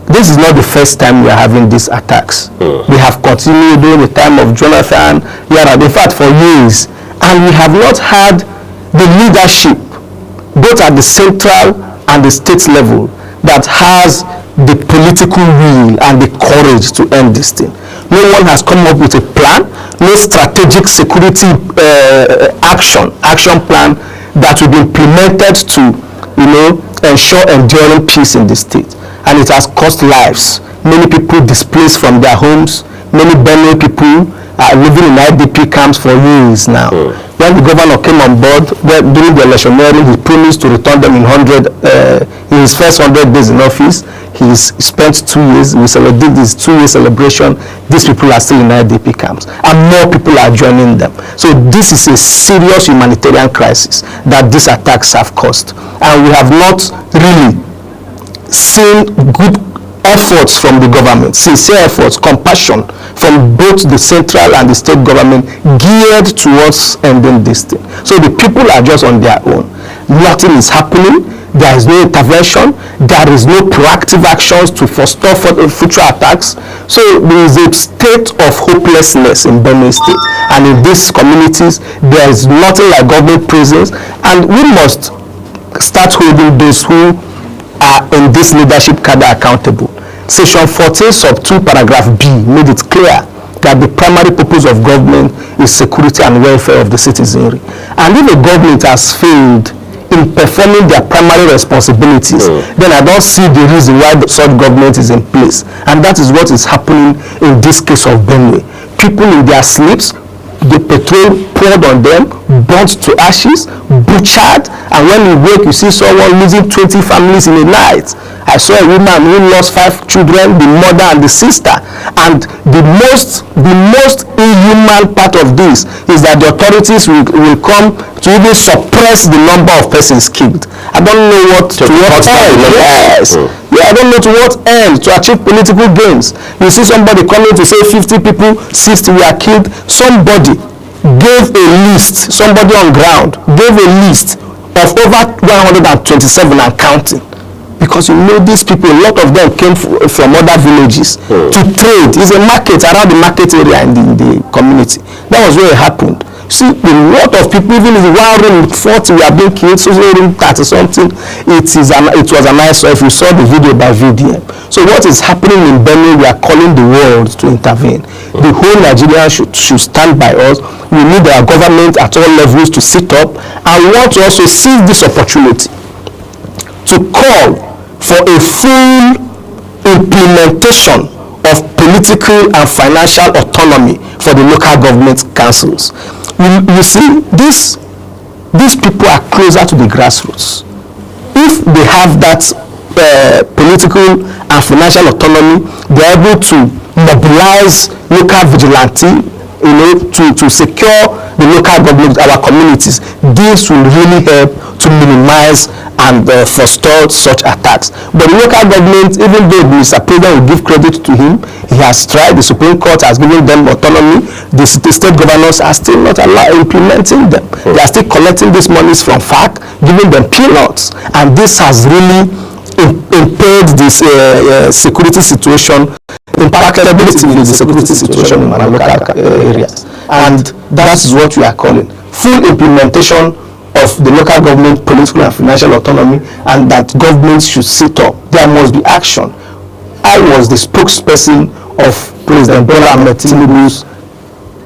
this is not the first time we are having these attacks. We have continued during the time of Jonathan, in fact for years, and we have not had the leadership, both at the central and the state level, that has the political will and the courage to end this thing. No one has come up with a plan, no strategic security action plan that will be implemented to, ensure enduring peace in the state. And it has cost lives. Many people displaced from their homes. Many Benue people are living in IDP camps for years now. When the governor came on board, during the electioneering, he promised to return them in his first 100 days in office. He spent 2 years. We did this 2-year celebration. These people are still in IDP camps, and more people are joining them. So this is a serious humanitarian crisis that these attacks have caused, and we have not really seen good efforts from the government, sincere efforts, compassion from both the central and the state government geared towards ending this thing. So the people are just on their own. Nothing is happening. There is no intervention. There is no proactive actions to forestall future attacks. So there is a state of hopelessness in Benue State. And in these communities, there is nothing like government presence. And we must start holding those who are in this leadership cadre accountable. Section 14 sub 2 paragraph B made it clear that the primary purpose of government is security and welfare of the citizenry. And if a government has failed in performing their primary responsibilities, then I don't see the reason why such government is in place. And that is what is happening in this case of Benue. People in their sleeps, the petrol poured on them, burnt to ashes, butchered, and when you wake, you see someone losing 20 families in a night. I saw a woman who lost 5 children, the mother and the sister. And the most inhuman part of this is that the authorities will come to even suppress the number of persons killed. I don't know what to what end. Yes. Yeah, I don't know to what end, to achieve political gains. You see somebody coming to say 50 people, 60 were killed. Somebody gave a list, somebody on ground gave a list of over 127 and counting. Because these people, a lot of them came from other villages to trade. It's a market around the market area in the community. That was where it happened. See, a lot of people, even in the 1 room 40 were being killed, so room 30 something. It was an eyesore if you saw the video by VDM. So what is happening in Benue, we are calling the world to intervene. The whole Nigeria should stand by us. We need our government at all levels to sit up, and we want to also seize this opportunity to call for a full implementation of political and financial autonomy for the local government councils. You see, these people are closer to the grassroots. If they have that political and financial autonomy, they are able to mobilize local vigilante, to secure the local government, our communities. This will really help to minimize and forestall such attacks. But the local government, even though Mr. President will give credit to him, he has tried. The Supreme Court has given them autonomy. The state governors are still not implementing them. They are still collecting these monies from FARC, giving them peanuts, and this has really impaired this security situation, impeccability in the security situation in our local areas. And that is what we are calling full implementation of the local government political and financial autonomy, and that government should sit up. There must be action. I was the spokesperson of President Bola Ahmed Tinubu's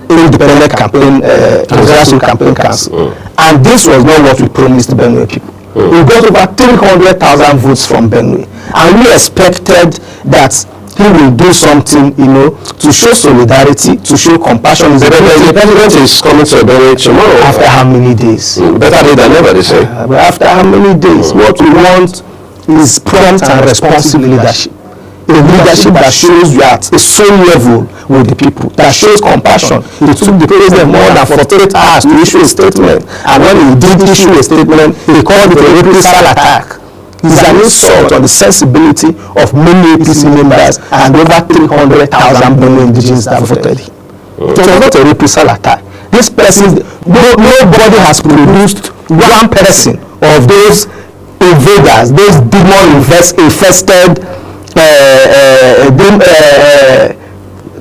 independent campaign, presidential campaign council, and this was not what we promised the Benue people. We got over 300,000 votes from Benue, and we expected that he will do something, to show solidarity, to show compassion. The president is coming to Benue tomorrow. After how many days? Better late than never, they say. But after how many days? What we want is prompt and responsive leadership. A leadership that shows you at a soul level with the people, that shows compassion. It took the president more than 48 hours to issue a statement, and when he did issue a statement, he called it a reprisal attack. It's an insult on the sensibility of many APC members and over 300,000 Benue indigenes that voted him. It was not a reprisal attack. This person, nobody has produced one person of those invaders, those demon-infested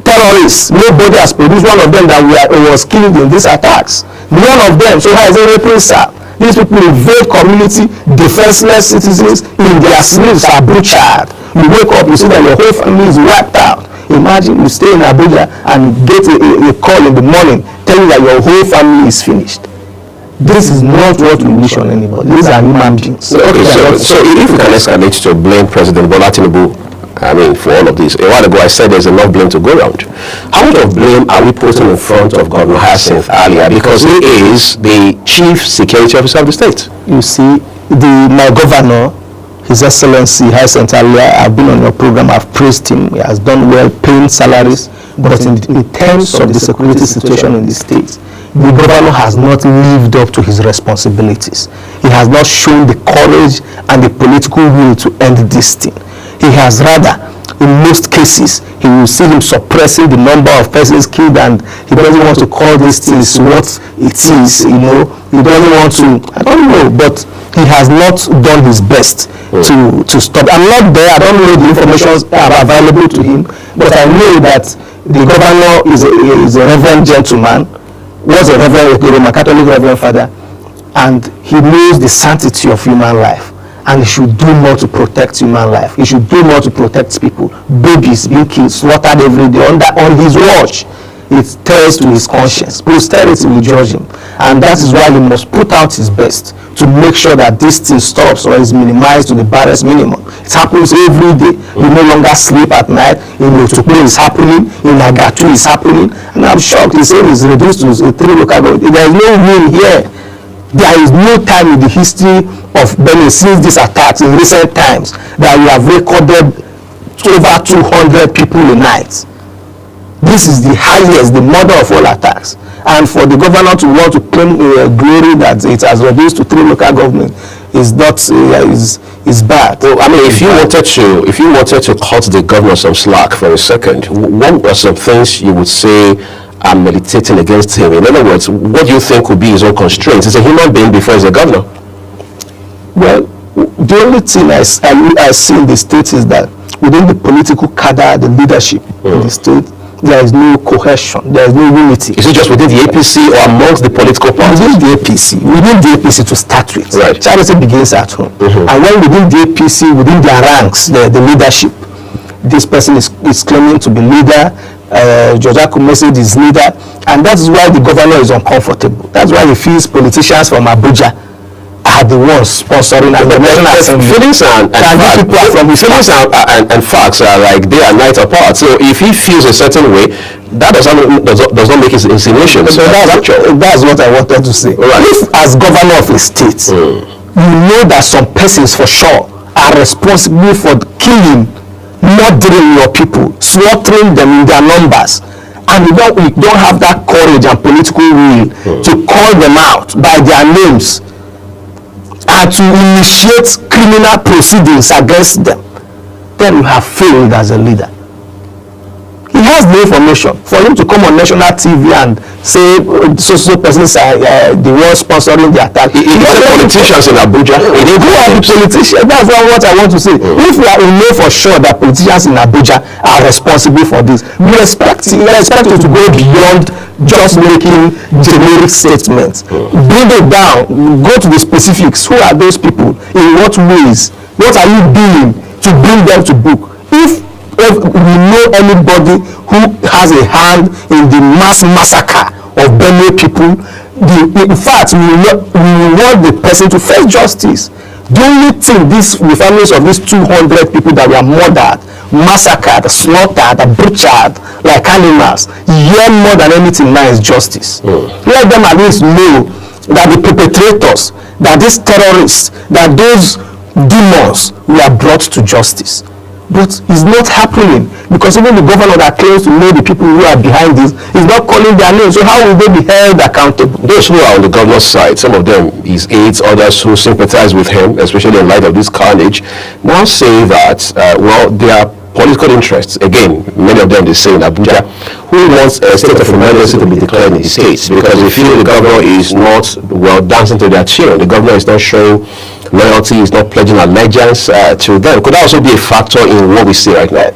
terrorists. Nobody has produced one of them that was killed in these attacks. None of them. So how is it reprisal? These people invade community, defenseless citizens in their sleeves are butchered. You wake up, you see that your whole family is wiped out. Imagine you stay in Abuja and get a call in the morning telling you that your whole family is finished. This is not what we wish on anybody. These are human beings. Okay, so if we can escalate to blame President Bola Tinubu, for all of this. A while ago I said there's enough blame to go around. How much of blame are we putting in front of Governor Hyacinth Alia, because he is the chief security officer of the state? You see, my governor, His Excellency Hyacinth Alia, I've been on your program, I've praised him, he has done well paying salaries, but in terms of the security situation in the state, the governor has not lived up to his responsibilities. He has not shown the courage and the political will to end this thing. He has rather, in most cases, he will see him suppressing the number of persons killed, and he doesn't want to call these things what it is, He doesn't want to, I don't know, but he has not done his best to stop. I'm not there, I don't know the information are available to him, but I know that the governor is a reverend gentleman, was a Catholic reverend father, and he knows the sanctity of human life. And he should do more to protect human life. He should do more to protect people. Babies being killed, slaughtered every day on his watch. It tells to his conscience. Posterity will judge him. And that is why he must put out his best to make sure that this thing stops or is minimized to the barest minimum. It happens every day. You no longer sleep at night. In Otukpo is happening. In Agatu is happening. And I'm shocked. He said it's reduced to 3 local governments. There is no win here. There is no time in the history of Benin since these attacks in recent times that we have recorded over 200 people a night. This is the highest, the mother of all attacks. And for the governor to want to claim glory that it has reduced to 3 local governments is not is bad. Well, if you wanted to cut the governor some slack for a second, what are some things you would say are militating against him? In other words, what do you think would be his own constraints? He's a human being before he's a governor. Well, the only thing I see in the state is that within the political cadre, the leadership in the state, there is no cohesion, there is no unity. Is it just within the APC or amongst the political parties? Within the APC to start with. Right. Charity begins at home. And when within the APC, within their ranks, the leadership, this person is claiming to be leader, George Akumesid is leader, and that's why the governor is uncomfortable. That's why he feels politicians from Abuja are the ones sponsoring and feelings and facts are like day and night apart. So if he feels a certain way, that does not make his insinuations. So that's what I wanted to say. Right. If as governor of a state, you know that some persons for sure are responsible for killing, murdering your people, slaughtering them in their numbers, and we don't have that courage and political will to call them out by their names and to initiate criminal proceedings against them, then you have failed as a leader. He has the information. For him to come on national TV and say so persons are the ones sponsoring the attack. He got the politicians in Abuja. Who are the politicians? That's what I want to say. If we know for sure that politicians in Abuja are responsible for this, we expect you to go beyond just making generic statements. Bring it down. Go to the specifics. Who are those people? In what ways? What are you doing to bring them to book? If we know anybody who has a hand in the mass massacre of Benue people, in fact, we want the person to face justice. The only thing the families of these 200 people that were murdered, massacred, slaughtered, butchered like animals, yearn more than anything now is justice. Let them at least know that the perpetrators, that these terrorists, that those demons were brought to justice. But it's not happening, because even the governor that claims to know the people who are behind this is not calling their names. So how will they be held accountable? Those who are on the governor's side, some of them his aides, others who sympathize with him, especially in light of this carnage, now say that there are political interests. Again, many of them they say in Abuja, who wants a state of emergency to be declared in the states because they feel the governor is not dancing to their tune. The governor is not showing loyalty, is not pledging allegiance to them. Could that also be a factor in what we see right now?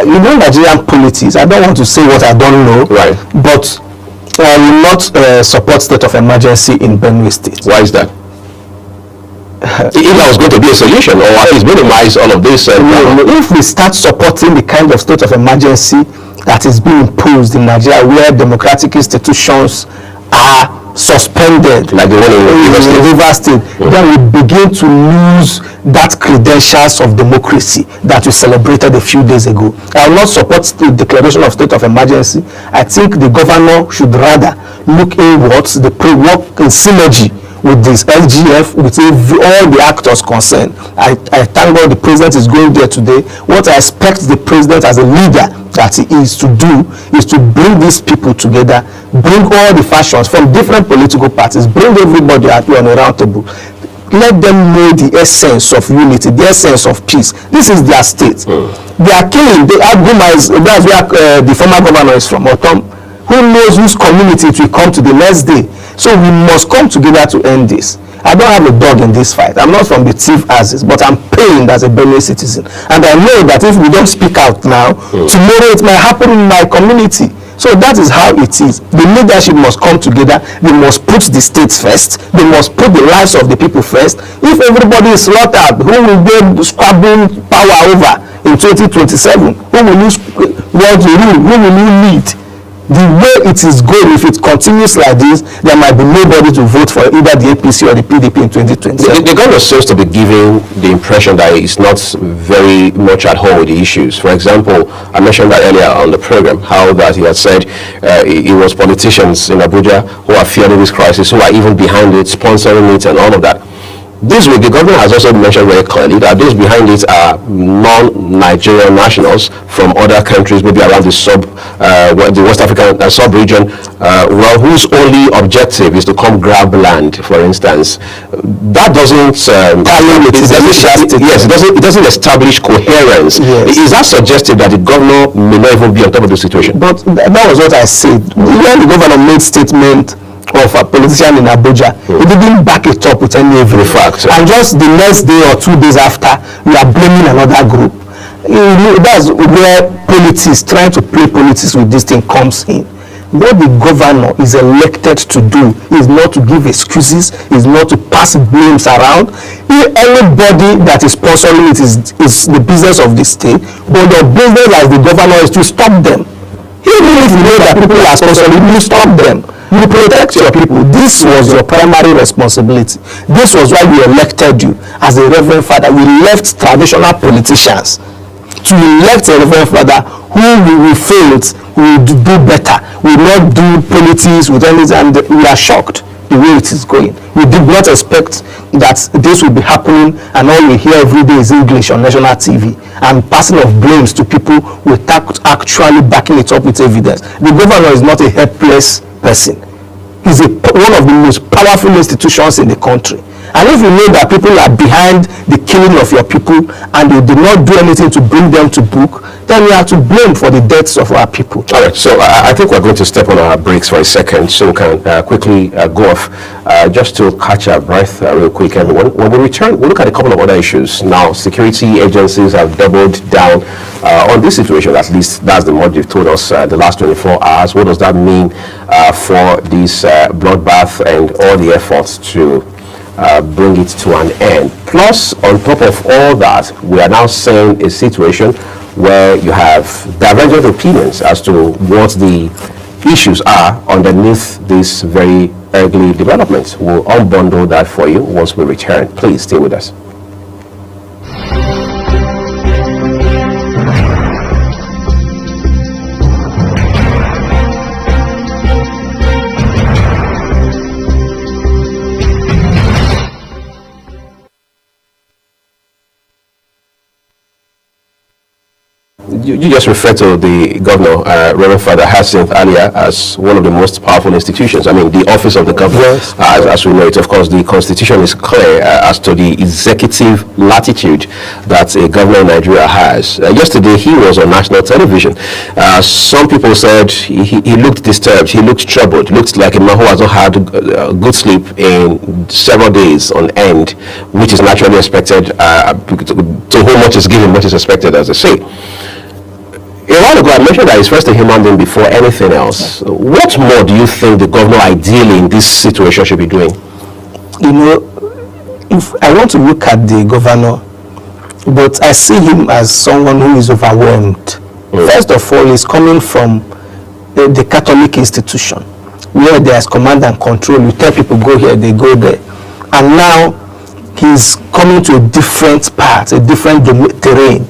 You know, Nigerian politics, I don't want to say what I don't know, right? But I will not support state of emergency in Benue State. Why is that? If that was going to be a solution, or at least minimize all of this. If we start supporting the kind of state of emergency that is being imposed in Nigeria, where democratic institutions are suspended, like the one in Rivers State, then we begin to lose that credentials of democracy that we celebrated a few days ago. I will not support the declaration of state of emergency. I think the governor should rather look inwards, work in synergy with this SGF, with all the actors concerned. I thank God the president is going there today. What I expect the president as a leader that he is to do is to bring these people together, bring all the factions from different political parties, bring everybody on a round table. Let them know the essence of unity, the essence of peace. This is their state. They are killing. That's where the former governor is from, Otom. Who knows whose community it will come to the next day? So we must come together to end this. I don't have a dog in this fight. I'm not from the thief asses, but I'm pained as a Benue citizen. And I know that if we don't speak out now, tomorrow it might happen in my community. So that is how it is. The leadership must come together. They must put the states first. They must put the lives of the people first. If everybody is slaughtered, who will they squabbling power over in 2027? Who will you want to rule? Who will you lead? The way it is going, if it continues like this, there might be nobody to vote for either the APC or the PDP in 2027. The governor seems to be giving the impression that he's not very much at home with the issues. For example, I mentioned that earlier on the program, how that he had said it was politicians in Abuja who are fearing this crisis, who are even behind it, sponsoring it and all of that. This week, the governor has also mentioned very clearly that those behind it are non-Nigerian nationals from other countries, maybe around the West African sub-region, whose only objective is to come grab land, for instance. That doesn't it doesn't establish coherence. Yes. Is that suggestive that the governor may not even be on top of the situation? But that was what I said. When the governor made statement of a politician in Abuja, he didn't back it up with any fact. And just the next day or 2 days after, we are blaming another group. That's where politics, trying to play politics with this thing, comes in. What the governor is elected to do is not to give excuses, is not to pass blames around. Anybody that is sponsoring it is the business of the state, but the business as the governor is to stop them. Even if you know that people are sponsoring, you stop them. You protect your people. This was your primary responsibility. This was why we elected you as a Reverend Father. We left traditional politicians to elect a Reverend Father who we felt will do better, will not do politics with anything, and we are shocked. the way it is going. We did not expect that this would be happening, and all we hear every day is English on national TV and passing of blames to people without actually backing it up with evidence. The governor is not a helpless person. He's one of the most powerful institutions in the country. And if you know that people are behind the killing of your people and you did not do anything to bring them to book, then we are to blame for the deaths of our people. All right, so I think we're going to step on our brakes for a second so we can quickly go off just to catch our breath real quick, everyone. When we return, we'll look at a couple of other issues. Now, security agencies have doubled down on this situation. At least that's the what they've told us the last 24 hours. What does that mean for this bloodbath and all the efforts to bring it to an end? Plus, on top of all that, we are now seeing a situation where you have divergent opinions as to what the issues are underneath this very ugly development. We'll unbundle that for you once we return. Please stay with us. You just referred to the governor, Reverend Father Hyacinth earlier, as one of the most powerful institutions. I mean, the office of the governor, yes. As we know it, of course, the constitution is clear as to the executive latitude that a governor in Nigeria has. Yesterday, he was on national television. Some people said he looked disturbed, he looked troubled, looked like a man who has not had good sleep in several days on end, which is naturally expected. To whom much is given, much is expected, as they say. A while ago, I mentioned that he's first a human being before anything else. What more do you think the governor ideally in this situation should be doing? You know, if I want to look at the governor, but I see him as someone who is overwhelmed. First of all, he's coming from the Catholic institution, where there's command and control. You tell people go here, they go there. And now he's coming to a different part, a different terrain,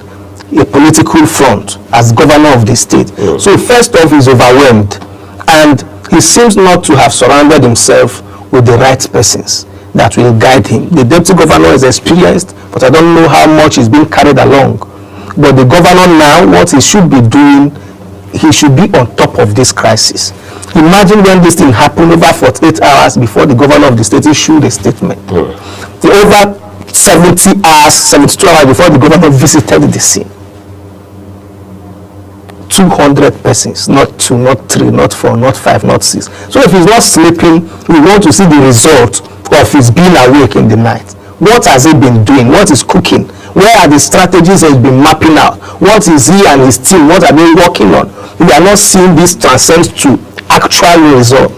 a political front as governor of the state. So first off, he's overwhelmed, and he seems not to have surrounded himself with the right persons that will guide him. The deputy governor is experienced, but I don't know how much is being carried along. But the governor now, what he should be doing, he should be on top of this crisis. Imagine when this thing happened over 48 hours before the governor of the state issued a statement. The over 70 hours, 72 hours before the governor visited the scene. 200 persons, not 2, not 3, not 4, not 5, not 6. So if he's not sleeping, we want to see the result of his being awake in the night. What has he been doing? What is cooking? Where are the strategies he's been mapping out? What is he and his team, what are they working on? We are not seeing this transcend to actual result.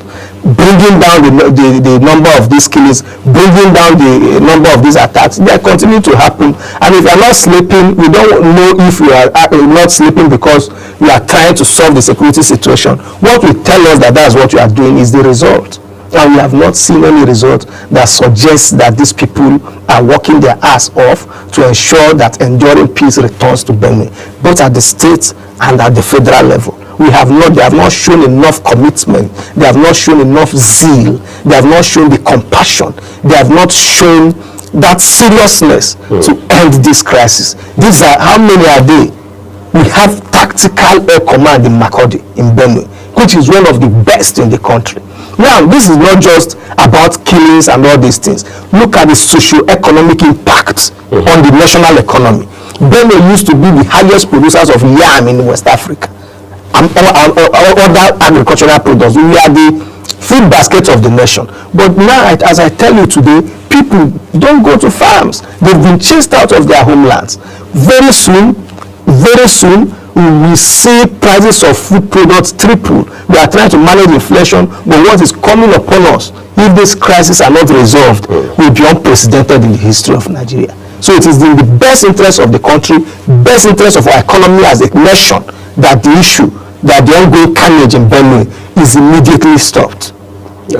Bringing down the number of these killings, bringing down the number of these attacks, they are continuing to happen. And if you are not sleeping, we don't know if you are not sleeping because you are trying to solve the security situation. What will tell us that that's what you are doing is the result. And we have not seen any result that suggests that these people are working their ass off to ensure that enduring peace returns to Benue, both at the state and at the federal level. They have not shown enough commitment. They have not shown enough zeal. They have not shown the compassion. They have not shown that seriousness to end this crisis. These are, how many are they? We have tactical air command in Makurdi, in Benue, which is one of the best in the country. Now, this is not just about killings and all these things. Look at the socio-economic impact on the national economy. Benue used to be the highest producers of yam in West Africa. And other agricultural products. We are the food basket of the nation. But now, as I tell you today, people don't go to farms. They've been chased out of their homelands. Very soon, we will see prices of food products triple. We are trying to manage inflation, but what is coming upon us, if this crisis are not resolved, will be unprecedented in the history of Nigeria. So it is in the best interest of the country, best interest of our economy as a nation, that the issue, that the ongoing carnage in Benue is immediately stopped.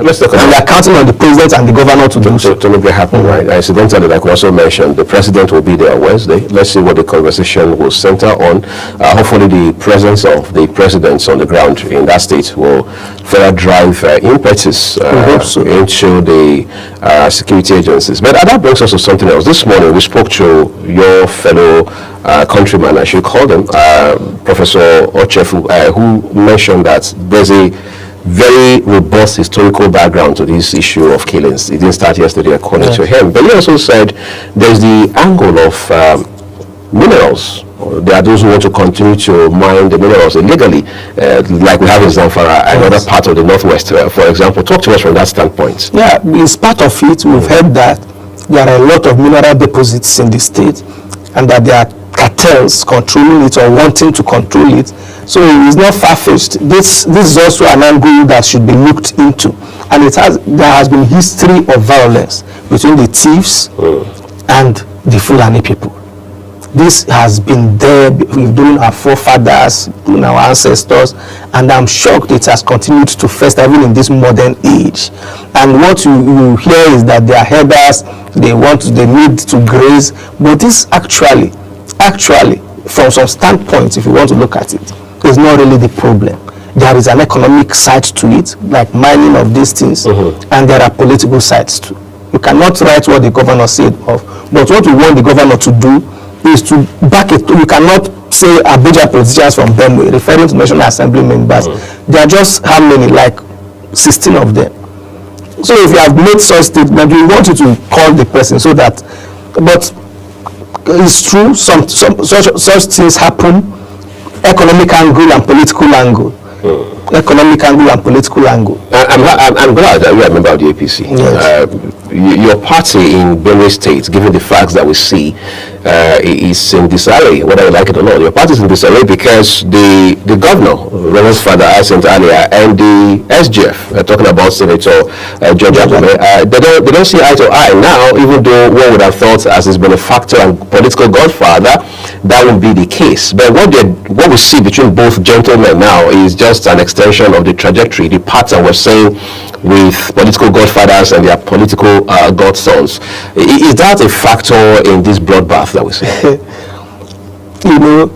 Let's talk about. And we are counting on the president and the governor to do so. To make it happen, right? Incidentally, like we also mentioned, the president will be there on Wednesday. Let's see what the conversation will center on. Hopefully, the presence of the presidents on the ground in that state will further drive impetus into the security agencies. But that brings us to something else. This morning, we spoke to your fellow countryman, I should call him, Professor Ochefu, who mentioned that there's a very robust historical background to this issue of killings. It didn't start yesterday, according to him. But he also said there's the angle of minerals. There are those who want to continue to mine the minerals illegally, like we have in Zamfara and other parts of the Northwest, for example. Talk to us from that standpoint. Yeah, it's part of it. We've heard that there are a lot of mineral deposits in the state and that there are cartels controlling it or wanting to control it. So it's not far-fetched. This is also an angle that should be looked into. And there has been history of violence between the thieves and the Fulani people. This has been there during our forefathers, during our ancestors, and I'm shocked it has continued to fester even in this modern age. And what you hear is that their herders, they need to graze, but this actually, from some standpoints, if you want to look at it, is not really the problem. There is an economic side to it, like mining of these things, and there are political sides too. You cannot write what the governor said of, but what we want the governor to do is to back it. You cannot say Abuja politicians from Benue, referring to National Assembly members. There are just how many, like 16 of them. So if you have made such statement, we want you to call the person so that, but it's true, such things happen, economic angle and political angle. Economic angle and political angle. I'm glad that you are a member of the APC. Yes. Your party in Benue State, given the facts that we see, is in disarray, whether you like it or not. Your party is in disarray because the governor, Reverend's father, I sent earlier, and the SGF, talking about Senator George Agome, they don't see eye to eye now, even though one would have thought as his benefactor and political godfather, that would be the case. But what we see between both gentlemen now is just an extension of the trajectory, the pattern we're seeing with political godfathers and their political godsons. Is that a factor in this bloodbath that we see? You know,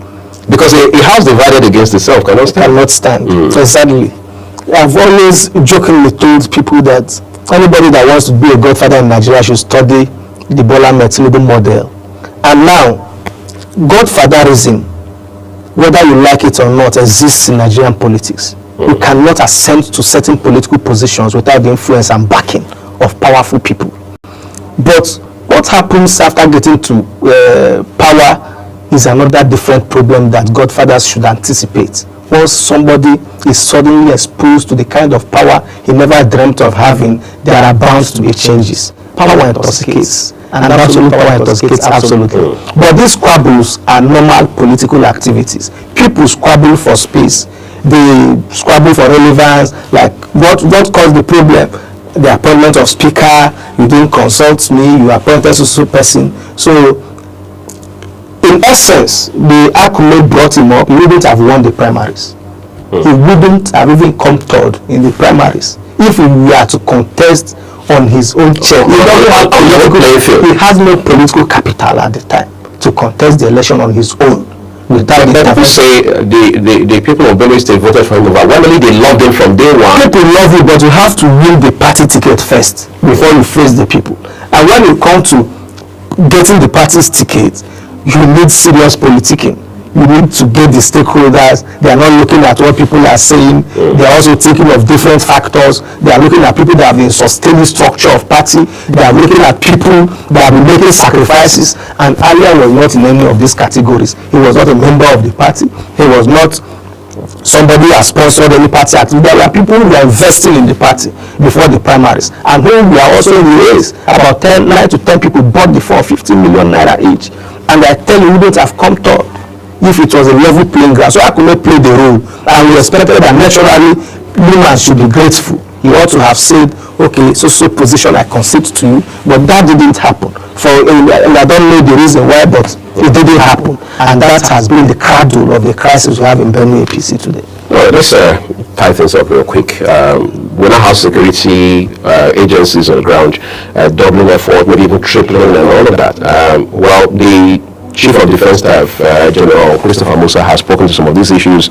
because a house divided against itself cannot stand. Exactly. I've always jokingly told people that anybody that wants to be a godfather in Nigeria should study the Bola Ahmed Tinubu model. And now, godfatherism, whether you like it or not, exists in Nigerian politics. You cannot ascend to certain political positions without the influence and backing of powerful people. But what happens after getting to power is another different problem that godfathers should anticipate. Once somebody is suddenly exposed to the kind of power he never dreamt of having, there are bound to be changes. Power intoxicates, and absolute power intoxicates absolutely. But these squabbles are normal political activities. People squabble for space. They squabble for relevance. Like what caused the problem? The appointment of speaker. You didn't consult me. You appointed so person. So in essence, the Akume brought him up. He wouldn't have won the primaries. He wouldn't have even come third in the primaries if he were to contest on his own chair. He has no political capital at the time to contest the election on his own. Without people say the people of Benue State voted for him overwhelmingly. They loved him from day one. People love you, but you have to win the party ticket first before you face the people. And when you come to getting the party's ticket, you need serious politicking. You need to get the stakeholders. They are not looking at what people are saying. They are also thinking of different factors. They are looking at people that have been sustaining structure of party. They are looking at people that have been making sacrifices. And Alia was not in any of these categories. He was not a member of the party. He was not somebody who has sponsored any party activity. There were people who were investing in the party before the primaries, and who were also in the race. About 9 to 10 people bought the 450 million naira each. And I tell you, we don't have come to if it was a level playing ground. So I could not play the role, and we expected that naturally humans should be grateful. You ought to have said, okay, so position I concede to you, but that didn't happen. And I don't know the reason why, but it didn't happen, and that has been the cradle of the crisis we have in Benue APC today. Well, let's tie things up real quick. we now have security agencies on the ground, doubling effort, maybe even tripling and all of that. Well, the Chief of Defense Staff, General Christopher Musa, has spoken to some of these issues.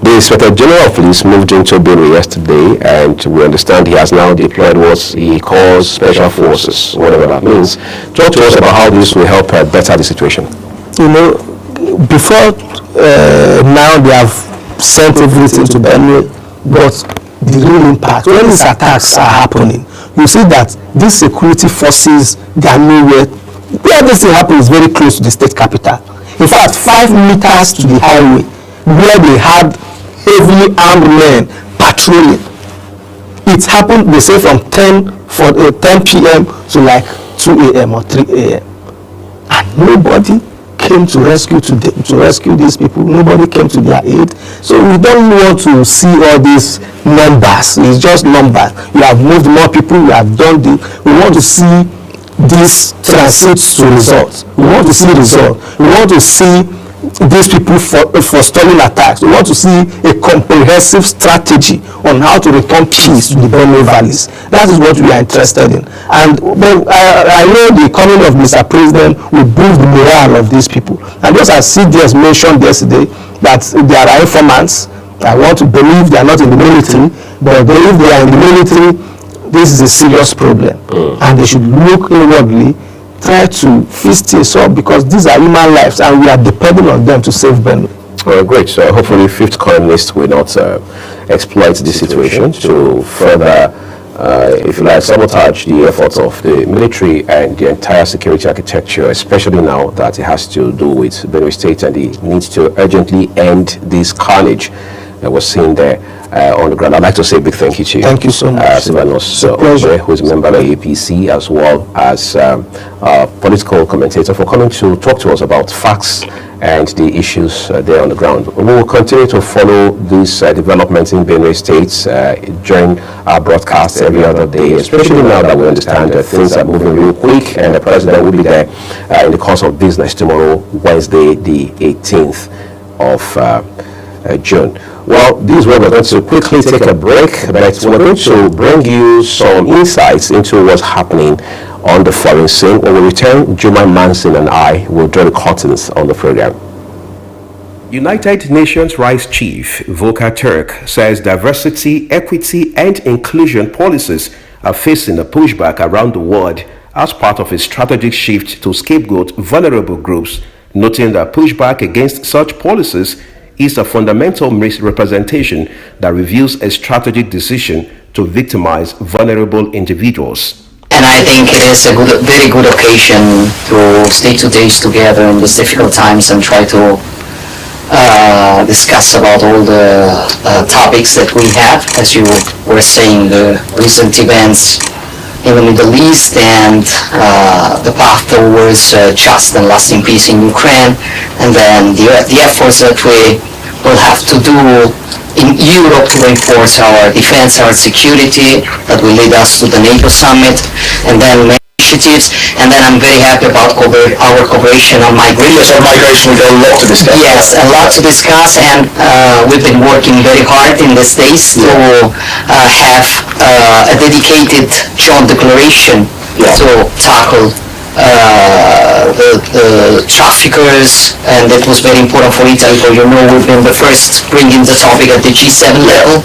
The Inspector General of Police moved into Benue yesterday, and we understand he has now deployed what he calls special forces, whatever that means. Talk to us about how this will help better the situation. You know, before now they have sent everything to Benue, but the real impact, when these attacks are happening, you see that these security forces, they are nowhere. Where this thing happens is very close to the state capital. In fact, 5 meters to the highway, where they had heavily armed men patrolling. It happened, they say, from 10 p.m. to like 2 a.m. or 3 a.m. And nobody came to rescue these people. Nobody came to their aid. So we don't want to see all these numbers. It's just numbers. You have moved more people. You have done this. We want to see this transit to results. We want to see results. We want to see these people forestalling attacks. We want to see a comprehensive strategy on how to return peace to the Benue valleys. That is what we are interested in. And I know the coming of Mr. President will boost the morale of these people. And just as CDS mentioned yesterday, that there are informants. I want to believe they are not in the military, but if they are in the military, this is a serious problem. And they should look inwardly, try to fix this up, because these are human lives and we are depending on them to save Benue. Great. So hopefully fifth columnist will not exploit this situation to further, if you like, sabotage the efforts of the military and the entire security architecture, especially now that it has to do with Benue State and the need to urgently end this carnage that was seen there on the ground. I'd like to say a big thank you to you. Thank you so much. Silvanus Oje, who is a member of the APC, as well as a political commentator, for coming to talk to us about facts and the issues there on the ground. We will continue to follow these developments in Benue State during our broadcast every other day, especially now that we understand that things are moving real quick, and the president will be there in the course of business tomorrow, Wednesday, the 18th of June. Well, this is where we're going to quickly take a break, but we're going to bring you some insights into what's happening on the foreign scene. When we return, Juma Manson and I will draw the curtains on the program. United Nations Rights Chief Volker Turk says diversity, equity, and inclusion policies are facing a pushback around the world as part of a strategic shift to scapegoat vulnerable groups, noting that pushback against such policies is a fundamental misrepresentation that reveals a strategic decision to victimize vulnerable individuals. And I think it is a very good occasion to stay 2 days together in these difficult times and try to discuss about all the topics that we have. As you were saying, the recent events in the Middle East and the path towards just and lasting peace in Ukraine, and then the efforts that we will have to do in Europe to reinforce our defense, our security, that will lead us to the NATO summit, and then initiatives. And then I'm very happy about our cooperation on migration. So migration, we've got a lot to discuss. Yes, a lot to discuss, and we've been working very hard in these days to have a dedicated joint declaration to tackle the traffickers, and it was very important for Italy, because we've been the first bringing the topic at the G7 level.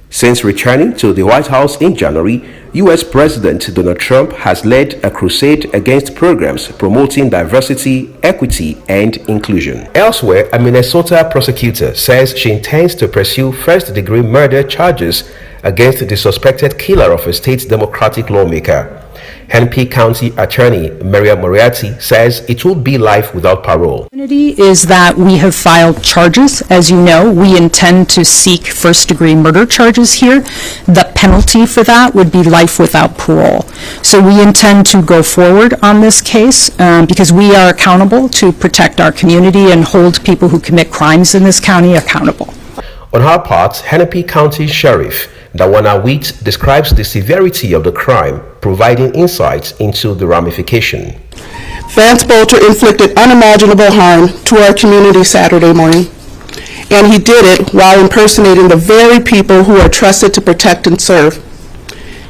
Since returning to the White House in January, U.S. President Donald Trump has led a crusade against programs promoting diversity, equity, and inclusion. Elsewhere, a Minnesota prosecutor says she intends to pursue first-degree murder charges against the suspected killer of a state Democratic lawmaker. Hennepin County Attorney Miriam Moriarty says it will be life without parole. Is that we have filed charges. As you know, we intend to seek first-degree murder charges here. The penalty for that would be life without parole. So we intend to go forward on this case because we are accountable to protect our community and hold people who commit crimes in this county accountable. On her part, Hennepin County Sheriff Dawana Wheat describes the severity of the crime, providing insights into the ramification. Vance Bolter inflicted unimaginable harm to our community Saturday morning. and he did it while impersonating the very people who are trusted to protect and serve.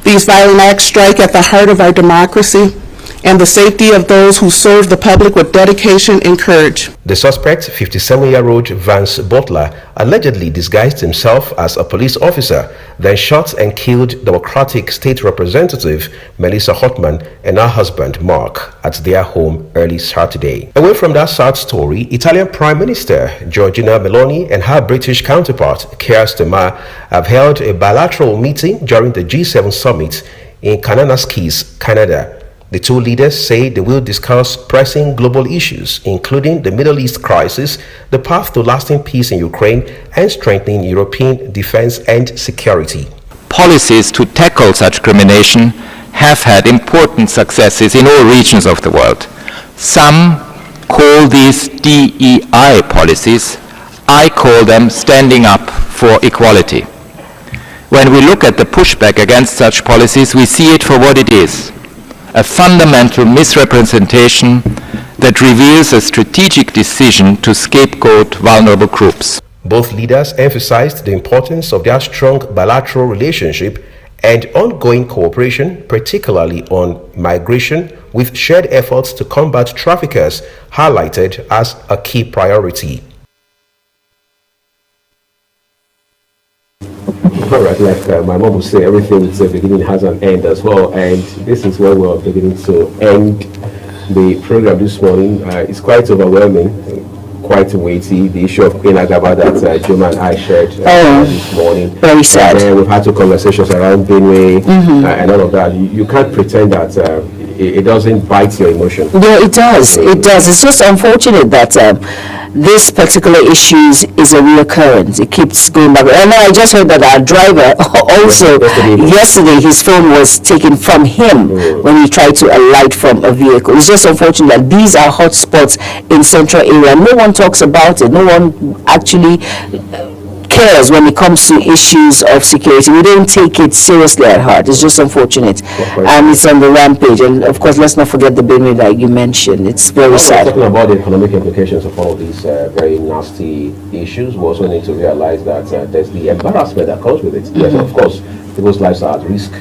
These violent acts strike at the heart of our democracy and the safety of those who serve the public with dedication and courage. The suspect, 57-year-old Vance Butler, allegedly disguised himself as a police officer, then shot and killed Democratic State Representative Melissa Hotman and her husband Mark at their home early Saturday. Away from that sad story, Italian Prime Minister Giorgia Meloni and her British counterpart Keir Starmer have held a bilateral meeting during the G7 summit in Kananaskis, Canada. The two leaders say they will discuss pressing global issues, including the Middle East crisis, the path to lasting peace in Ukraine, and strengthening European defense and security. Policies to tackle such discrimination have had important successes in all regions of the world. Some call these DEI policies. I call them standing up for equality. When we look at the pushback against such policies, we see it for what it is: a fundamental misrepresentation that reveals a strategic decision to scapegoat vulnerable groups. Both leaders emphasized the importance of their strong bilateral relationship and ongoing cooperation, particularly on migration, with shared efforts to combat traffickers highlighted as a key priority. All right, like my mom would say, everything with a beginning has an end as well, and this is where we're beginning to end the program this morning. It's quite overwhelming, quite weighty, the issue of Queen Agaba that Juma and I shared this morning. Very sad. And we've had two conversations around Benue and all of that. You can't pretend that it doesn't bite your emotion. Yeah, it does. It does. It's just unfortunate that this particular issue is a reoccurrence. It keeps going back. And I just heard that our driver also, yesterday, his phone was taken from him when he tried to alight from a vehicle. It's just unfortunate that these are hot spots in central area. No one talks about it. No one actually cares when it comes to issues of security. We don't take it seriously at heart. It's just unfortunate. And it's on the rampage. And of course, let's not forget the Benue that you mentioned. It's very sad. Talking about the economic implications of all of these very nasty issues, we also need to realize that there's the embarrassment that comes with it. Yes, of course, people's lives are at risk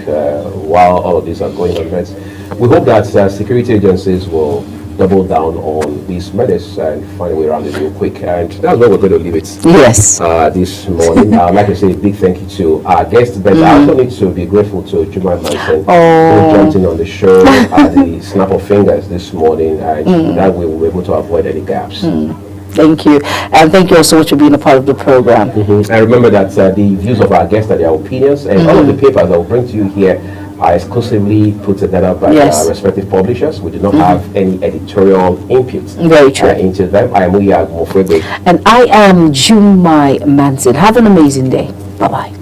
while all of these are going on. But we hope that security agencies will double down on these measures and find a way around it real quick. And that's where we're going to leave it. Yes. This morning. I'd like to say a big thank you to our guests, but I also need to be grateful to Juma Manson who jumped in on the show at the snap of fingers this morning, and that way we were able to avoid any gaps. Thank you. And thank you all so much for being a part of the program. And remember that the views of our guests are their opinions, and all of the papers that we'll bring to you here are exclusively put together by our respective publishers. We do not have any editorial input into them. I am Uyag Mofwebe. And I am Jumai Manson. Have an amazing day. Bye-bye.